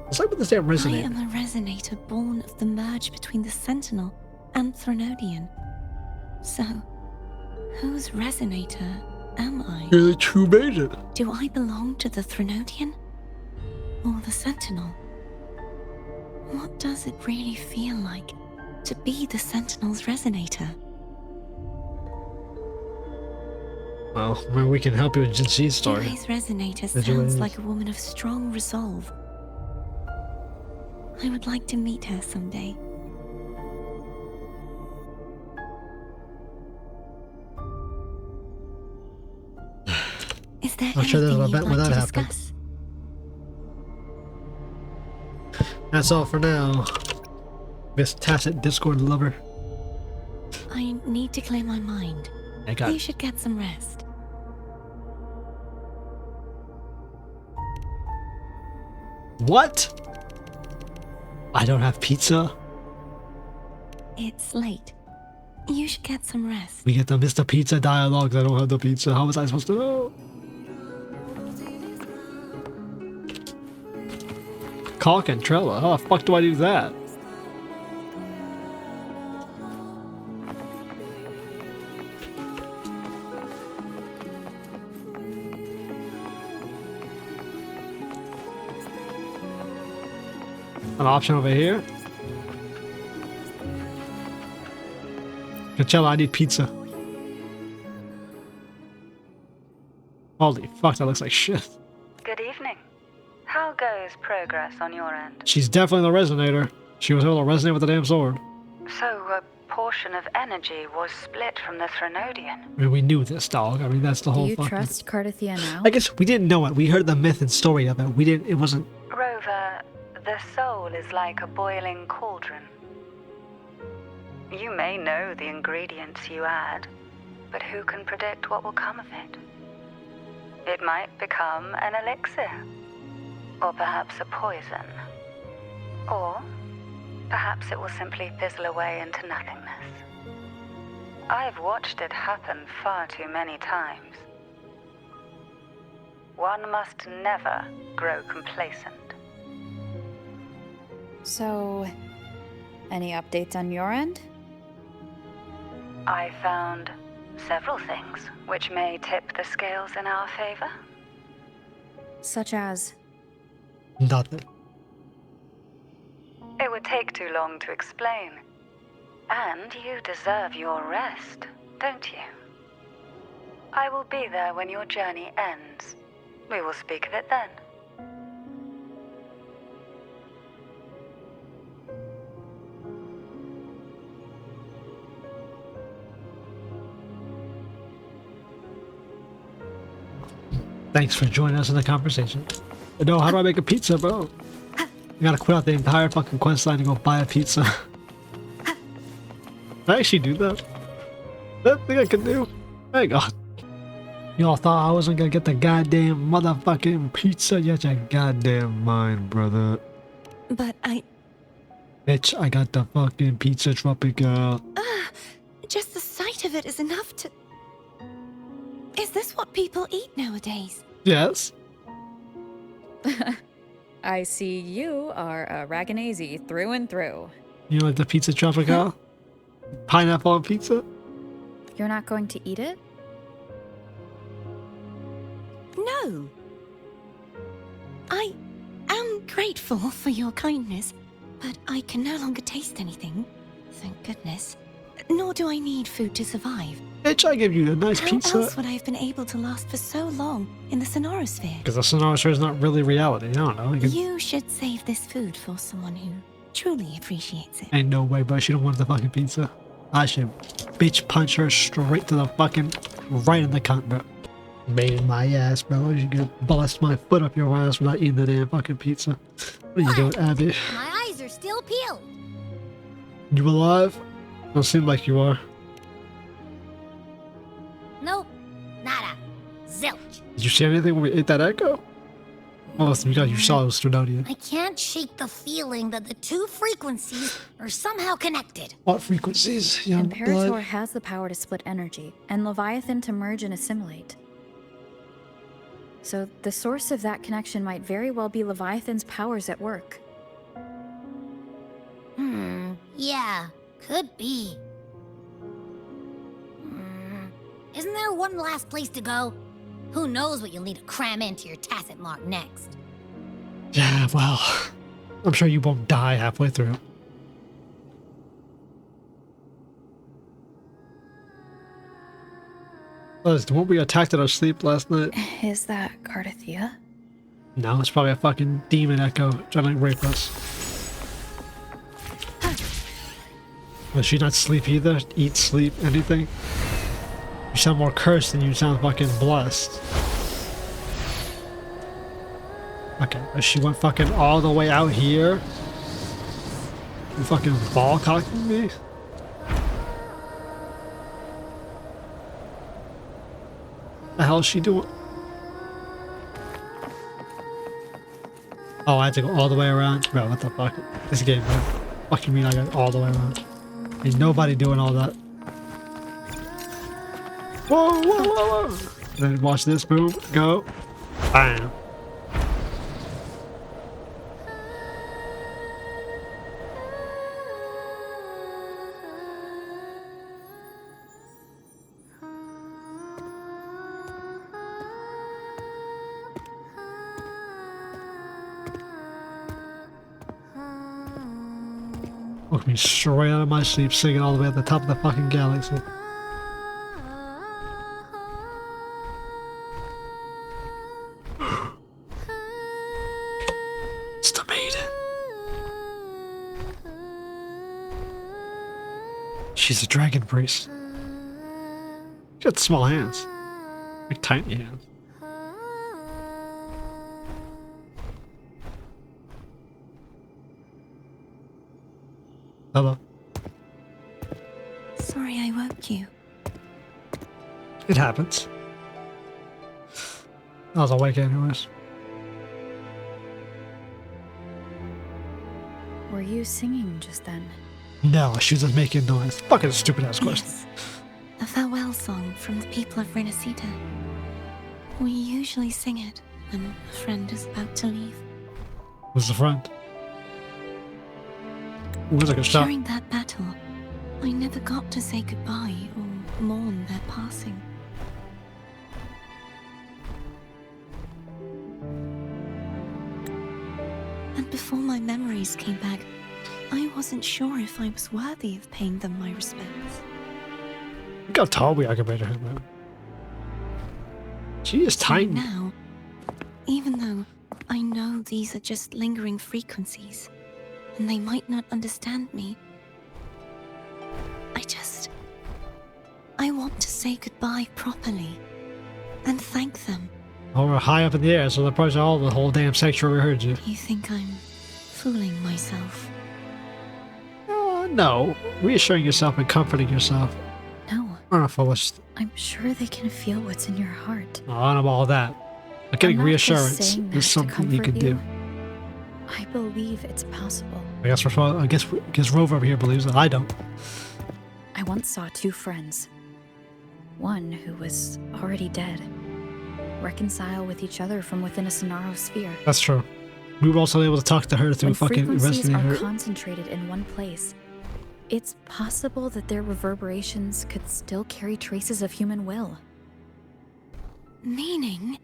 It's like with this damn I resonator. am a resonator born of the merge between the Sentinel and Threnodian. So, whose resonator am I? You're the true maiden. Do I belong to the Threnodian? Or the Sentinel? What does it really feel like to be the Sentinel's resonator? Well, maybe we can help you with Jinxi's story. YEAY's resonator Did you sounds raise- like a woman of strong resolve. I would like to meet her someday. Is there I'm sure there's anything an you'd event where like to that happened. discuss? That's all for now. Miss Tacit Discord lover. I need to clear my mind. I got You should get some rest. What? I don't have pizza? It's late. You should get some rest. We get the Mr. Pizza dialogue. I don't have the pizza. How was I supposed to know? Call Cantarella. How the fuck do I do that? An option over here. Coachella, I need pizza. Holy fuck, that looks like shit. Good evening. How goes progress on your end? She's definitely the resonator. She was able to resonate with the damn sword. So a portion of energy was split from the Threnodian. I mean, we knew this, dog. I mean, that's the whole Do you fucking... trust Cartethyia now? I guess we didn't know it. We heard the myth and story of it. We didn't... It wasn't... Rover, the soul is like a boiling cauldron. You may know the ingredients you add, but who can predict what will come of it? It might become an elixir, or perhaps a poison, or perhaps it will simply fizzle away into nothingness. I've watched it happen far too many times. One must never grow complacent. So, any updates on your end? I found several things which may tip the scales in our favor. Such as? Nothing. It would take too long to explain. And you deserve your rest, don't you? I will be there when your journey ends. We will speak of it then. Thanks for joining us in the conversation. No, how do I make a pizza, bro? I gotta quit out the entire fucking quest line and go buy a pizza. Can I actually do that? That thing I can do? Hang on. Y'all thought I wasn't gonna get the goddamn motherfucking pizza? You got your goddamn mind, brother. But Bitch, I got the fucking pizza tropical. just the sight of it is enough to... Is this what people eat nowadays? Yes. I see you are a Ragunese through and through. You like the pizza tropical? Pineapple on pizza? You're not going to eat it? No. I am grateful for your kindness, but I can no longer taste anything. Thank goodness. Nor do I need food to survive. Bitch, I give you a nice pizza. How else would I have been able to last for so long in the Sonorosphere? Because the Sonorosphere is not really reality. I don't know. You should save this food for someone who truly appreciates it. Ain't no way, bro. She don't want the fucking pizza. I should bitch punch her straight to the fucking right in the cunt, bro. Made my ass, bro. You could bust my foot up your ass without eating the damn fucking pizza. What are you doing, Abby? My eyes are still peeled. You alive? Don't seem like you are. Nope. Nada. Zilch. Did you see anything when we ate that echo? Oh, you saw it was Threnodian. I can't shake the feeling that the two frequencies are somehow connected. What frequencies, young Imperator blood? has the power to split energy, and Leviathan to merge and assimilate. So the source of that connection might very well be Leviathan's powers at work. Yeah, could be. Isn't there one last place to go? Who knows what you'll need to cram into your tacit mark next? Yeah, well, I'm sure you won't die halfway through. Liz, weren't we attacked in our sleep last night? Is that Cartethyia? No, it's probably a fucking demon echo trying to rape us. Does she not sleep either? Eat, sleep, anything? You sound more cursed than you sound fucking blessed. Okay, she went fucking all the way out here? You fucking ball cocking me? The hell is she doing? Oh, I have to go all the way around? Bro, what the fuck? This game, bro. Fucking mean I got all the way around. Ain't nobody doing all that. Whoa, whoa, whoa, whoa! Then watch this, boom, go. Bam. Woke me straight out of my sleep singing all the way at the top of the fucking galaxy. It's the maiden. She's a dragon priest. She got small hands. Like tiny hands. Hello. Sorry I woke you. It happens. I was awake anyways. Were you singing just then? No, she was just making noise. Fucking stupid ass question. Yes. A farewell song from the people of Rinascita. We usually sing it when a friend is about to leave. Who's the friend? Was like a shot. During that battle, I never got to say goodbye or mourn their passing. And before my memories came back, I wasn't sure if I was worthy of paying them my respects. Look how tall we are compared to her, man. She is So tiny. now, even though I know these are just lingering frequencies, and they might not understand me, I want to say goodbye properly, and thank them. Oh, we're high up in the air, so they're probably all the whole damn sanctuary heard you. You think I'm fooling myself? No. Reassuring yourself and comforting yourself. No. I'm not foolish. I'm sure they can feel what's in your heart. Oh, I don't know all that. But getting I'm not just reassurance saying that is to something you comfort can do. I believe it's possible. I guess Rover over here believes it. I don't. I once saw two friends. One who was already dead. Reconcile with each other from within a Sonaro sphere. That's true. We were also able to talk to her through When fucking frequencies investigating are her. concentrated in one place, it's possible that their reverberations could still carry traces of human will. Meaning?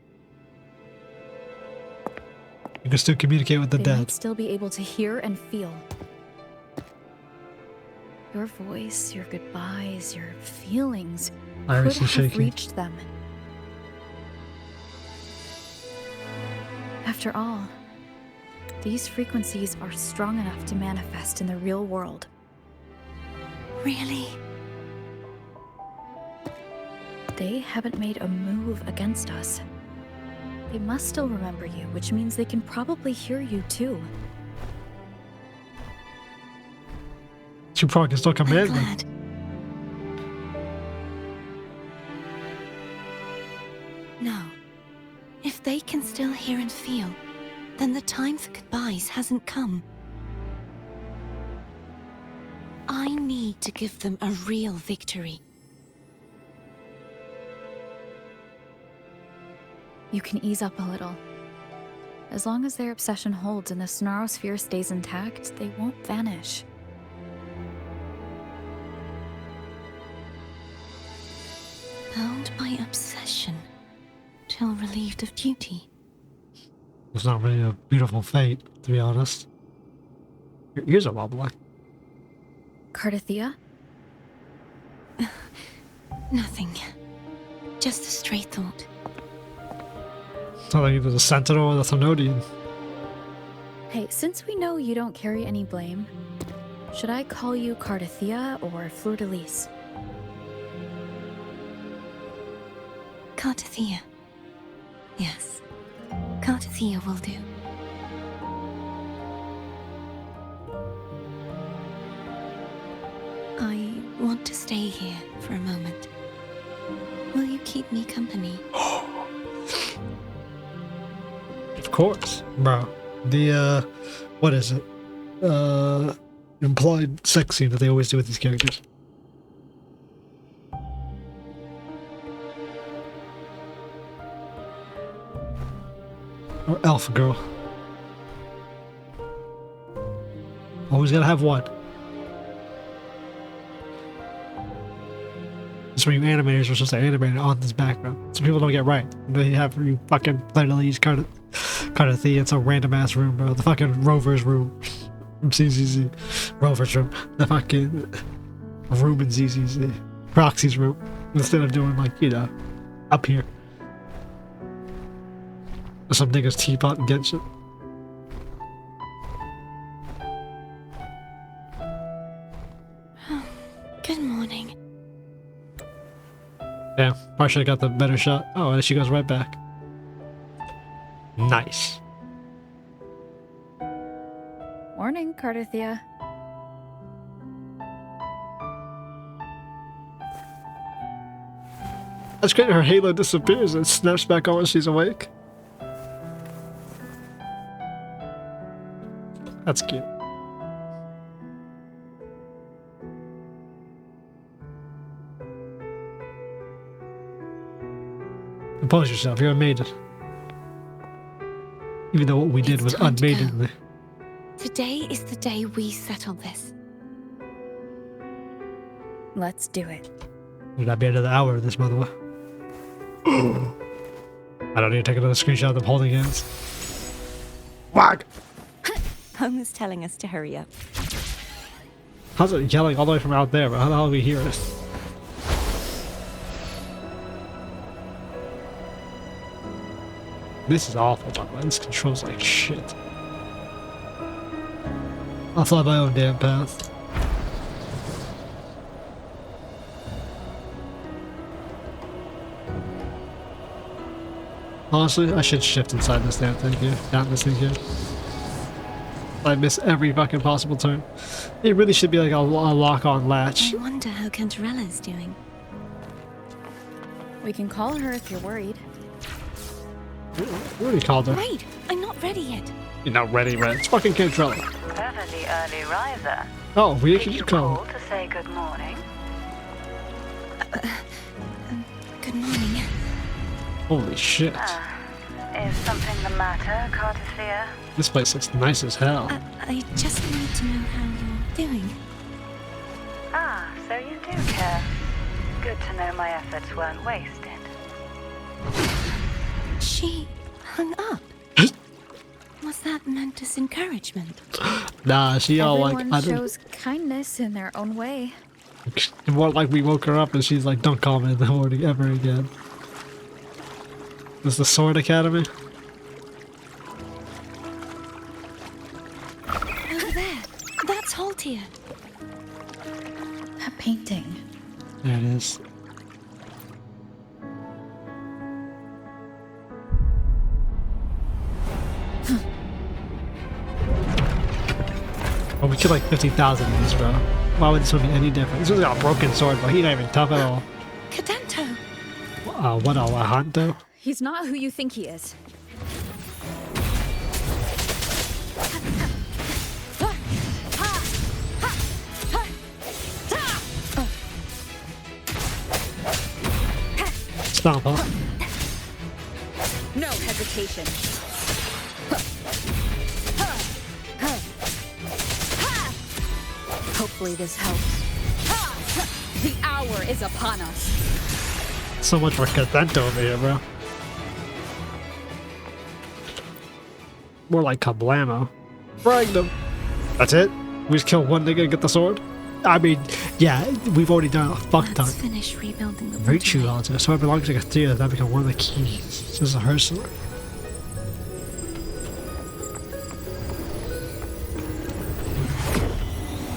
You can still communicate with the They dead. might still be able to hear and feel. Your voice, your goodbyes, your feelings Iris could is have shaking. reached them. After all, these frequencies are strong enough to manifest in the real world. Really? They haven't made a move against us. They must still remember you, which means they can probably hear you too. She probably can still command them. Glad. No. If they can still hear and feel, then the time for goodbyes hasn't come. I need to give them a real victory. You can ease up a little. As long as their obsession holds and the Sonaro sphere stays intact, they won't vanish. Bound by obsession, till relieved of duty. It's not really a beautiful fate, to be honest. Your ears are wobbling. Cartethyia? Nothing. Just a stray thought. It's not like either the Sentinel or the Threnodian. Hey, since we know you don't carry any blame, should I call you Cartethyia or Fleur de Lis? Cartethyia. Yes. Cartethyia will do. I want to stay here for a moment. Will you keep me company? Of course, bro. The, what is it? Implied sex scene that they always do with these characters. Or Alpha Girl. Always gotta have one. That's when you animators are supposed to animate it on this background. So people don't get right. They have you fucking literally use Cartethyia in some random ass room, bro. The fucking Rovers room. From ZZZ. Rovers room. The fucking room in ZZZ. Proxy's room. Instead of doing like, you know, up here. Some niggas teapot and get shit. Good morning. Yeah, probably should have got the better shot. Oh, and she goes right back. Nice. Morning, Cartethyia. That's great. Her halo disappears and snaps back on when she's awake. That's cute. Compose yourself. You're a maiden. Even though what we did was unmaidenly. Today is the day we settle this. Let's do it. Would that be another hour of this, by the way? I don't need to take another screenshot of them holding hands. Whack! Home is telling us to hurry up. How's it yelling all the way from out there, bro? How the hell do we hear it? This is awful, by the way. This controls like shit. I'll fly my own damn path. Honestly, I should shift inside this damn thing here. Not this thing here. I miss every fucking possible turn. It really should be like a lock-on latch. I wonder how Cantarella is doing. We can call her if you're worried. We already called her. Wait, I'm not ready yet. You're not ready, man. It's fucking Cantarella. Ever the early riser. Oh, we Did actually you just call call her. to say good morning? Good morning. Holy shit. Is something the matter, Cartethyia? This place looks nice as hell. I just need to know how you're doing. Ah, so you do care. Good to know my efforts weren't wasted. She hung up. Was that meant as encouragement? Nah, she all like, Everyone I don't, shows kindness in their own way. more like we woke her up and she's like, don't call me in the morning ever again. This is the Sword Academy? Over there. That's Haltia. A painting. There it is. Well, we killed like 50,000 of these, bro. Why would this one be any different? This one's got a broken sword, but he's not even tough at all. Cadento. What a Lahanto? He's not who you think he is. Stomp, huh? No hesitation. Hopefully this helps. The hour is upon us. So much for Cadento over here, bro. More like Kablamo. Fragged him. That's it? We just kill one nigga and get the sword? I mean, yeah, we've already done a fuck ton. Let's finish rebuilding the Virtue waterway. altar. Sword belongs to Cartethyia. That become one of the keys. This is her sword.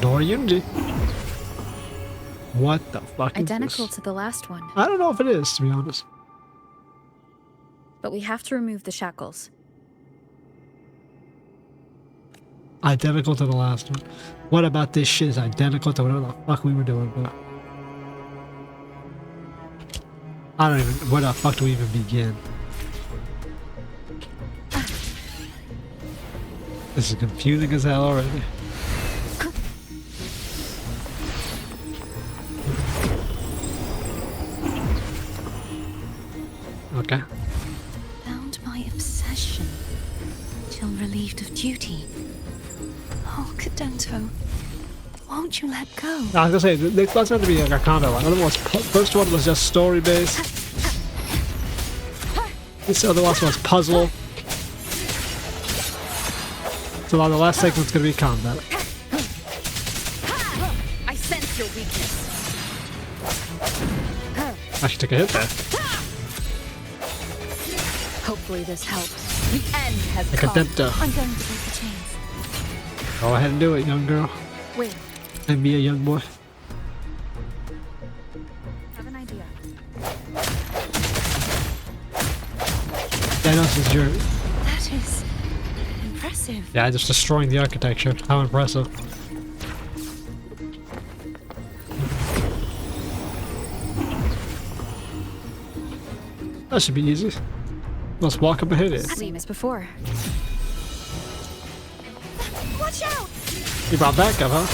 Door Unity. What the fuck Identical is this? to the last one. I don't know if it is, to be honest. But we have to remove the shackles. Identical to the last one. What about this shit is identical to whatever the fuck we were doing, bro? I don't even... Where the fuck do we even begin? This is confusing as hell already. Okay. Bound by obsession. Till relieved of duty. Oh, Cadento. Won't you let go? I was gonna say, this doesn't have to be like a combat one. First one was just story based. This other one was puzzle. So the last segment's gonna be combat. sense your weakness. Actually took a hit there. Hopefully this helps. The end has Like a come. depto. I'm going to break the chains. Go ahead and do it, young girl. Wait, And be a young boy. have an idea. Thanos is your... That is impressive. Yeah, just destroying the architecture. How impressive. That should be easy. Let's walk up and hit it. Same as before. Watch out! You brought backup, huh?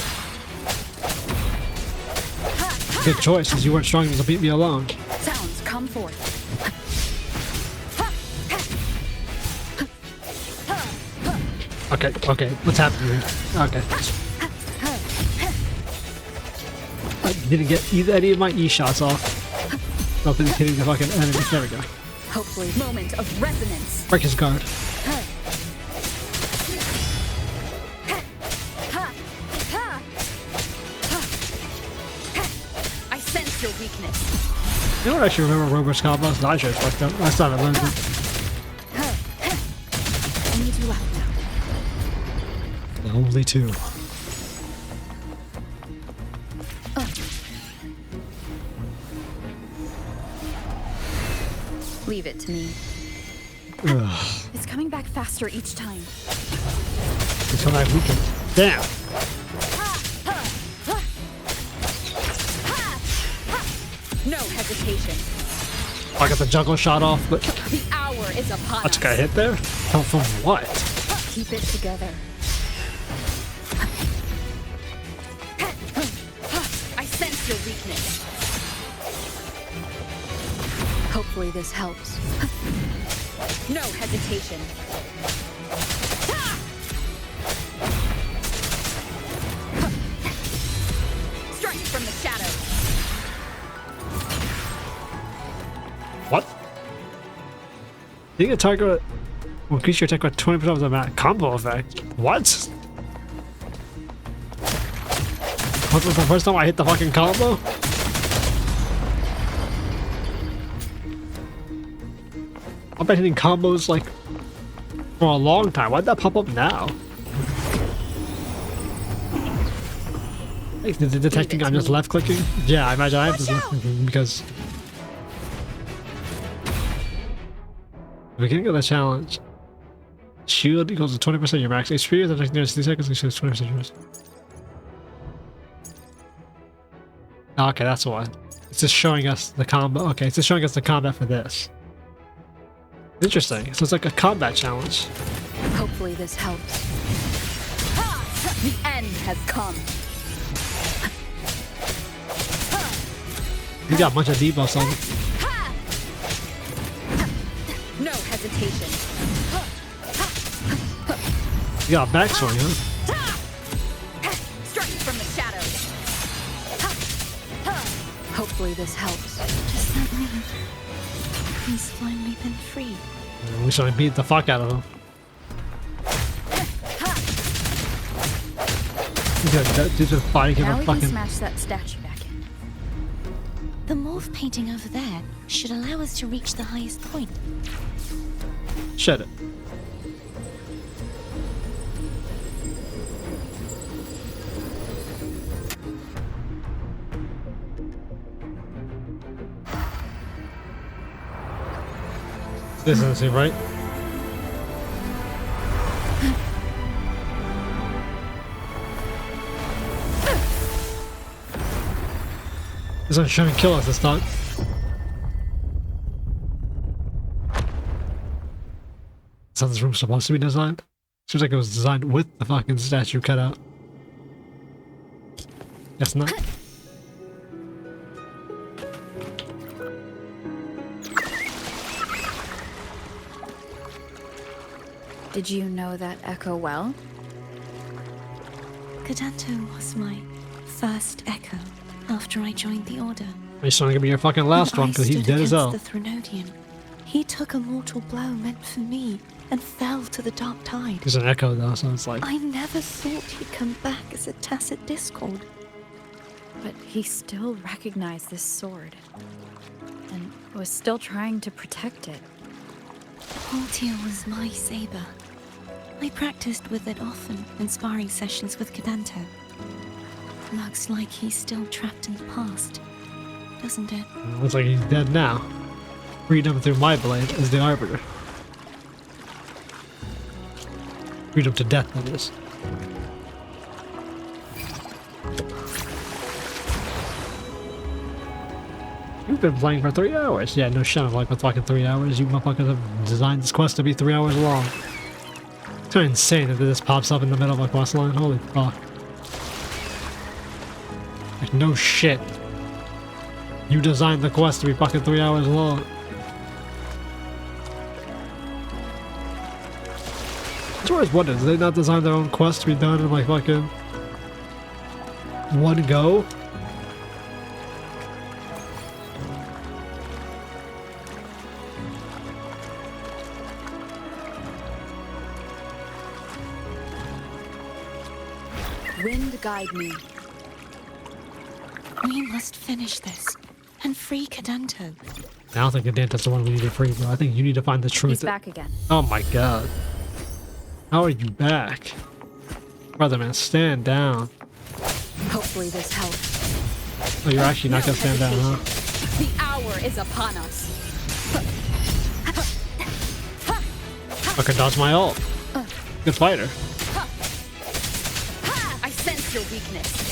Good choice, since you weren't strong enough to beat me alone. Sounds come forth. Okay, what's happening here? Okay. I didn't get any of my E shots off. Nothing's hitting the fucking enemy. There we go. Hopefully, moment of resonance. Break his guard. I sense your weakness. You don't actually remember Rovers combos? I should have fucked up. Last time I learned it. Only two left now. Only two. Leave it to me. Ugh. It's coming back faster each time. It's coming back weakened. Damn! No hesitation. I got the juggle shot off, but The hour is upon I us. took a hit there? Come from what? Keep it together. I sense your weakness. Hopefully this helps. No hesitation. Strike from the shadows. What? You can target will increase your attack by 20% of the amount. Combo effect? What? What was the first time I hit the fucking combo? I've been hitting combos like for a long time. Why'd that pop up now? Like, is it detecting I'm just left clicking? Yeah, I imagine I am just left clicking because beginning of the challenge. Shield equals to 20% of your max HP. The next 60 seconds, it shows 20% yours. Okay, that's why. It's just showing us the combo. Okay, it's just showing us the combat for this. Interesting. So it's like a combat challenge. Hopefully this helps. The end has come. You got a bunch of debuffs on it. No hesitation. You got a backswing, huh? Strike from the shadows. Hopefully this helps. Does that mean he's finally been freed? We should beat the fuck out of him. Dude's been fighting him Now a we can fucking... smash that statue back in. The morph painting over there should allow us to reach the highest point. Shut it. This is it, right? This one's trying to kill us this time. That's how this room's supposed to be designed. Seems like it was designed with the fucking statue cut out. Guess not. Did you know that echo well? Cadanto was my first echo after I joined the Order. He's trying to be your fucking last one because he's dead as hell. The Threnodian. He took a mortal blow meant for me and fell to the dark tide. He's an echo though, so it's like... I never thought he'd come back as a tacit discord. But he still recognized this sword. And was still trying to protect it. Haltia was my saber. I practiced with it often in sparring sessions with Cadanto. Looks like he's still trapped in the past, doesn't it? Looks like he's dead now. Freedom through my blade is the arbiter. Freedom to death, that is. You've been playing for 3 hours. Yeah, no shit, I'm like, for fucking 3 hours. You motherfuckers have designed this quest to be 3 hours long. It's kind of insane that this pops up in the middle of a quest line. Holy fuck. Like, no shit. You designed the quest to be fucking 3 hours long. That's always wondered, did they not design their own quest to be done in like fucking one go? Wind guide me. We must finish this and free Cadanto. I don't think Cadanto's the one we need to free, bro. I think you need to find the truth. He's back again. Oh my god. How are you back? Brother man, stand down. Hopefully this helps. Oh, you're actually not gonna stand down, huh? The hour is upon us. I can dodge my ult. Good fighter. I sense your weakness.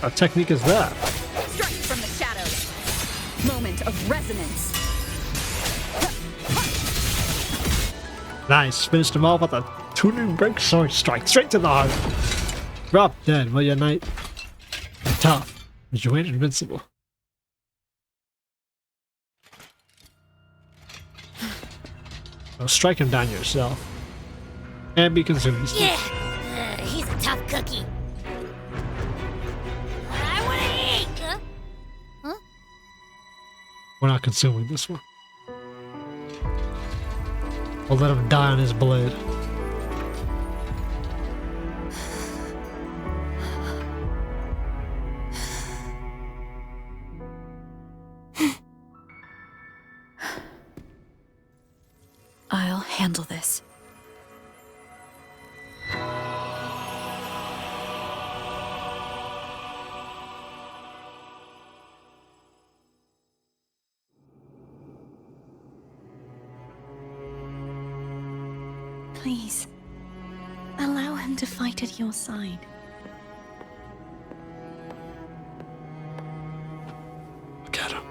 What technique is that? Strike from the shadows. Moment of resonance. Nice. Finished him off with a tuning break sword strike straight to the heart. Drop dead, will ya, knight? You're tough, but you ain't invincible. So strike him down yourself. And be consumed. Yeah, he's a tough cookie. I want to eat. Huh? We're not consuming this one. We'll let him die on his blade. I'll handle this. Please, allow him to fight at your side. Look at him.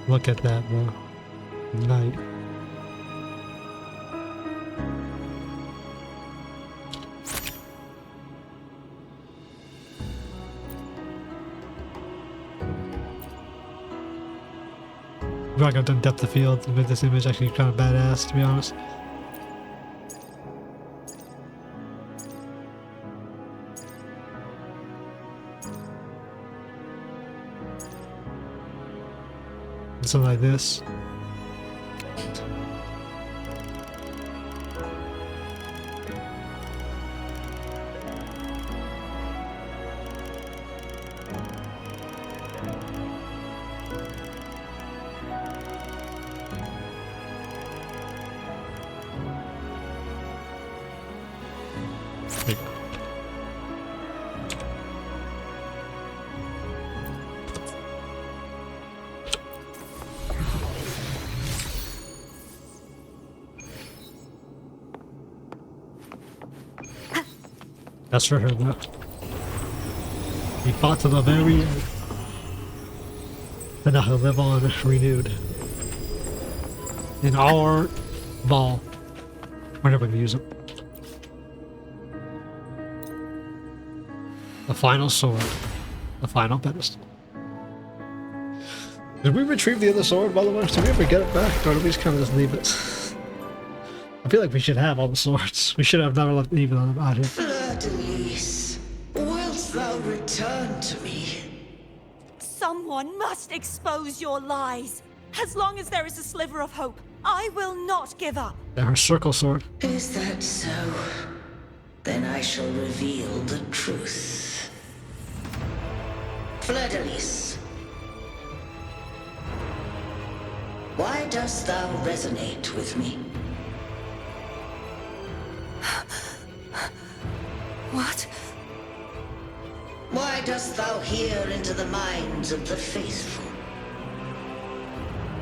Look at that, bro. Night. I feel like I've done depth of field to make this image actually kind of badass, to be honest. Something like this. That's for her, though. He fought to the very end. But now he'll live on renewed. In our ball. We're never gonna use it. The final sword. The final pedestal. Did we retrieve the other sword, by the way? Did we ever get it back? Or did we just kind of just leave it? I feel like we should have all the swords. We should have never left either of them out here. Fleur-de-lis, wilt thou return to me? Someone must expose your lies. As long as there is a sliver of hope, I will not give up. And her circle sword. Is that so? Then I shall reveal the truth. Fleur-de-lis, why dost thou resonate with me? What? Why dost thou hear into the minds of the faithful?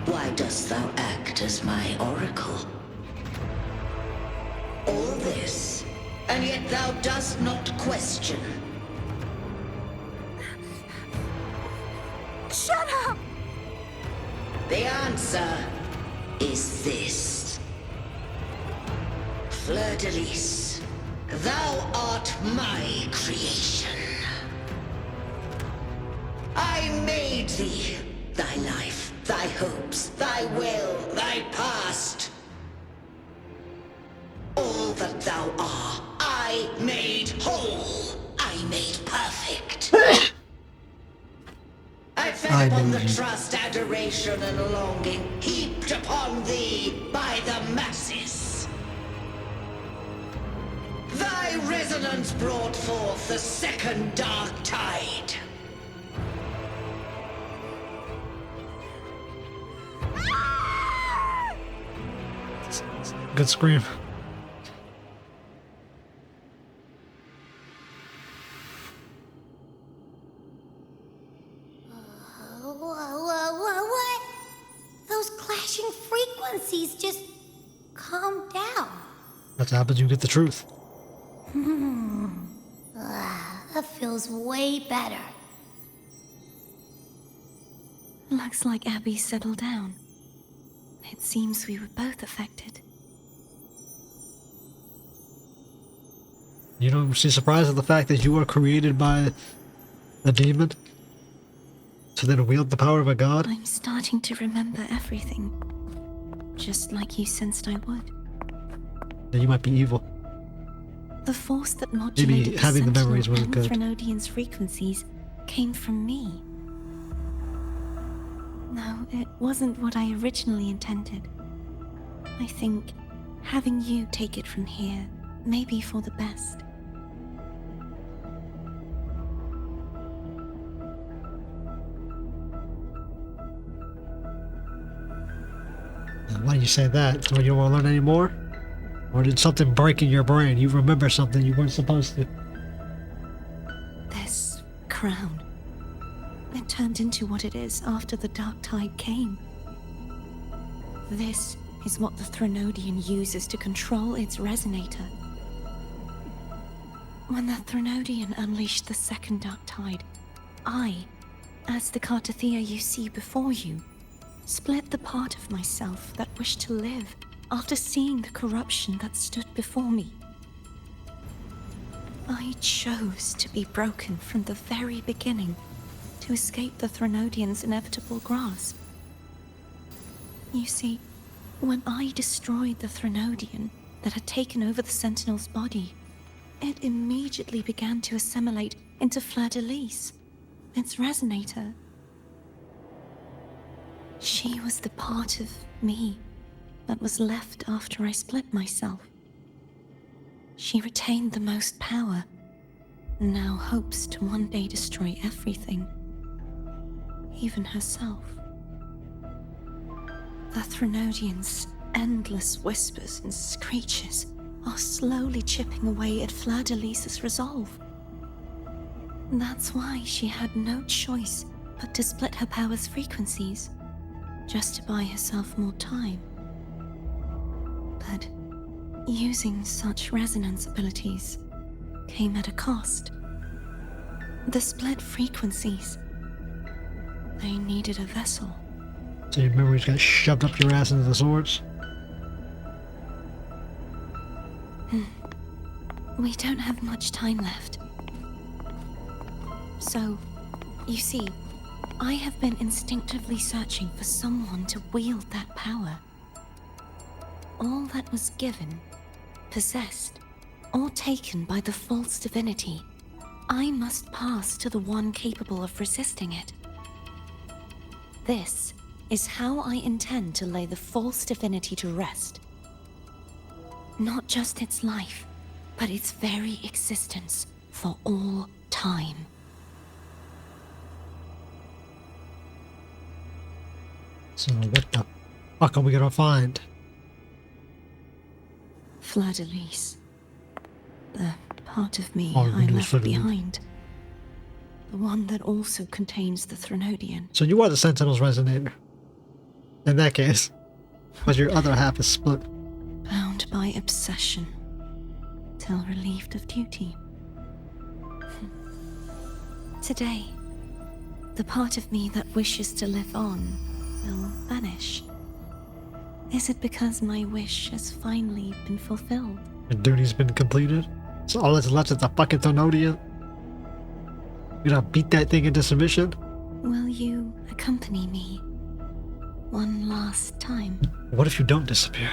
Why dost thou act as my oracle? All this, and yet thou dost not question. Shut up! The answer is this. Fleur-de-lis, thou art my creation. I made thee, thy life, thy hopes, thy will, thy past. All that thou art, I made whole. I made perfect. I fed upon the trust, adoration, and longing heaped upon thee by the masses. Thy resonance brought forth the second dark tide. Good scream. What? Those clashing frequencies just calm down. That's what happens, you get the truth. That feels way better. Looks like Abby settled down. It seems we were both affected. You don't seem surprised at the fact that you were created by a demon to then wield the power of a god? I'm starting to remember everything. Just like you sensed I would. Then you might be evil. The force that modulated Maybe having the memories wasn't good. Threnodian's frequencies came from me. No, it wasn't what I originally intended. I think having you take it from here may be for the best. Why do you say that? So you don't want to learn any more? Or did something break in your brain? You remember something you weren't supposed to? This crown. It turned into what it is after the dark tide came. This is what the Threnodian uses to control its resonator. When the Threnodian unleashed the second dark tide, I, as the Cartethyia you see before you, split the part of myself that wished to live after seeing the corruption that stood before me. I chose to be broken from the very beginning to escape the Threnodian's inevitable grasp. You see, when I destroyed the Threnodian that had taken over the Sentinel's body, it immediately began to assimilate into Fleur-de-lis, its resonator. She was the part of me that was left after I split myself. She retained the most power, and now hopes to one day destroy everything, even herself. The Threnodian's endless whispers and screeches are slowly chipping away at Fleur-de-lis's resolve. That's why she had no choice but to split her power's frequencies, just to buy herself more time. But using such resonance abilities came at a cost. The split frequencies, they needed a vessel. So your memories got shoved up your ass into the swords? We don't have much time left. So, you see, I have been instinctively searching for someone to wield that power. All that was given, possessed, or taken by the false divinity, I must pass to the one capable of resisting it. This is how I intend to lay the false divinity to rest. Not just its life, but its very existence for all time. So what the fuck are we gonna find? Fleur-de-Lis. The part of me Oh, I it was left Fleur-de-Lis. behind. The one that also contains the Threnodian. So you are the Sentinel's resonator. In that case. But your other half is split. Bound by obsession. Till relieved of duty. Today, the part of me that wishes to live on will vanish. Is it because my wish has finally been fulfilled? The duty's been completed. So all that's left is the fucking Threnodian. You gonna beat that thing into submission? Will you accompany me one last time? What if you don't disappear?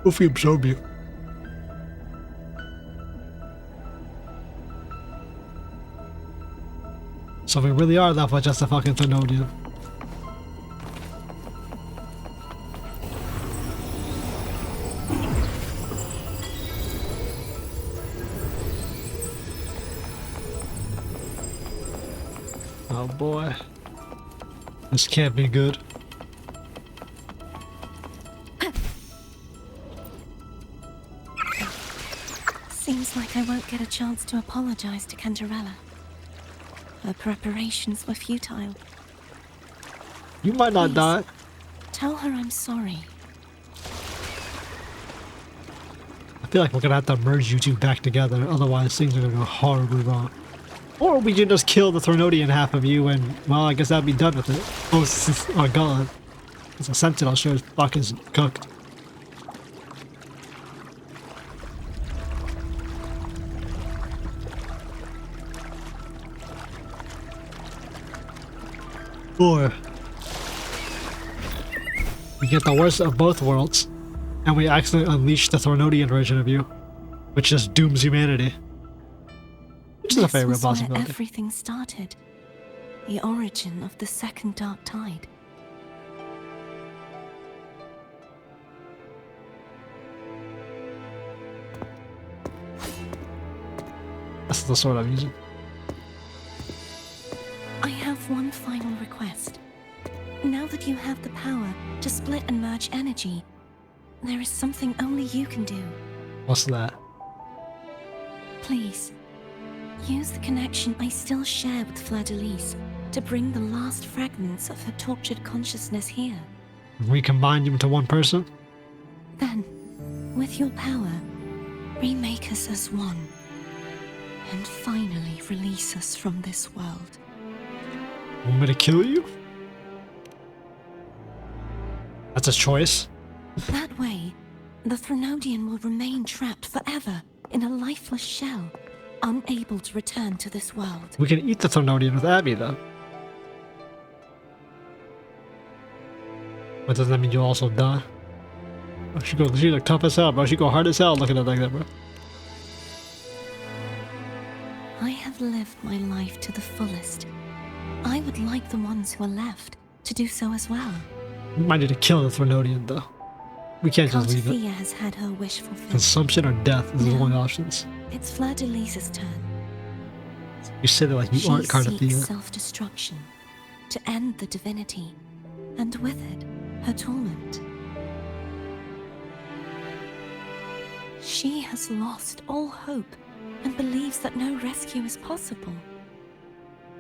What if we absorb you? So we really are left with just a fucking Threnodian. Oh boy. This can't be good. Seems like I won't get a chance to apologize to Cantarella. Her preparations were futile. You might not Please, die. Tell her I'm sorry. I feel like we're gonna have to merge you two back together, otherwise things are gonna go horribly wrong. Or we can just kill the Threnodian half of you and, well, I guess that'd be done with it. Oh god. It's a Sentinel sure as fuck is cooked. Or we get the worst of both worlds, and we accidentally unleash the Threnodian version of you, which just dooms humanity. Which is a favorite This was where possibility. everything started. The origin of the second dark tide. That's the sword I'm using. I have one final request. Now that you have the power to split and merge energy, there is something only you can do. What's that? Please, use the connection I still share with Fleur-de-Lis to bring the last fragments of her tortured consciousness here. Recombine you into one person? Then, with your power, remake us as one, and finally release us from this world. Want me to kill you? That's a choice. That way, the Threnodian will remain trapped forever in a lifeless shell, unable to return to this world. We can eat the Threnodian with Abby, though. But doesn't that mean you'll also die? Oh, she look tough as hell, bro. She go hard as hell looking at it like that, bro. I have lived my life to the fullest. I would like the ones who are left to do so as well. We might need to kill the Threnodian, though. We can't just leave it. Cartethyia has had her wish fulfilled. Consumption or death is the only options. It's Fleur-de-Lis's turn. You said it like you She aren't seeks Cartethyia. self-destruction to end the divinity, and with it, her torment. She has lost all hope and believes that no rescue is possible.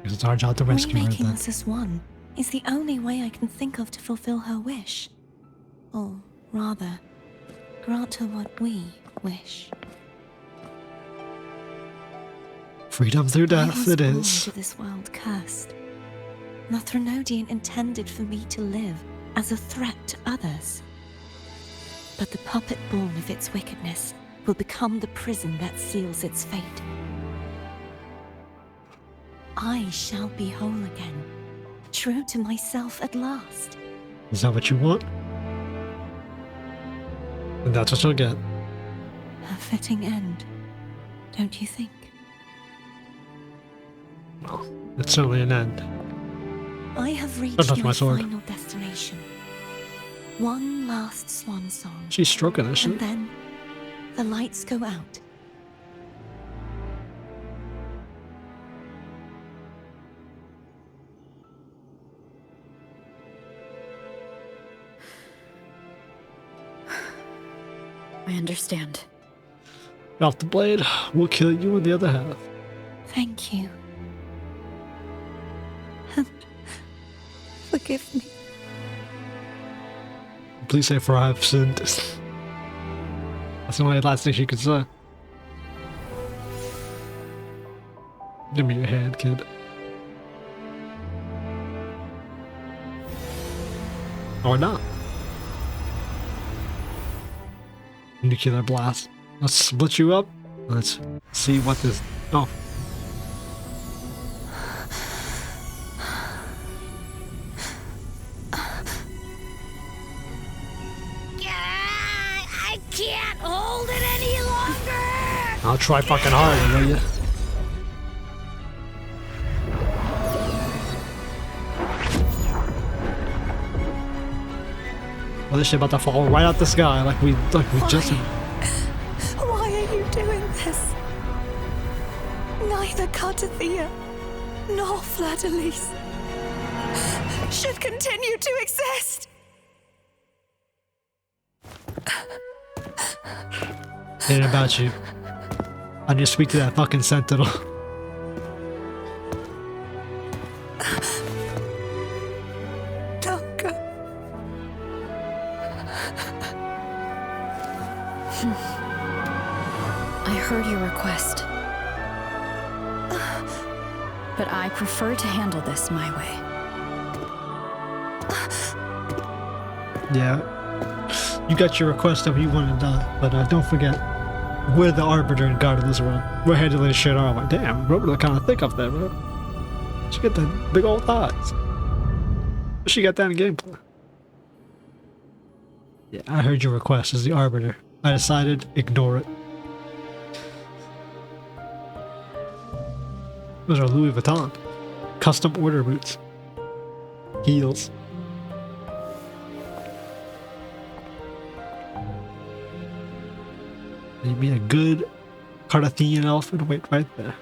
It's our job to rescue her Remaking then. us as one is the only way I can think of to fulfill her wish. Or rather, grant her what we wish. Freedom through death, it born is. to this world cursed. The Threnodian intended for me to live as a threat to others. But the puppet born of its wickedness will become the prison that seals its fate. I shall be whole again, true to myself at last. Is that what you want? And that's what you'll get. A fitting end, don't you think? It's certainly an end. I have Don't reached touch my my sword. final destination. One last swan song. She's stroking this And shit. then the lights go out. I understand. Off the blade, we'll kill you in the other half. Thank you. And forgive me. Please say for I have sinned. That's the only last thing she could say. Give me your hand, kid. Or not. Nuclear blast. Let's split you up. Let's see what this. Oh. I can't hold it any longer! I'll try fucking hard, will ya? Well, this shit about to fall right out the sky like we just. Why are you doing this? Neither Cartethyia nor Fleur-de-Lis should continue to exist. It ain't about you. I need to speak to that fucking sentinel. Don't go. I heard your request. But I prefer to handle this my way. Yeah. You got your request of you want to die, but don't forget, we're the arbiter and guard of this world. We're handling this shit all like, damn, Rover look kind of thick up there, bro. She got the big old thighs. She got that in gameplay. Yeah, I heard your request as the arbiter. I decided, ignore it. Those are Louis Vuitton. Custom order boots. Heels. You'd be a good Cartethyia elf and wait right there.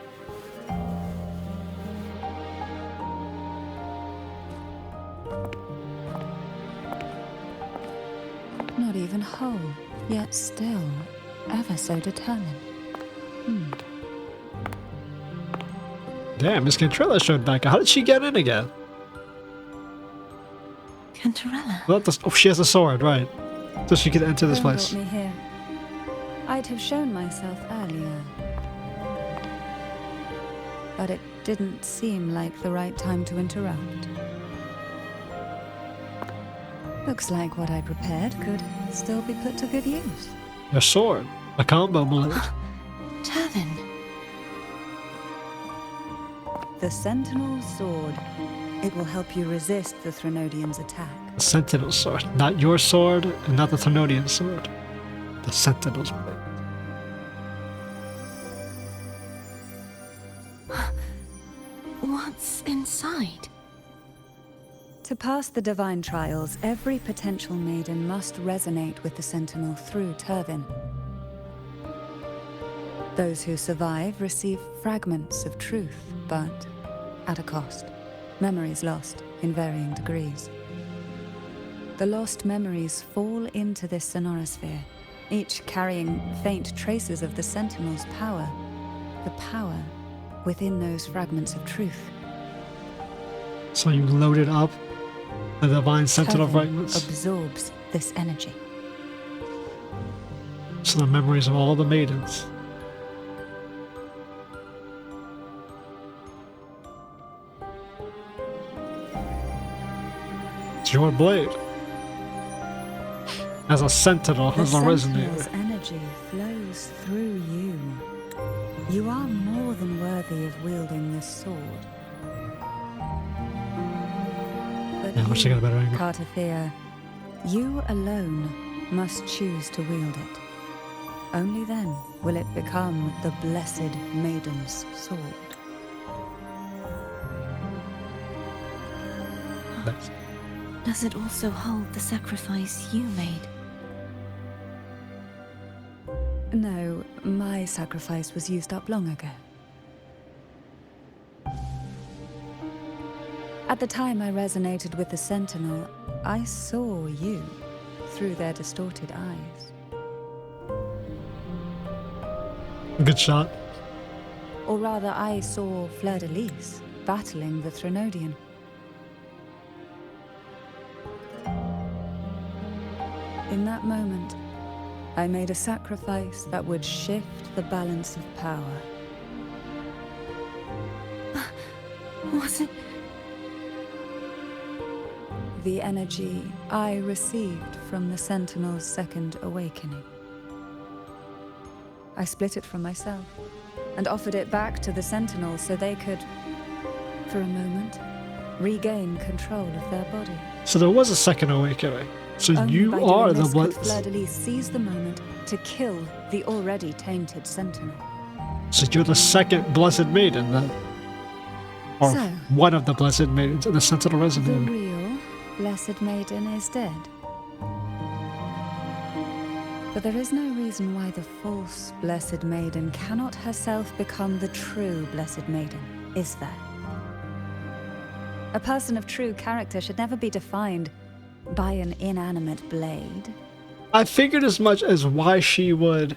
Not even whole, yet still ever so determined. Damn, Miss Cantarella showed back. How did she get in again? Cantarella? Well, oh, she has a sword, right? So she could enter this Don't place. brought me here. I'd have shown myself earlier. But it didn't seem like the right time to interrupt. Looks like what I prepared could still be put to good use. Your sword. A combo blade. Turvin. The Sentinel's sword. It will help you resist the Threnodian's attack. The Sentinel's sword. Not your sword, and not the Threnodian sword. The Sentinel's blade. What's inside? To pass the divine trials, every potential maiden must resonate with the Sentinel through Turvin. Those who survive receive fragments of truth, but at a cost. Memories lost in varying degrees. The lost memories fall into this sonorosphere, each carrying faint traces of the Sentinel's power. The power within those fragments of truth. So you loaded up the divine sentinel Turvin fragments. absorbs this energy. So the memories of all the maidens. It's your blade. As a sentinel, The as a Sentinel's resonator. energy energy flows through you. You are more than worthy of wielding this sword. But Yeah, wish I got a better angle. Cartethyia, you alone must choose to wield it. Only then will it become the Blessed Maiden's sword. Does it also hold the sacrifice you made? No, my sacrifice was used up long ago. At the time I resonated with the Sentinel, I saw you through their distorted eyes. Good shot. Or rather, I saw Fleur-de-Lis battling the Threnodian. In that moment, I made a sacrifice that would shift the balance of power. Was it? The energy I received from the Sentinel's second awakening. I split it from myself and offered it back to the Sentinel so they could, for a moment, regain control of their body. So there was a second awakening. So Only you by are doing the this one. could Fleur-de-Lis seize the moment to kill the already tainted Sentinel. So you're the second Blessed Maiden then? Or So, one of the Blessed Maidens in the Sentinel the Resonator. real Blessed Maiden is dead. But there is no reason why the false Blessed Maiden cannot herself become the true Blessed Maiden, is there? A person of true character should never be defined by an inanimate blade. I figured as much as why she would...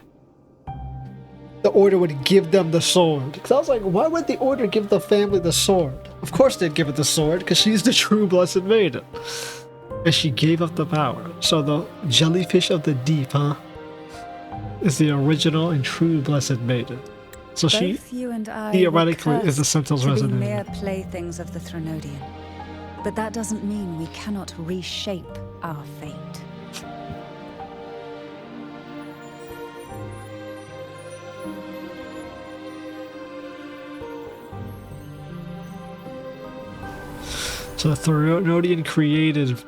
The Order would give them the sword. Because I was like, why would the Order give the family the sword? Of course they'd give it the sword, because she's the true Blessed Maiden. And she gave up the power. So the jellyfish of the deep, huh? Is the original and true Blessed Maiden. So she Both you and I theoretically were is the cursed Sentinel's to be Resonator. mere playthings of the Threnodian. But that doesn't mean we cannot reshape our fate. So the Threnodian created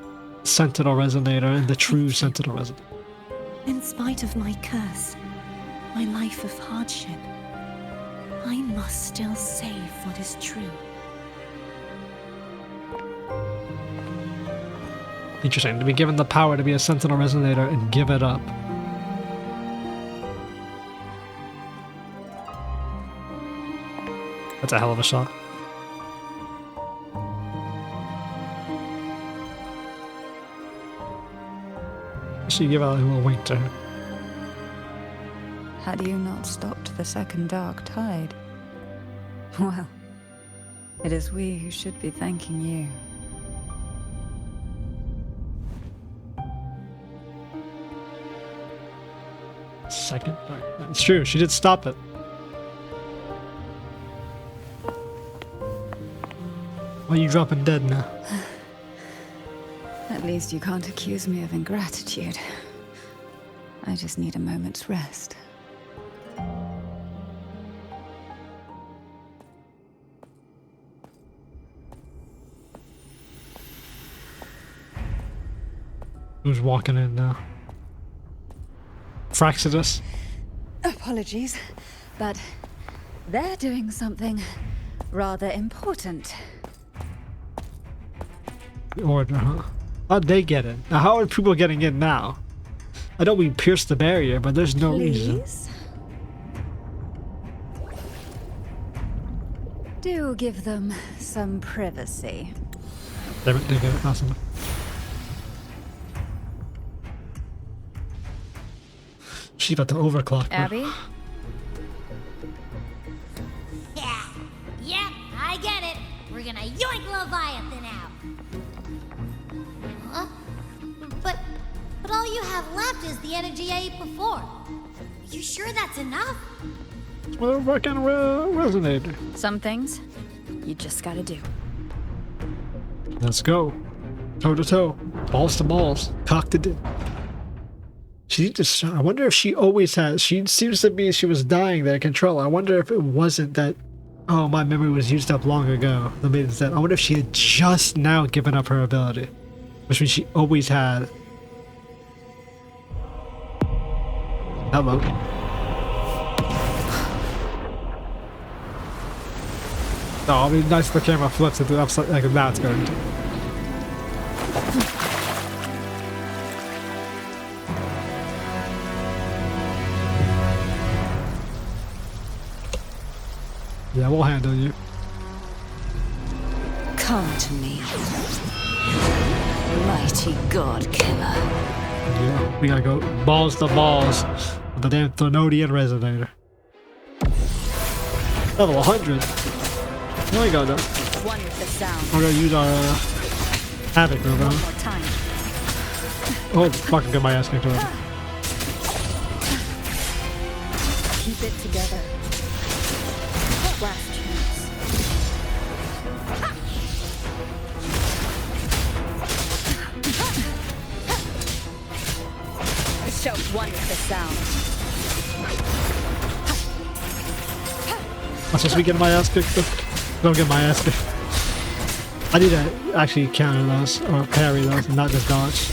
Sentinel Resonator and the true Sentinel Resonator. In spite of my curse, my life of hardship, I must still save what is true. Interesting, to be given the power to be a Sentinel Resonator and give it up. That's a hell of a shot. She give out a little wink to her. Had you not stopped the second dark tide? Well, it is we who should be thanking you. Second? It's true, she did stop it. Why are you dropping dead now? At least you can't accuse me of ingratitude. I just need a moment's rest. Who's walking in now? Fraxidus? Apologies, but they're doing something rather important. The Order, huh? How'd they get in? Now, how are people getting in now? I know we pierced the barrier, but there's no reason. Please? Do give them some privacy. Damn it, they get it fast enough. She's about to overclock. bro. Abby? Yeah, I get it. We're gonna yoink Leviathan out. Huh? But all you have left is the energy I ate before. You sure that's enough? Well, what kind of resonator? Some things you just gotta do. Let's go. Toe to toe. Balls to balls. Cock to dick. She just, I wonder if she always has. She seems to be, she was dying there, control. I wonder if it wasn't that, oh, my memory was used up long ago. The maiden said, I wonder if she had just now given up her ability, which means she always had. Hello. Oh, it'd be nice if the camera flips it upside, like that's going to. Yeah, we'll handle you. Come to me, mighty god killer. Yeah, we gotta go balls to balls with the damn Threnodian Resonator. Level 100. There we go, though. One with the sound. We're gonna use our Havoc move. One more time. Oh, fucking get my ass kicked over. Keep it together. Last chance. Show one with the sound. I'm supposed to be getting my ass kicked, though. Don't get my ass kicked. I need to actually counter those, or parry those, and not just dodge.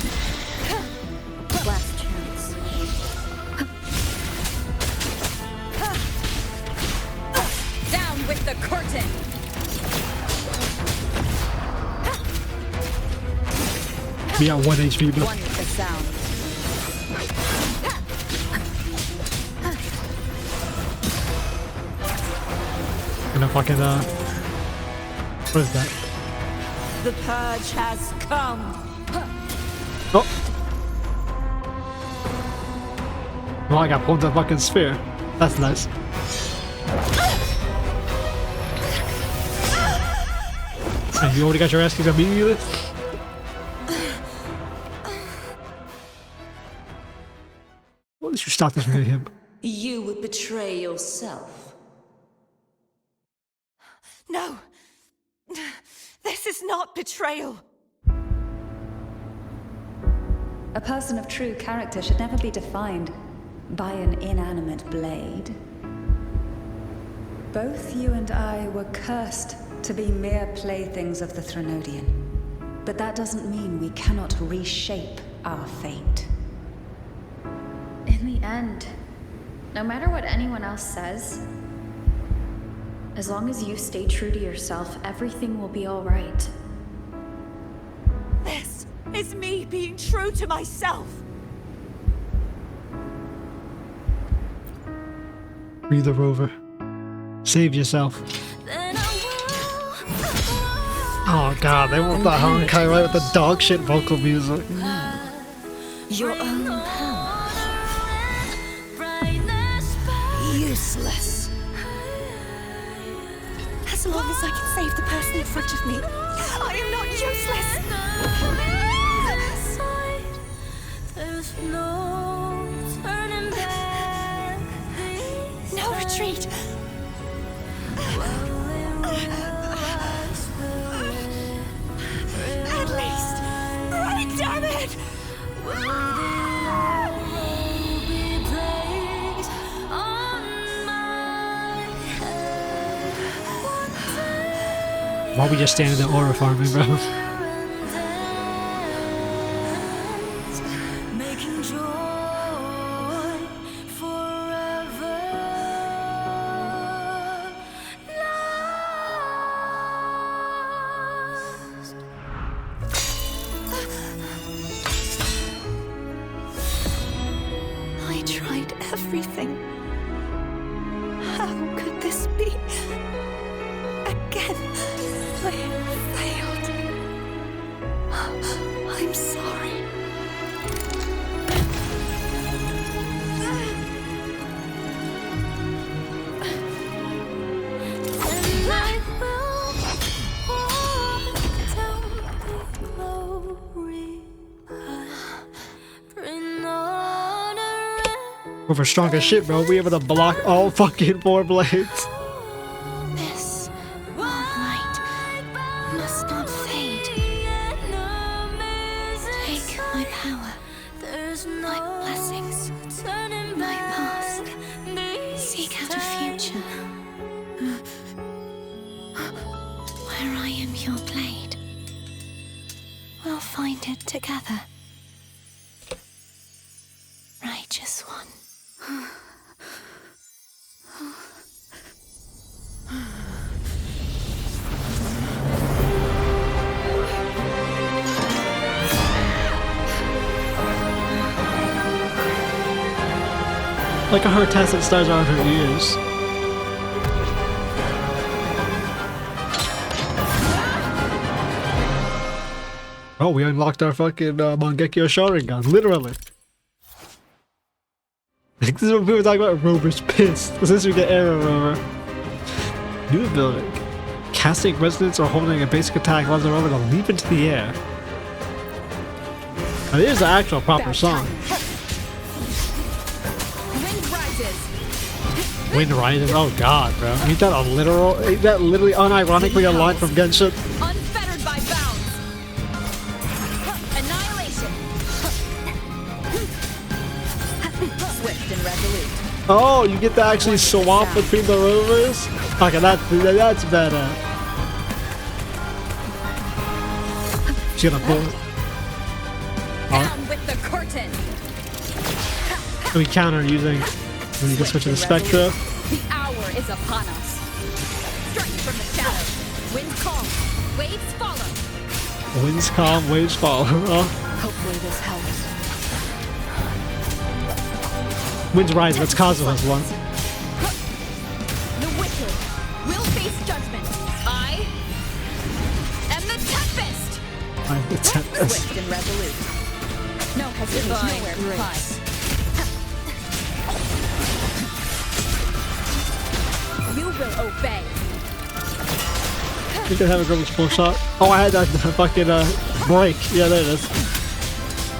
Last chance. Down with the curtain. We got 1 HP, but One with the sound. gonna fucking what is that? The purge has come. Oh. Well, I got pulled the fucking sphere. That's nice. And you already got your ass kicked immediately? Well, at least you stopped this from hitting him. You would betray yourself. No. This is not betrayal. A person of true character should never be defined by an inanimate blade. Both you and I were cursed to be mere playthings of the Threnodian. But that doesn't mean we cannot reshape our fate. In the end, no matter what anyone else says, as long as you stay true to yourself, everything will be all right. This is me being true to myself. Be the rover. Save yourself. Oh god, they want that Honkai right with the dog shit vocal music. Your own power. Useless. As long as I can save the person in front of me, I am not useless. No retreat. At least, right, damn it! Why we just standing there aura farming, bro? I tried everything. How could this be? Again, I failed. I'm sorry. And I will walk down the glory path. We're for strong as shit, bro. We able to block all fucking 4 blades. This light must not fade. Take my power, my blessings. out a future where I am your blade. We'll find it together. Righteous one. Like her tested stars on her ears. Oh, we unlocked our fucking Mangekyo Sharingan, literally. This is what people talk about. Rovers pissed. Since we get Arrow Rover. New ability. Casting resonance or holding a basic attack allows the rover to leap into the air. Now, this is the actual proper song. Wind rises. Oh god, bro. Ain't that a literal? Ain't that literally unironically a line from Genshin? Unfettered by bounds. Annihilation. Swift and resolute. Oh, you get to actually swap between the rovers? Okay, that's better. She's gonna pull. Down with the curtain. We counter using. We can switch to the Spectra. The hour is upon us. Strike from the shadows. Winds calm, waves follow. Winds calm, waves follow. Oh. Hopefully this helps. Winds rise, let's cause us one. The wicked will face judgment. I am the Tempest. I'm the Tempest. Swift and resolute. No hesitation, nowhere to hide. You will obey. You can have a girl's full shot. Oh, I had that fucking break. Yeah, there it is.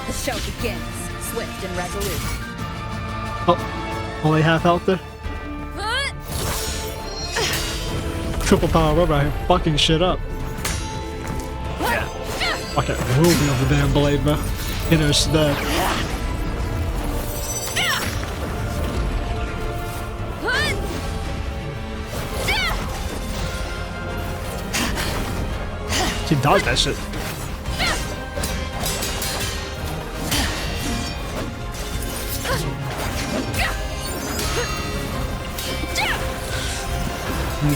The show begins. Swift and resolute. Oh, only half health there. Triple power rubber out here, fucking shit up. Okay, moving on the damn blade, bro. Inner stud. She dodged that shit.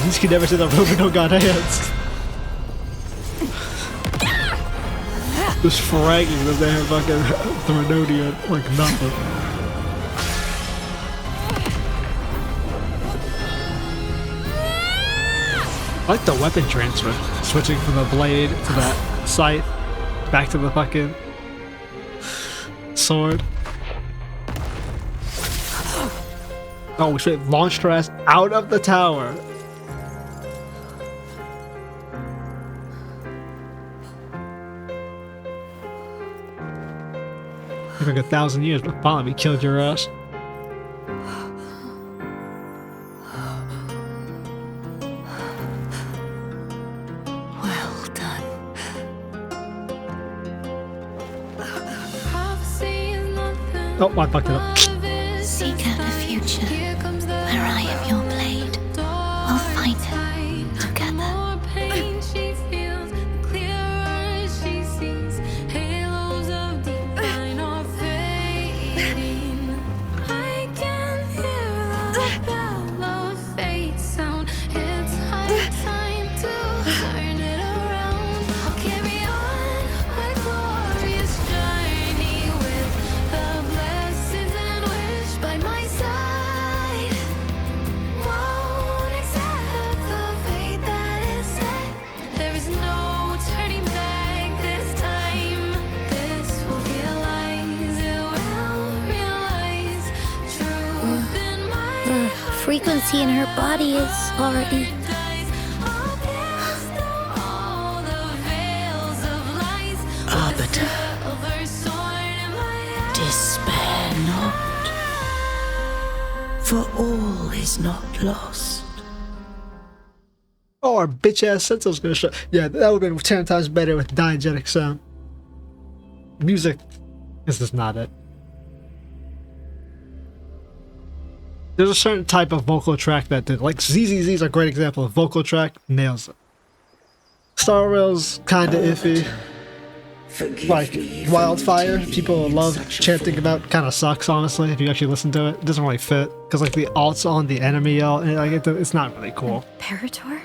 These can never see the rover no god hands. Just fragging them there fucking Threnodian like nothing. I like the weapon transfer. Switching from the blade to that scythe, back to the fucking sword. Oh, we straight launched her ass out of the tower. Took like 1,000 years, but finally we killed your ass. Oh, I fucked it up. Seek out a future where I am your blade. We'll find it together. Frequency in her body is already. Arbiter, despair not, for all is not lost. Oh, our bitch ass Sentinel's gonna show. Yeah, that would have been 10 times better with diegetic sound. Music is just not it. There's a certain type of vocal track that did. Like ZZZ is a great example of vocal track, nails it. Star Rail's kinda iffy. Like Wildfire, people love chanting about, kinda sucks honestly if you actually listen to it. It doesn't really fit. Because like the alts on the enemy yell, and like it's not really cool. Imperator?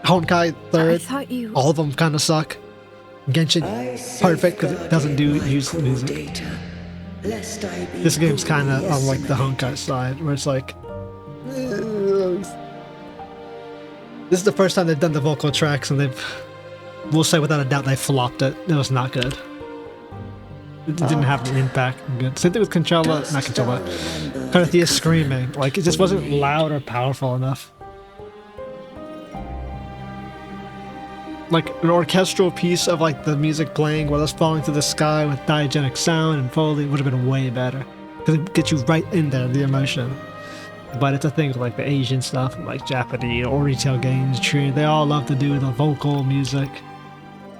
Honkai third, I thought you... all of them kinda suck. Genshin, perfect because it doesn't use music. This game's kinda on like the Honkai side, where it's like... This is the first time they've done the vocal tracks, and we'll say without a doubt they flopped it. It was not good. It didn't have an impact. Good. Same thing with Cartethyia screaming. Like, it just wasn't loud or powerful enough. Like, an orchestral piece of, like, the music playing while it's falling through the sky with diegetic sound and Foley would have been way better. Because it gets you right in there, the emotion. But it's a thing with, like, the Asian stuff, like Japanese or retail games, they all love to do the vocal music.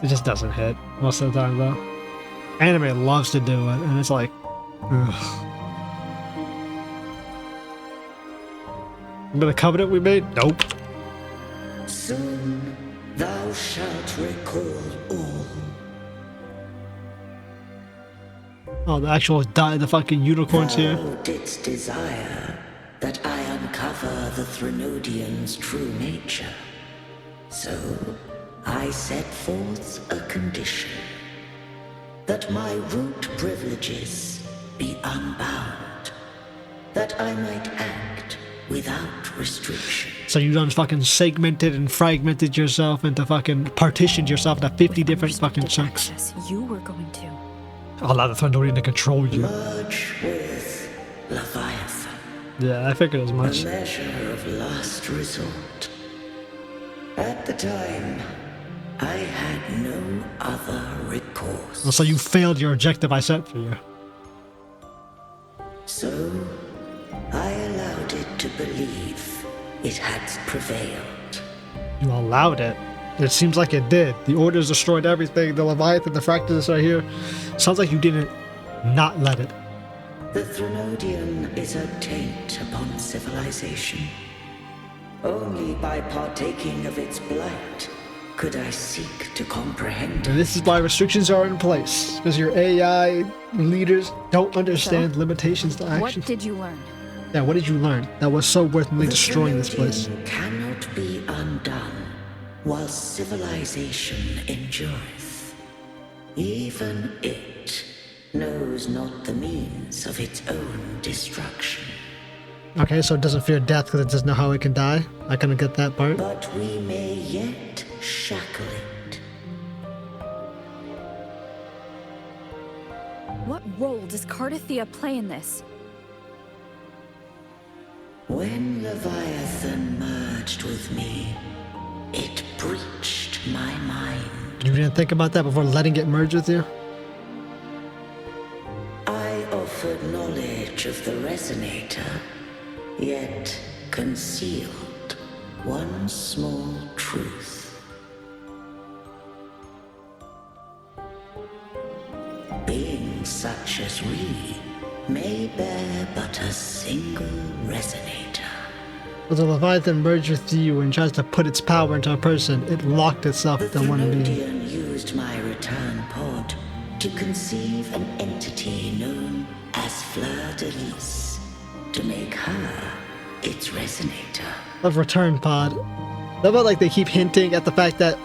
It just doesn't hit most of the time, though. Anime loves to do it, and it's like, ugh. But the covenant we made? Nope. Soon thou shalt recall all. Oh, the actual the fucking unicorns here. Thou didst desire that I uncover the Threnodian's true nature. So I set forth a condition. That my root privileges be unbound. That I might act without restriction. So you done fucking segmented and fragmented yourself into fucking partitioned yourself into 50 different fucking chunks. You were going to allow the Threnodian to control you. Merge with Leviathan. Yeah, I figured as much. A measure of last resort. At the time, I had no other recourse. So you failed your objective I set for you. So I allowed it to believe it had prevailed. You allowed it? It seems like it did. The Orders destroyed everything. The Leviathan, the Fractus right here. Sounds like you didn't not let it. The Threnodian is a taint upon civilization. Only by partaking of its blight could I seek to comprehend. And this is why restrictions are in place. Because your AI leaders don't understand limitations to action. What did you learn? Yeah, what did you learn that was so worth me destroying this place? Cannot be undone while civilization endureth. Even it knows not the means of its own destruction. Okay, so it doesn't fear death because it doesn't know how it can die? I couldn't get that part. But we may yet shackle it. What role does Cartethyia play in this? When Leviathan merged with me, it breached my mind. You didn't think about that before letting it merge with you? I offered knowledge of the Resonator, yet concealed one small truth. Beings such as we may bear but a single Resonator. When the Leviathan merged with you and tries to put its power into a person, it locked itself into one being. The Threnodian used my return pod to conceive an entity known as Fleur de Lis, to make her its Resonator. Of return pod. How about like they keep hinting at the fact that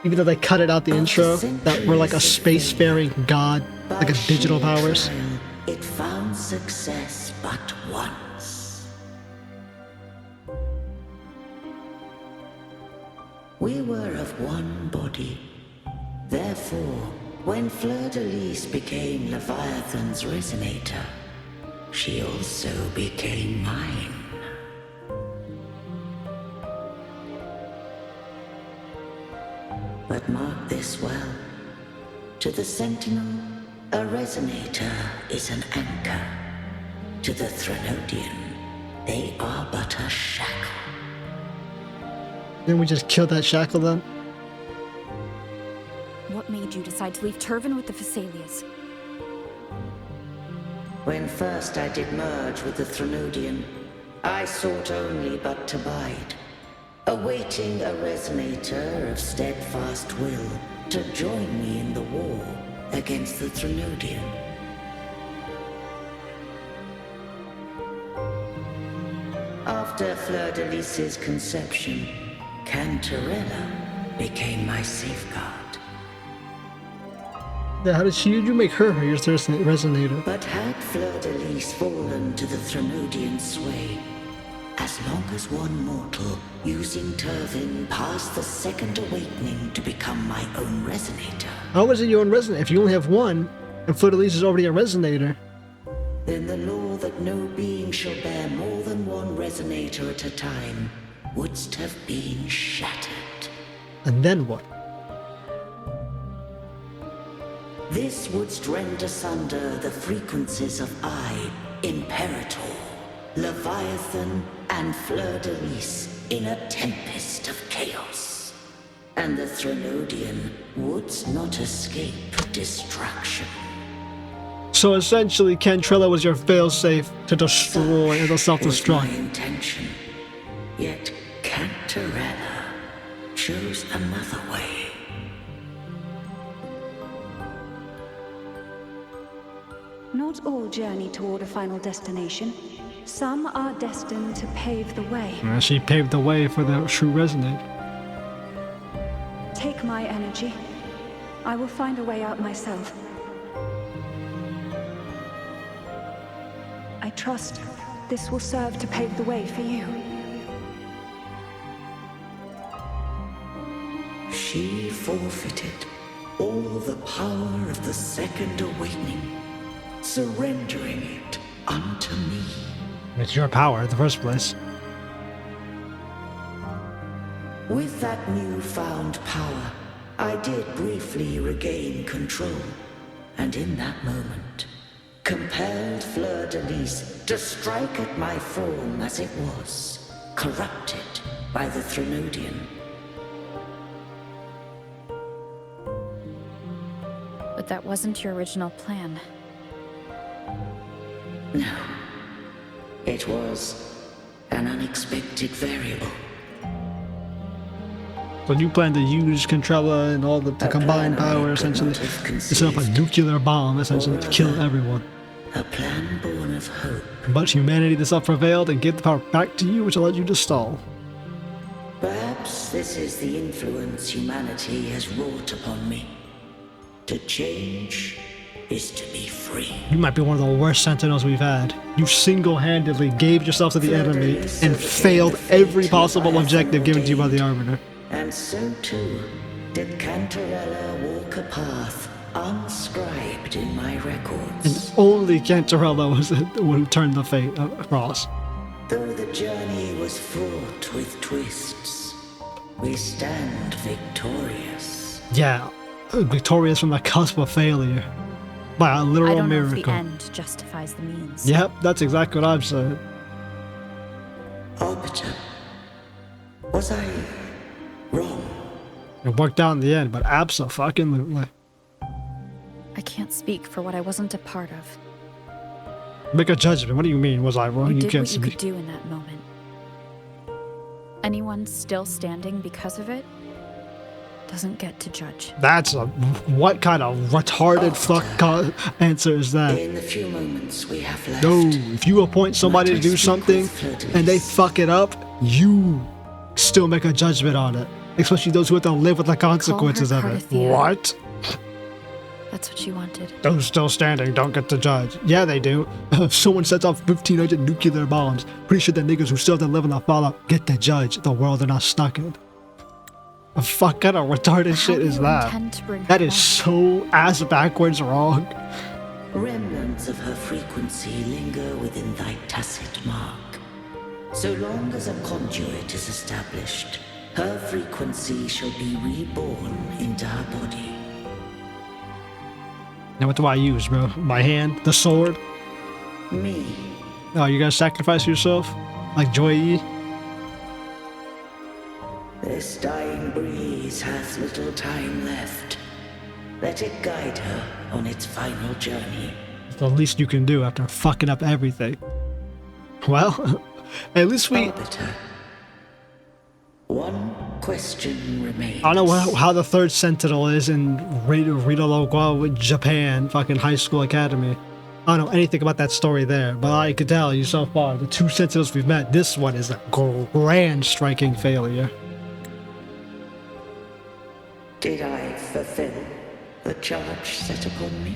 even though they cut it out the intro, that we're like a spacefaring god, like a digital powers. It found success but once. We were of one body. Therefore, when Fleur de Lis became Leviathan's Resonator, she also became mine. But mark this well. To the Sentinel, a Resonator is an anchor. To the Threnodian, they are but a shackle. Didn't we just kill that shackle then? What made you decide to leave Turvan with the Fisalias? When first I did merge with the Threnodian, I sought only but to bide, awaiting a resonator of steadfast will to join me in the war against the Threnodian. After Fleur-de-Lis's conception, Cantarella became my safeguard. Yeah, how did you make her your resonator? But had Fleur-de-Lis fallen to the Threnodian sway, as long as one mortal using Turvin passed the second awakening to become my own resonator. How is it your own resonator? If you only have one, and Fleur-de-Lis is already a resonator. Then the law that no being shall bear more than one resonator at a time wouldst have been shattered. And then what? This wouldst rend asunder the frequencies of I, Imperator, Leviathan, and Fleur-de-Lis in a tempest of chaos. And the Threnodian wouldst not escape destruction. So essentially, Cantarella was your failsafe to destroy and to self-destruct. Was my intention. Yet Cantarella chose another way. Not all journey toward a final destination. Some are destined to pave the way. And she paved the way for the true resonator. Take my energy. I will find a way out myself. I trust this will serve to pave the way for you. She forfeited all the power of the second awakening, surrendering it unto me. It's your power in the first place. With that newfound power, I did briefly regain control, and in that moment, compelled Fleur-de-Lis to strike at my form as it was, corrupted by the Threnodian. But that wasn't your original plan. No. It was an unexpected variable. But you plan to use Cantarella and all the combined power essentially to set up a nuclear bomb essentially to kill everyone. A plan born of hope. But humanity itself prevailed and gave the power back to you, which allowed you to stall. Perhaps this is the influence humanity has wrought upon me. To change is to be free. You might be one of the worst sentinels we've had. You single-handedly gave yourself to the enemy and failed every possible objective given to you by the Arbiter. And so too did Cantarella walk a path unscribed in my records. And only Cantarella was the one who turned the fate across. Though the journey was fraught with twists, we stand victorious. Yeah, victorious from the cusp of failure. By a literal I don't know miracle. if the end justifies the means. Yep, that's exactly what I've said. Arbiter, was I wrong? It worked out in the end, but abso-fucking-lutely. I can't speak for what I wasn't a part of. Make a judgment. What do you mean? Was I wrong? You You did can't what you speak. could do in that moment. Anyone still standing because of it doesn't get to judge. That's a... What kind of retarded answer is that? In the few moments we have left. No, if you appoint somebody to do something and they fuck it up, you still make a judgment on it. Especially those who have to live with the consequences of it. Cartethyia. What? That's what you wanted. Those still standing don't get to judge. Yeah, they do. If someone sets off 1,500 nuclear bombs, pretty sure the niggas who still have to live in the fallout get to judge the world they're not stuck in. The fuck kind of retarded shit is that? That is so ass backwards wrong. Remnants of her frequency linger within thy tacit mark. So long as a conduit is established, her frequency shall be reborn into her body. Now what do I use, bro? My hand? The sword? Me. Oh, you guys sacrifice yourself? Like YEAY? This dying breeze hath little time left. Let it guide her on its final journey. the least you can do after fucking up everything. Well, at least we... Arbiter. One question remains. I don't know how the third Sentinel is in Rita Logua with Japan, fucking high school academy. I don't know anything about that story there, but I could tell you so far, the two Sentinels we've met, this one is a grand striking failure. Did I fulfill the charge set upon me?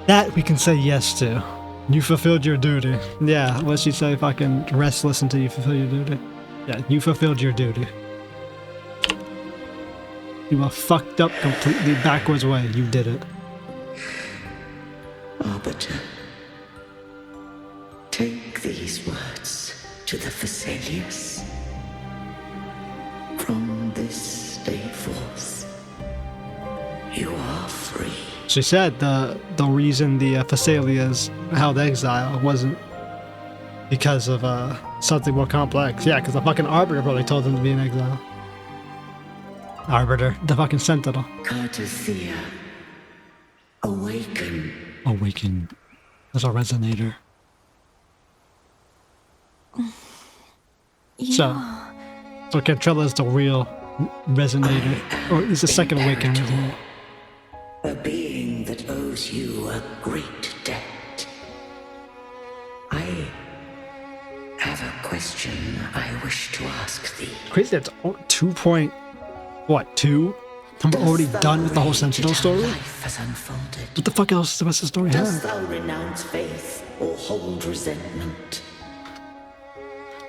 That we can say yes to. You fulfilled your duty. Yeah, unless you say fucking restless until you fulfill your duty. Yeah, you fulfilled your duty. You were fucked up completely backwards way. You did it. Arbiter, take these words to the Fisalias. From this day forth, you are free. She said the reason the Fisalias held exile wasn't because of something more complex. Yeah, because the fucking Arbiter probably told them to be in exile. Arbiter, the fucking Sentinel. Cartethyia, awaken. Awaken. There's a resonator. Yeah. So Cantarella is the real resonator, or he's the second awakened resonator. A being that owes you a great debt. I have a question I wish to ask thee. Crazy, that's 2.2? I'm already done with the whole Sentinel story? Life has unfolded. What the fuck else does the story Dost have? thou renounce faith or hold resentment?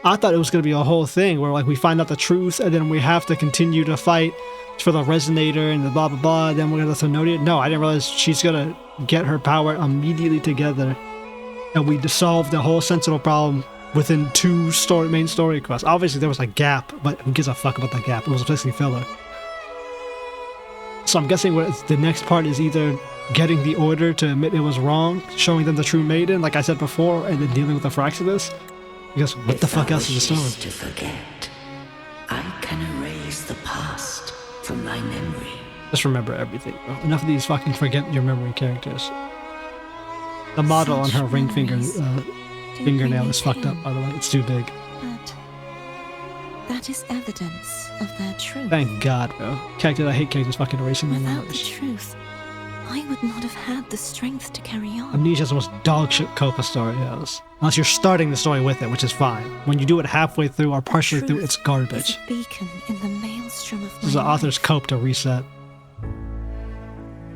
I thought it was going to be a whole thing where like we find out the truth and then we have to continue to fight for the resonator and the blah blah blah, then we're going to Threnodian. No, I didn't realize she's going to get her power immediately together and we solve the whole Sentinel problem within two main story quests. Obviously there was a gap, but who gives a fuck about that gap? It was basically filler. So I'm guessing the next part is either getting the Order to admit it was wrong, showing them the true Maiden, like I said before, and then dealing with the Fraxidus. Because what the fuck else is the story? To forget, I can erase the past from thy memory. Just remember everything, bro. Enough of these fucking forget your memory characters. The model on her ring fingernail is fucked up, by the way. It's too big. But that is evidence of their truth. Thank God, bro. Characters, I hate characters fucking erasing their Without the memories. truth, I would not have had the strength to carry on. Amnesia's the most dogshit Copa story is. Unless you're starting the story with it, which is fine. When you do it halfway through or partially through, it's garbage. Is a beacon in the maelstrom of This my is the life, author's cope to reset.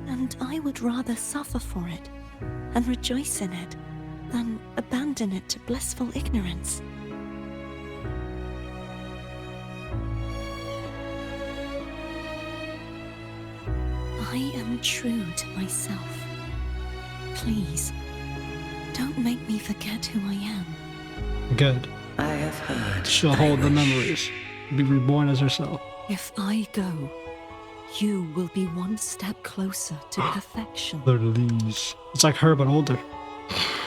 and I would rather suffer for it and rejoice in it than abandon it to blissful ignorance. I am true to myself. Please, don't make me forget who I am. Good. I have heard. She'll hold the memories. Be reborn as herself. If I go, you will be one step closer to perfection. The release. It's like her, but older.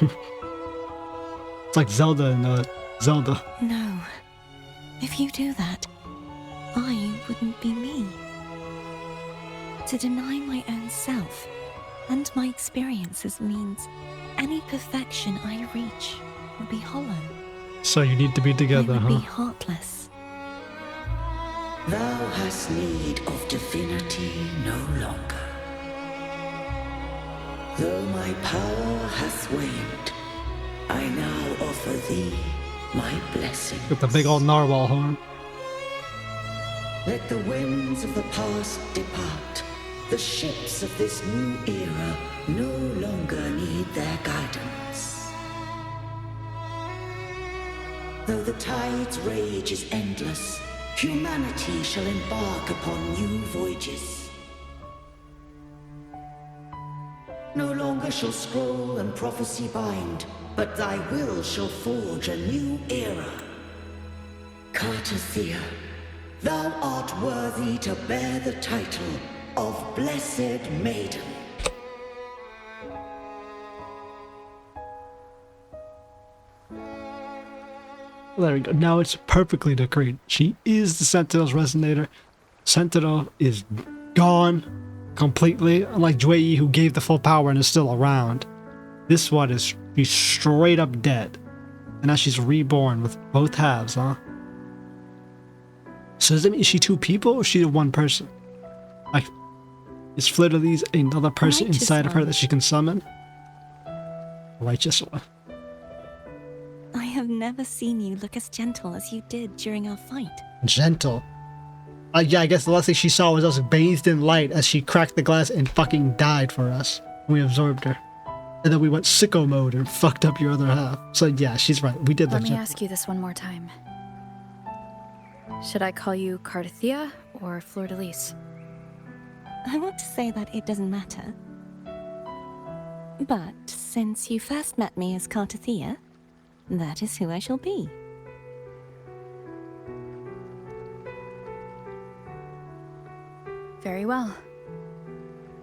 It's like Zelda and Zelda. No. If you do that, I wouldn't be me. To deny my own self and my experiences means any perfection I reach will be hollow. So you need to be together, I would huh? be heartless. Thou hast need of divinity no longer. Though my power hath waned, I now offer thee my blessing. With the big old narwhal horn. Let the winds of the past depart. The ships of this new era no longer need their guidance. Though the tide's rage is endless, humanity shall embark upon new voyages. No longer shall scroll and prophecy bind, but thy will shall forge a new era. Cartethyia, thou art worthy to bear the title of Blessed Maiden. There we go. Now it's perfectly decreed. She is the Sentinel's resonator. Sentinel is gone completely. Unlike YEAY, who gave the full power and is still around. This one is she's straight up dead. And now she's reborn with both halves, huh? So does that mean, is she two people or is she one person? Like, is Fleur-de-Lis another person inside of her that she can summon? Righteous one. I have never seen you look as gentle as you did during our fight. Gentle? Yeah, I guess the last thing she saw was us bathed in light as she cracked the glass and fucking died for us. We absorbed her. And then we went sicko mode and fucked up your other half. So yeah, she's right. We did Let look me gentle. ask you this one more time. Should I call you Cartethyia or Fleur-de-Lis? I want to say that it doesn't matter. But since you first met me as Cartethyia, that is who I shall be. Very well.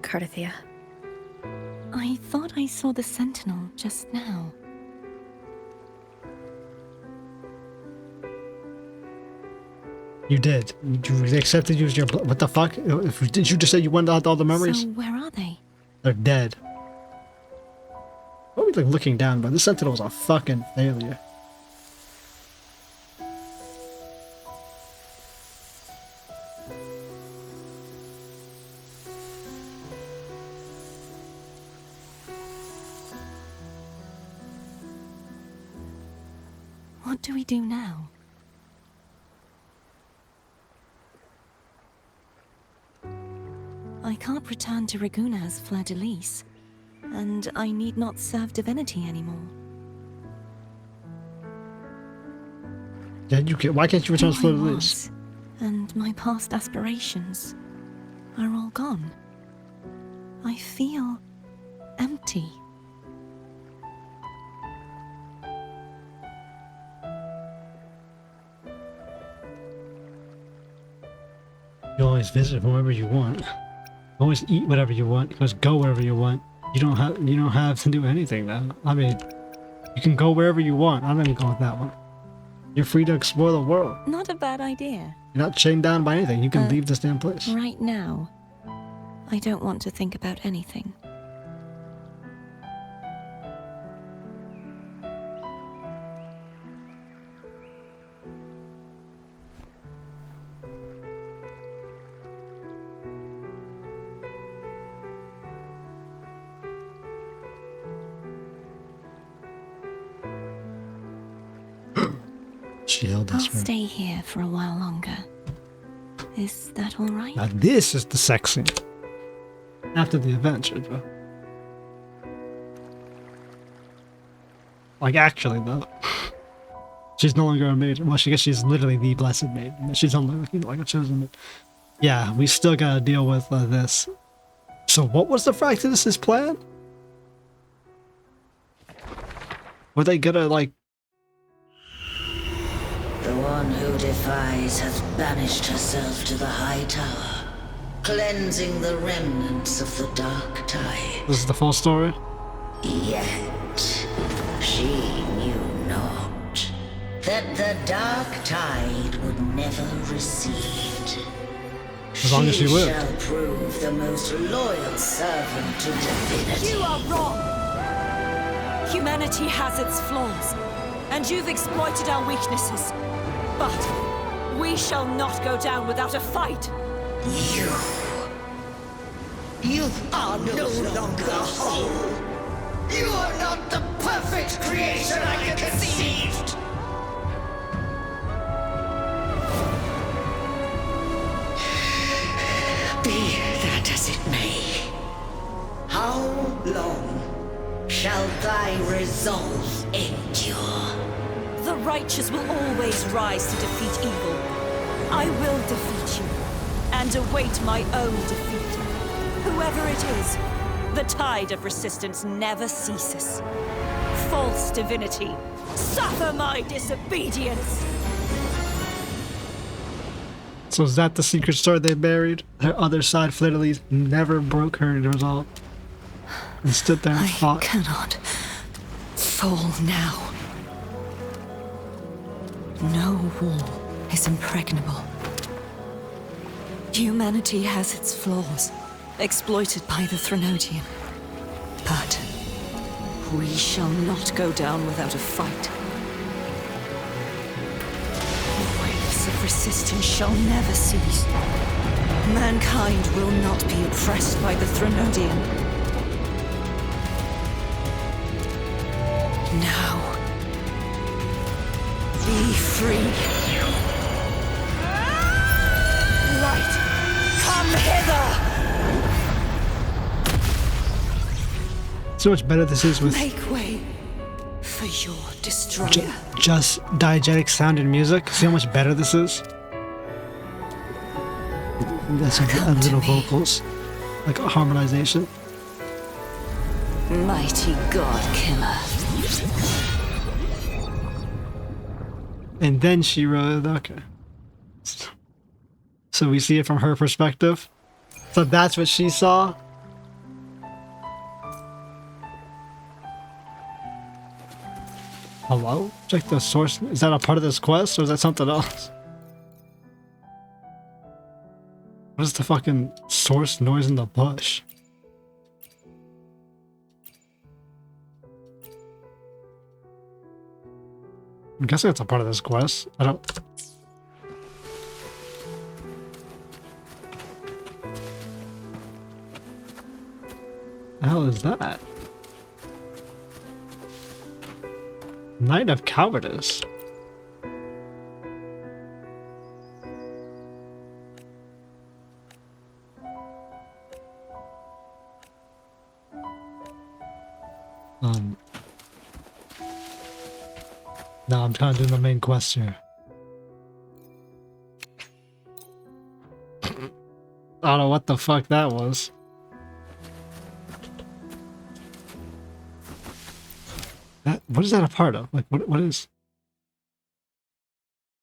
Cartethyia. I thought I saw the Sentinel just now. You did. You accepted you as your... What the fuck? Did you just say you went out all the memories? So where are they? They're dead. What are we like looking down, but this Sentinel was a fucking failure. What do we do now? I can't return to Ragunna as Fleur-de-Lis, and I need not serve divinity anymore. Yeah, why can't you return to Who I Fleur-de-Lis? was, and my past aspirations are all gone. I feel empty. You always visit whoever you want. You always eat whatever you want. You always go wherever you want. You don't have to do anything now. I mean, you can go wherever you want. I'm not even going with that one. You're free to explore the world. Not a bad idea. You're not chained down by anything. You can leave this damn place. Right now, I don't want to think about anything. She held I'll this room. stay here for a while longer. Is that all right? Now this is the sex scene. After the adventure, bro. Like actually though. She's no longer a maiden. Well, I guess she's literally the blessed maiden. She's only like a chosen maiden. Yeah, we still gotta deal with this. So what was the Fractus' plan? Were they gonna like... The one who defies has banished herself to the high tower, cleansing the remnants of the dark tide. This is the full story? Yet, she knew not that the dark tide would never recede. As long as she lived. Shall prove the most loyal servant to divinity. You are wrong. Humanity has its flaws, and you've exploited our weaknesses. But we shall not go down without a fight. You are no longer whole. You are not the perfect creation I conceived. Be that as it may, how long shall thy resolve endure? The righteous will always rise to defeat evil. I will defeat you, and await my own defeat. Whoever it is, the tide of resistance never ceases. False divinity, suffer my disobedience! So is that the secret sword they buried? Her other side, Fleur-de-Lis, never broke her resolve. And stood there and fought. I cannot fall now. No wall is impregnable. Humanity has its flaws, exploited by the Threnodian. But We shall not go down without a fight. The waves of resistance shall never cease. Mankind will not be oppressed by the Threnodian. Now, be free. Light, come hither! So much better this is with Make way for your destroyer. just diegetic sound and music. See how much better this is? That's a little vocals, like a harmonization. Mighty God Killer. And then she wrote, okay. So we see it from her perspective. So that's what she saw. Hello? Check the source. Is that a part of this quest or is that something else? What is the fucking source noise in the bush? I'm guessing it's a part of this quest. I don't... The hell is that? Night of Cowardice. No, I'm trying to do the main quest here. I don't know what the fuck that was. What is that a part of? Like, what is...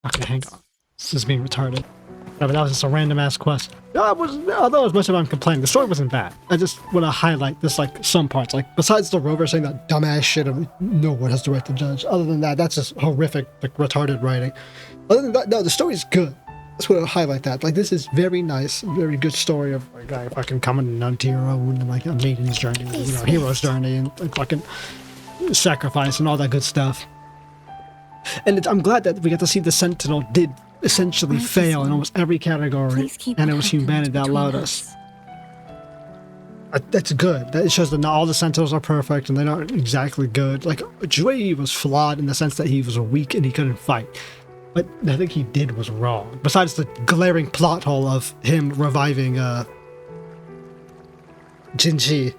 Okay, hang on. This is being retarded. No, but that was just a random ass quest. Although as much as I'm complaining, the story wasn't bad. I just want to highlight this, like, some parts. Like, besides the Rover saying that dumbass shit of no one has the right to judge. Other than that, that's just horrific, like, retarded writing. Other than that, no, the story's good. That's what I highlight that. Like, this is very nice, very good story of a guy fucking coming onto your own and, like, a maiden's journey, you know, hero's journey, and, like, fucking sacrifice and all that good stuff. And I'm glad that we got to see the Sentinel did essentially fail in almost every category, and it was humanity that allowed us. That's good. That shows that not all the Sentinels are perfect and they're not exactly good. Like, Joey was flawed in the sense that he was weak and he couldn't fight. But I think he did was wrong. Besides the glaring plot hole of him reviving Jinshi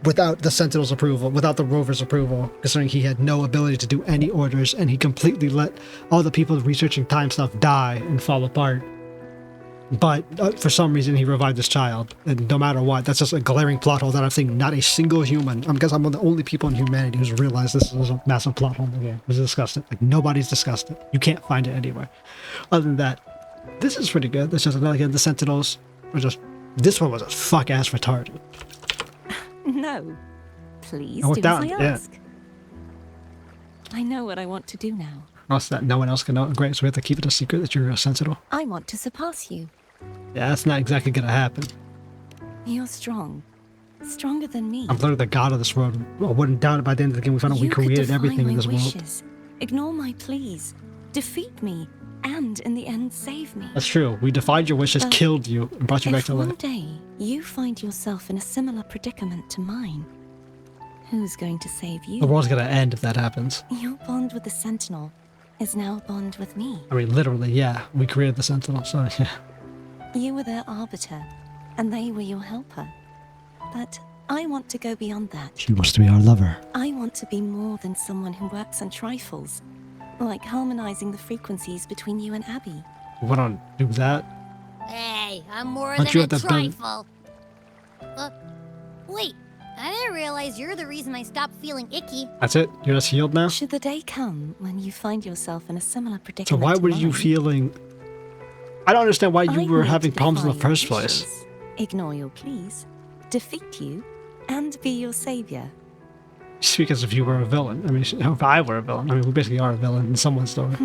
without the Sentinel's approval, without the Rovers' approval, considering he had no ability to do any orders, and he completely let all the people researching time stuff die and fall apart. But for some reason, he revived this child, and no matter what, that's just a glaring plot hole that I've seen not a single human, I guess I'm one of the only people in humanity who's realized this is a massive plot hole in the game, who's discussed it. Like, nobody's discussed it. You can't find it anywhere. Other than that, this is pretty good. It's just another, again, the Sentinels are just, this one was a fuck-ass retarded. No. Please Oh, do down, as I ask. I know what I want to do now. What's that? No one else can know. Great, so we have to keep it a secret that you're a Sentinel? I want to surpass you. Yeah, that's not exactly gonna happen. You're strong. Stronger than me. I'm literally the god of this world. I wouldn't doubt it by the end of the game. We found out we created everything in this world. Ignore my pleas. Defeat me. And in the end, save me. That's true. We defied your wishes, killed you, and brought you back to life. If one day you find yourself in a similar predicament to mine, who's going to save you? The world's gonna end if that happens. Your bond with the Sentinel is now a bond with me. I mean, literally, yeah. We created the Sentinel, so yeah. You were their arbiter, and they were your helper. But I want to go beyond that. She wants to be our lover. I want to be more than someone who works on trifles, like harmonizing the frequencies between you and Abby. We want to do that? Hey, I'm more Aren't you than a at that building? trifle. Wait, I didn't realize you're the reason I stopped feeling icky. That's it? You're just healed now? Should the day come when you find yourself in a similar So predicament why to were you mine, feeling... I don't understand why you I were need having to problems in the defy your first place. wishes, ignore your pleas, defeat you, and be your savior. You speak as if you were a villain. I mean, if I were a villain. I mean, we basically are a villain in someone's story.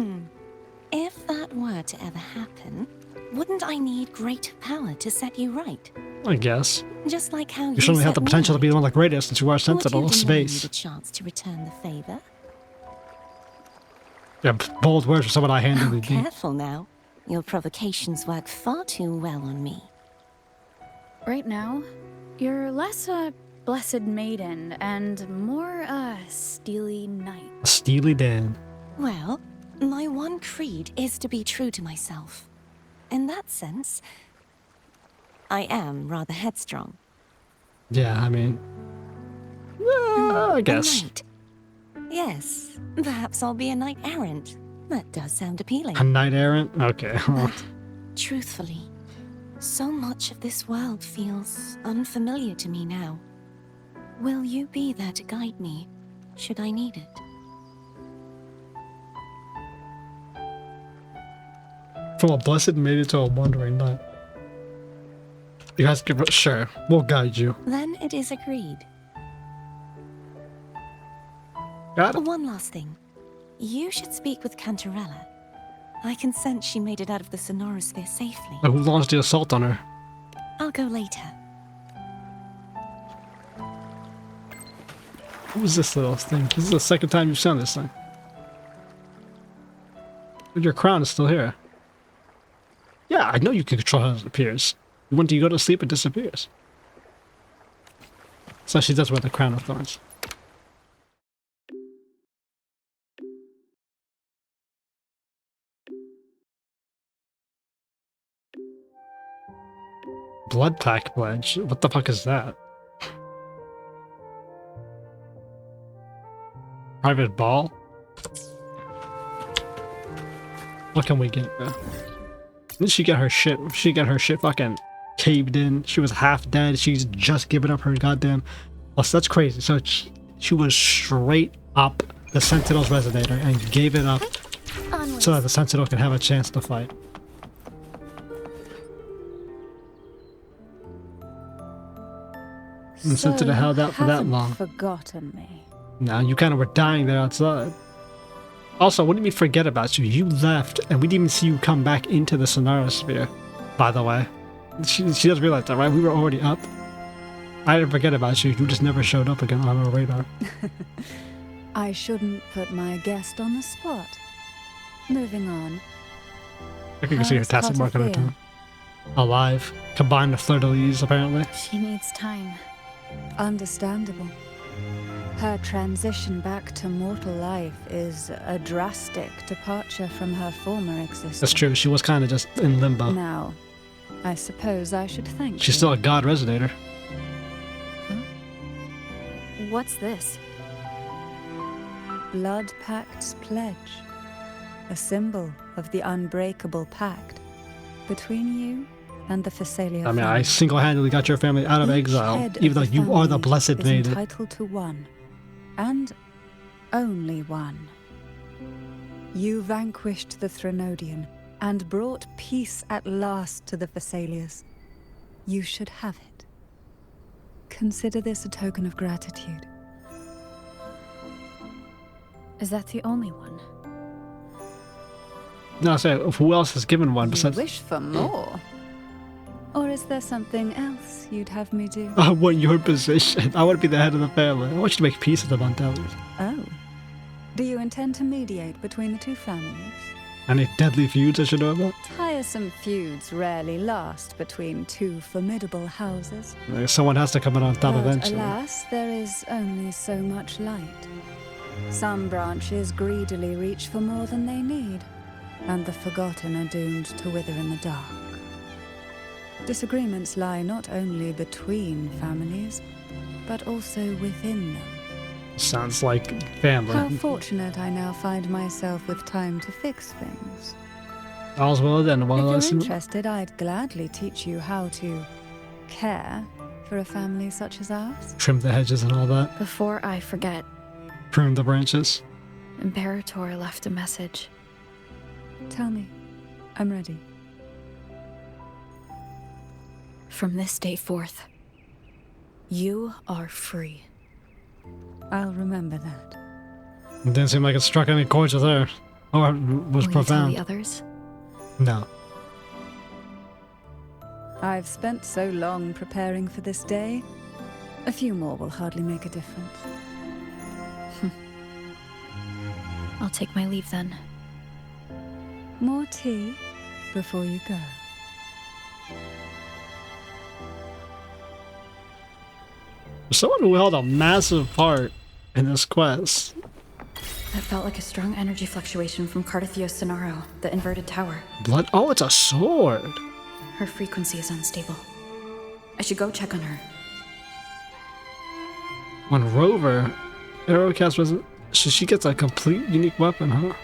If that were to ever happen, wouldn't I need great power to set you right? I guess. Just like how You certainly have the set me potential to be right. one of the greatest since you are a Thought sentinel you'd of deny me space. the chance to return the favor. Yeah, bold words for someone I handily beat. Careful now. Your provocations work far too well on me. Right now, you're less a blessed maiden and more a steely knight. Steely Dan. Well, my one creed is to be true to myself. In that sense, I am rather headstrong. Yeah, I mean... I guess. A knight. Yes, perhaps I'll be a knight errant. That does sound appealing. A knight errant? Okay. But, truthfully, so much of this world feels unfamiliar to me now. Will you be there to guide me, should I need it? From a blessed maiden to a wandering knight. You guys give it, sure, we'll guide you. Then it is agreed. Got it. One last thing. You should speak with Cantarella. I can sense she made it out of the Sonorosphere safely. Who launched the assault on her? I'll go later. Who is this little thing? This is the second time you've seen this thing. But your crown is still here. Yeah, I know you can control how it appears. When you go to sleep, it disappears. So she does wear the crown of thorns. Blood pack pledge? What the fuck is that? Private ball? What can we get, bro? Did she get her shit? She got her shit fucking caved in. She was half dead. She's just given up her goddamn. Well, that's crazy. So she was straight up the Sentinel's resonator and gave it up so that the Sentinel could have a chance to fight. And Sentinel held out for that long. Forgotten me. No, you kind of were dying there outside. Also, what did we forget about you? You left, and we didn't even see you come back into the Sonorosphere, by the way. She does realize that, right? We were already up. I didn't forget about you. You just never showed up again on our radar. I shouldn't put my guest on the spot. Moving on. I can see her tacit mark on her tongue. Alive. Combined with fleur-de-lis, apparently. She needs time. Understandable. Her transition back to mortal life is a drastic departure from her former existence. That's true. She was kind of just in limbo. Now, I suppose I should thank She's you. still a god resonator. What's this? Blood Pact's pledge. A symbol of the unbreakable pact between you and the Fisalia I mean, I family. single-handedly got your family out of Each exile, head even though of you are the family blessed is maiden. entitled to one, and only one. You vanquished the Threnodian and brought peace at last to the Fisalias. You should have it. Consider this a token of gratitude. Is that the only one? No, I say, who else has given one You besides... wish for more? Or is there something else you'd have me do? I want your position. I want to be the head of the family. I want you to make peace with the Montellis. Oh. Do you intend to mediate between the two families? Any deadly feuds I should know about? Tiresome feuds rarely last between two formidable houses. Someone has to come in on top But eventually. alas, there is only so much light. Some branches greedily reach for more than they need, and the forgotten are doomed to wither in the dark. Disagreements lie not only between families, but also within them. Sounds like family. How fortunate I now find myself with time to fix things. All's well then. If Well, you're listen. interested, I'd gladly teach you how to care for a family such as ours. Trim the hedges and all that. Before I forget, Prune the branches. Imperator left a message. Tell me. I'm ready. From this day forth, you are free. I'll remember that. It didn't seem like it struck any chords with her. Or was Will profound. you tell the others? No. I've spent so long preparing for this day. A few more will hardly make a difference. I'll take my leave then. More tea before you go. Someone who held a massive part in this quest. That felt like a strong energy fluctuation from Cartethyia Sonaro, the inverted tower. Blood? Oh, it's a sword. Her frequency is unstable. I should go check on her. When Rover, Arrowcast wasn't. So she gets a complete unique weapon, huh?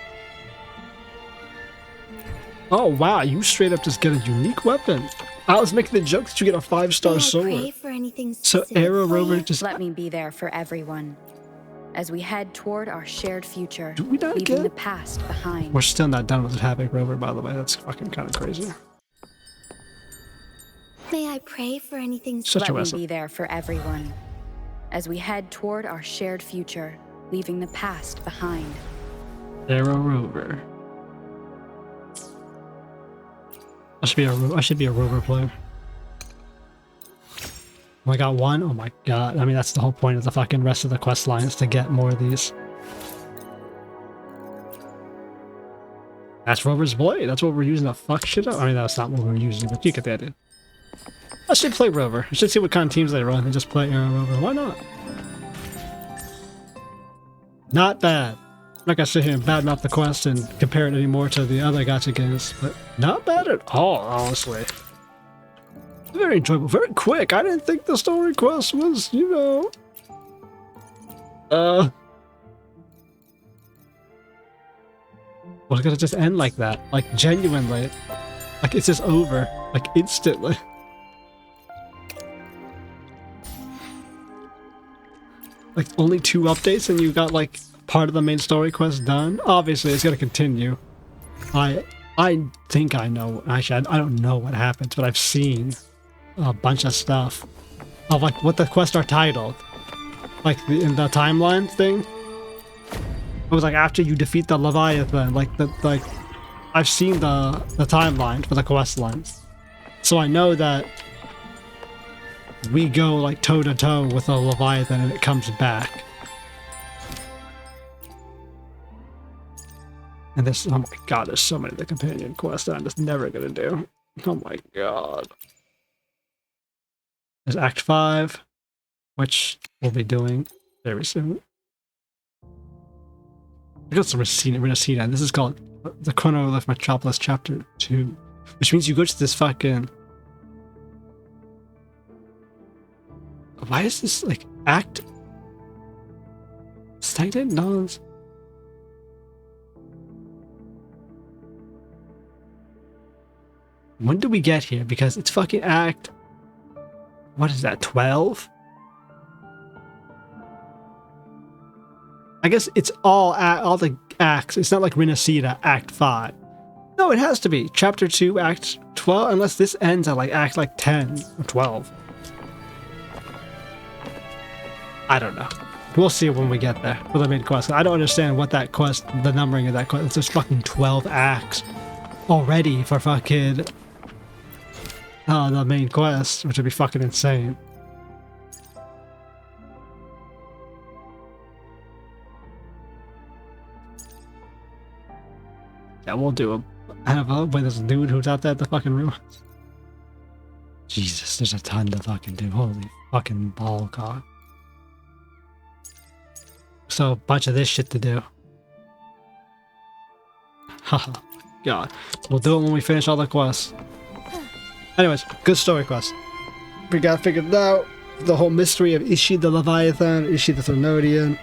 Oh wow, you straight up just get a unique weapon. I was making the joke that you get a 5-star sword. Pray for anything So Arrow Rover just. Let me be there for everyone. As we head toward our shared future, Do we not leaving get? the past behind. We're still not done with Havoc Rover, by the way. That's fucking kind of crazy. May I pray for anything Such a Let me wrestle. be there for everyone. As we head toward our shared future, leaving the past behind. Arrow Rover. I should be a Rover player. Oh, I got one? Oh my god. I mean, that's the whole point of the fucking rest of the quest lines, to get more of these. That's Rover's Blade. That's what we're using to fuck shit up. I mean, that's not what we're using, but you get the idea. I should play Rover. I should see what kind of teams they run and just play Arrow Rover. Why not? Not bad. I'm not gonna sit here and badmouth the quest and compare it anymore to the other gacha games, but not bad at all, honestly. Very enjoyable, very quick. I didn't think the story quest was, you know... was gonna just end like that. Like, genuinely. Like, it's just over. Like, instantly. Like, only 2 updates and you got, like, part of the main story quest done? Obviously, it's gonna continue. I think I know. Actually, I don't know what happens, but I've seen a bunch of stuff of, like, what the quests are titled. Like, in the timeline thing. It was, like, after you defeat the Leviathan, like, I've seen the timeline for the quest lines. So I know that we go, like, toe-to-toe with a Leviathan and it comes back. And this, oh my god, there's so many of the companion quests that I'm just never gonna do. Oh my god. There's Act 5, which we'll be doing very soon. I got some Rinascita. This is called the Chronolith Metropolis Chapter 2, which means you go to this fucking... Why is this, like, Act... Stagnant? No, it's... When do we get here? Because it's fucking Act... What is that, 12? I guess it's all the acts. It's not like Rinascita, Act 5. No, it has to be. Chapter 2, Act 12, unless this ends at, like, Act, like, 10 or 12. I don't know. We'll see when we get there with the main quest. I don't understand what that quest, the numbering of that quest. It's just fucking 12 acts already for fucking... the main quest, which would be fucking insane. Yeah, we'll do a... I have a... Wait, there's a dude who's out there at the fucking ruins. Jesus, there's a ton to fucking do. Holy fucking ball cock. So, a bunch of this shit to do. Haha. God. We'll do it when we finish all the quests. Anyways, good story quest. We got figured out the whole mystery of is she the Leviathan, is she the Threnodian?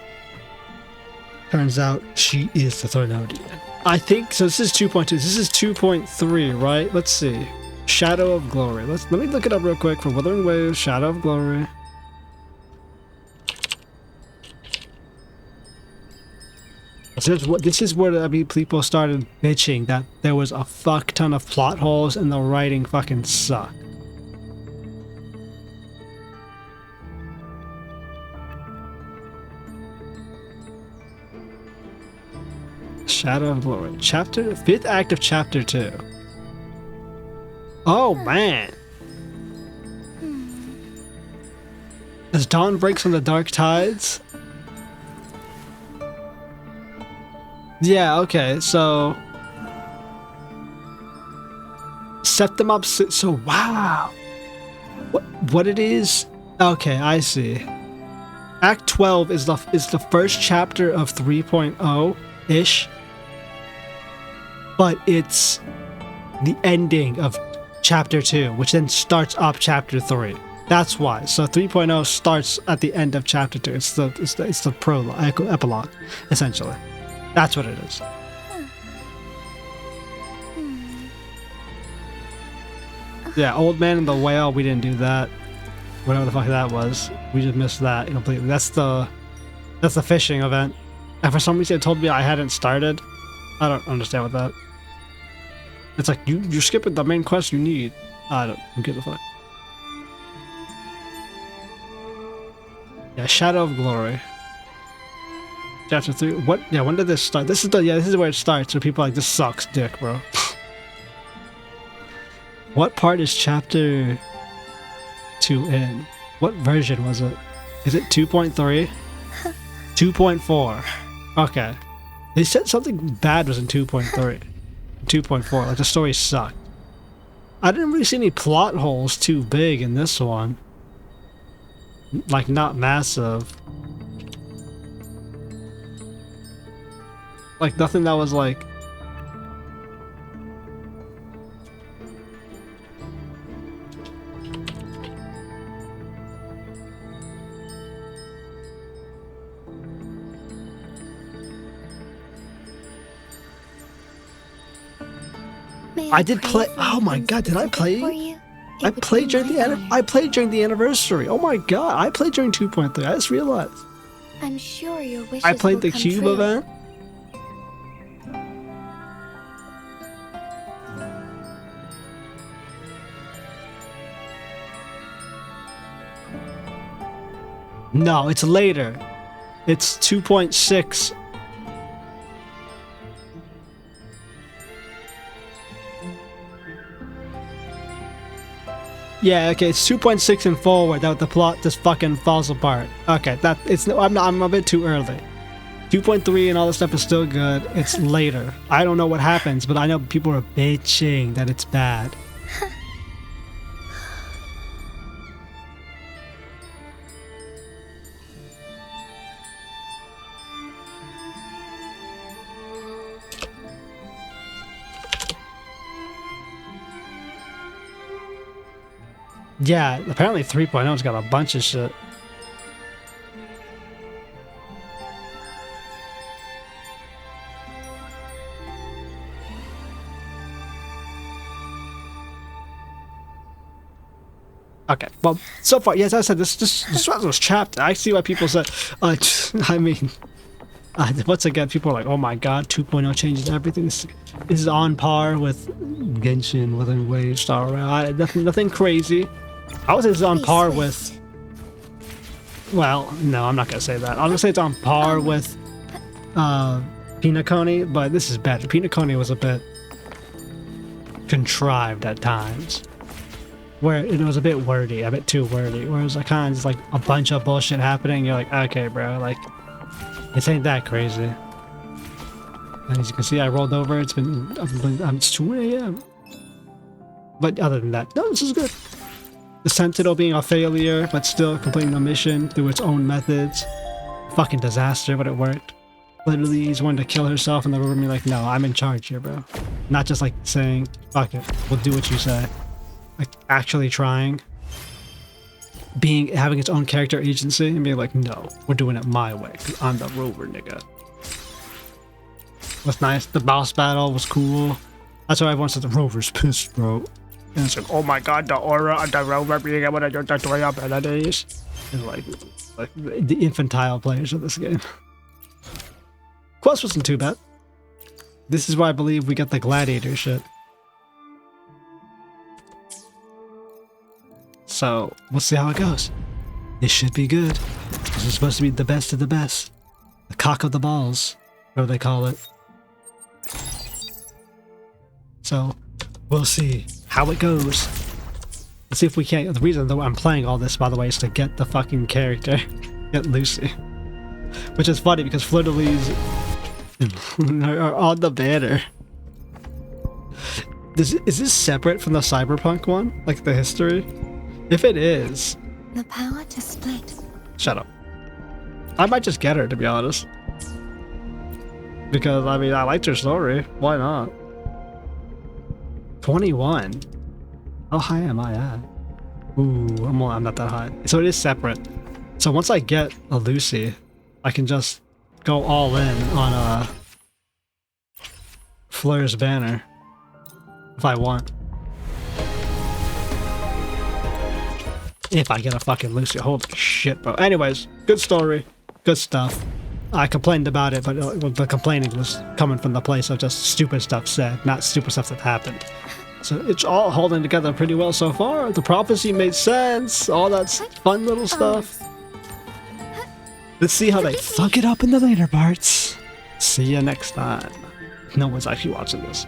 Turns out she is the Threnodian. I think so. This is 2.2. This is 2.3, right? Let's see. Shadow of Glory. Let me look it up real quick for Wuthering Waves. Shadow of Glory. This is where people started bitching that there was a fuck ton of plot holes and the writing fucking sucked. Shadow of Glory. 5th act of chapter 2. Oh man. As dawn breaks on the dark tides. Yeah, okay, so Septimops. So wow, what it is? Okay, I see. Act 12 is the first chapter of 3.0 ish, but it's the ending of chapter 2, which then starts up chapter 3. That's why. So 3.0 starts at the end of chapter 2. It's the prologue, epilogue, essentially. That's what it is. Yeah, Old Man and the Whale, we didn't do that. Whatever the fuck that was. We just missed that completely. That's the fishing event. And for some reason it told me I hadn't started. I don't understand what that. It's like you're skipping the main quest you need. I don't get the fuck. Yeah, Shadow of Glory. Chapter 3. What? Yeah, when did this start? This is where it starts. Where people are like, this sucks dick, bro. What part is chapter 2 in? What version was it? Is it 2.3? 2.4. Okay. They said something bad was in 2.3. 2.4. Like the story sucked. I didn't really see any plot holes too big in this one. Like, not massive. Like, nothing that was like... I did play. Oh my god, did I play? I played during the anniversary. Oh my god, I played during 2.3. I just realized. I'm sure your wishes I played will the come cube true. event. No, it's later. It's 2.6. Yeah, okay, it's 2.6 and forward that the plot just fucking falls apart. Okay, I'm a bit too early. 2.3 and all this stuff is still good. It's later. I don't know what happens, but I know people are bitching that it's bad. Yeah, apparently 3.0's got a bunch of shit. Okay, well, so far, yes, as I said, this was chapter. I see why people said, I mean, once again, people are like, oh my god, 2.0 changes everything. This is on par with Genshin, Wuthering Waves, Star Rail. Nothing crazy. I would say it's on par with... Well, no, I'm not going to say that. I'll just say it's on par with Pinaconi, but this is better. Pinaconi was a bit contrived at times. Where it was a bit wordy, a bit too wordy. Whereas I kind of just like a bunch of bullshit happening. You're like, okay, bro, like, this ain't that crazy. And as you can see, I rolled over. It's 2 a.m. But other than that, no, this is good. The Sentinel being a failure, but still completing the mission through its own methods. Fucking disaster, but it worked. Literally, he's wanting to kill herself in the room. You're like, no, I'm in charge here, bro. Not just like saying, fuck it, we'll do what you say. Like actually trying. Having its own character agency and being like, no, we're doing it my way. 'Cause I'm the rover, nigga. Was nice. The boss battle was cool. That's why everyone said the rover's pissed, bro. And it's like, oh my god, the aura of the rover being able to destroy our abilities. And like the infantile players of this game. Quest wasn't too bad. This is why I believe we got the gladiator shit. So, we'll see how it goes. It should be good. This is supposed to be the best of the best. The cock of the balls, whatever they call it. So, we'll see how it goes. Let's see if we can't. The reason that I'm playing all this, by the way, is to get the fucking character. Get Lucy. Which is funny because Fleur-de-Lis are on the banner. Is this separate from the Cyberpunk one? Like the history? If it is... The power to split. Shut up. I might just get her, to be honest. Because, I mean, I liked her story. Why not? 21. How high am I at? Ooh, I'm not that high. So it is separate. So once I get a Lucy, I can just go all in on Fleur's banner. If I want. If I get a fucking Lucy. Holy shit, bro. Anyways, good story. Good stuff. I complained about it, but the complaining was coming from the place of just stupid stuff said, not stupid stuff that happened. So it's all holding together pretty well so far. The prophecy made sense. All that fun little stuff. Let's see how they fuck it up in the later parts. See you next time. No one's actually watching this.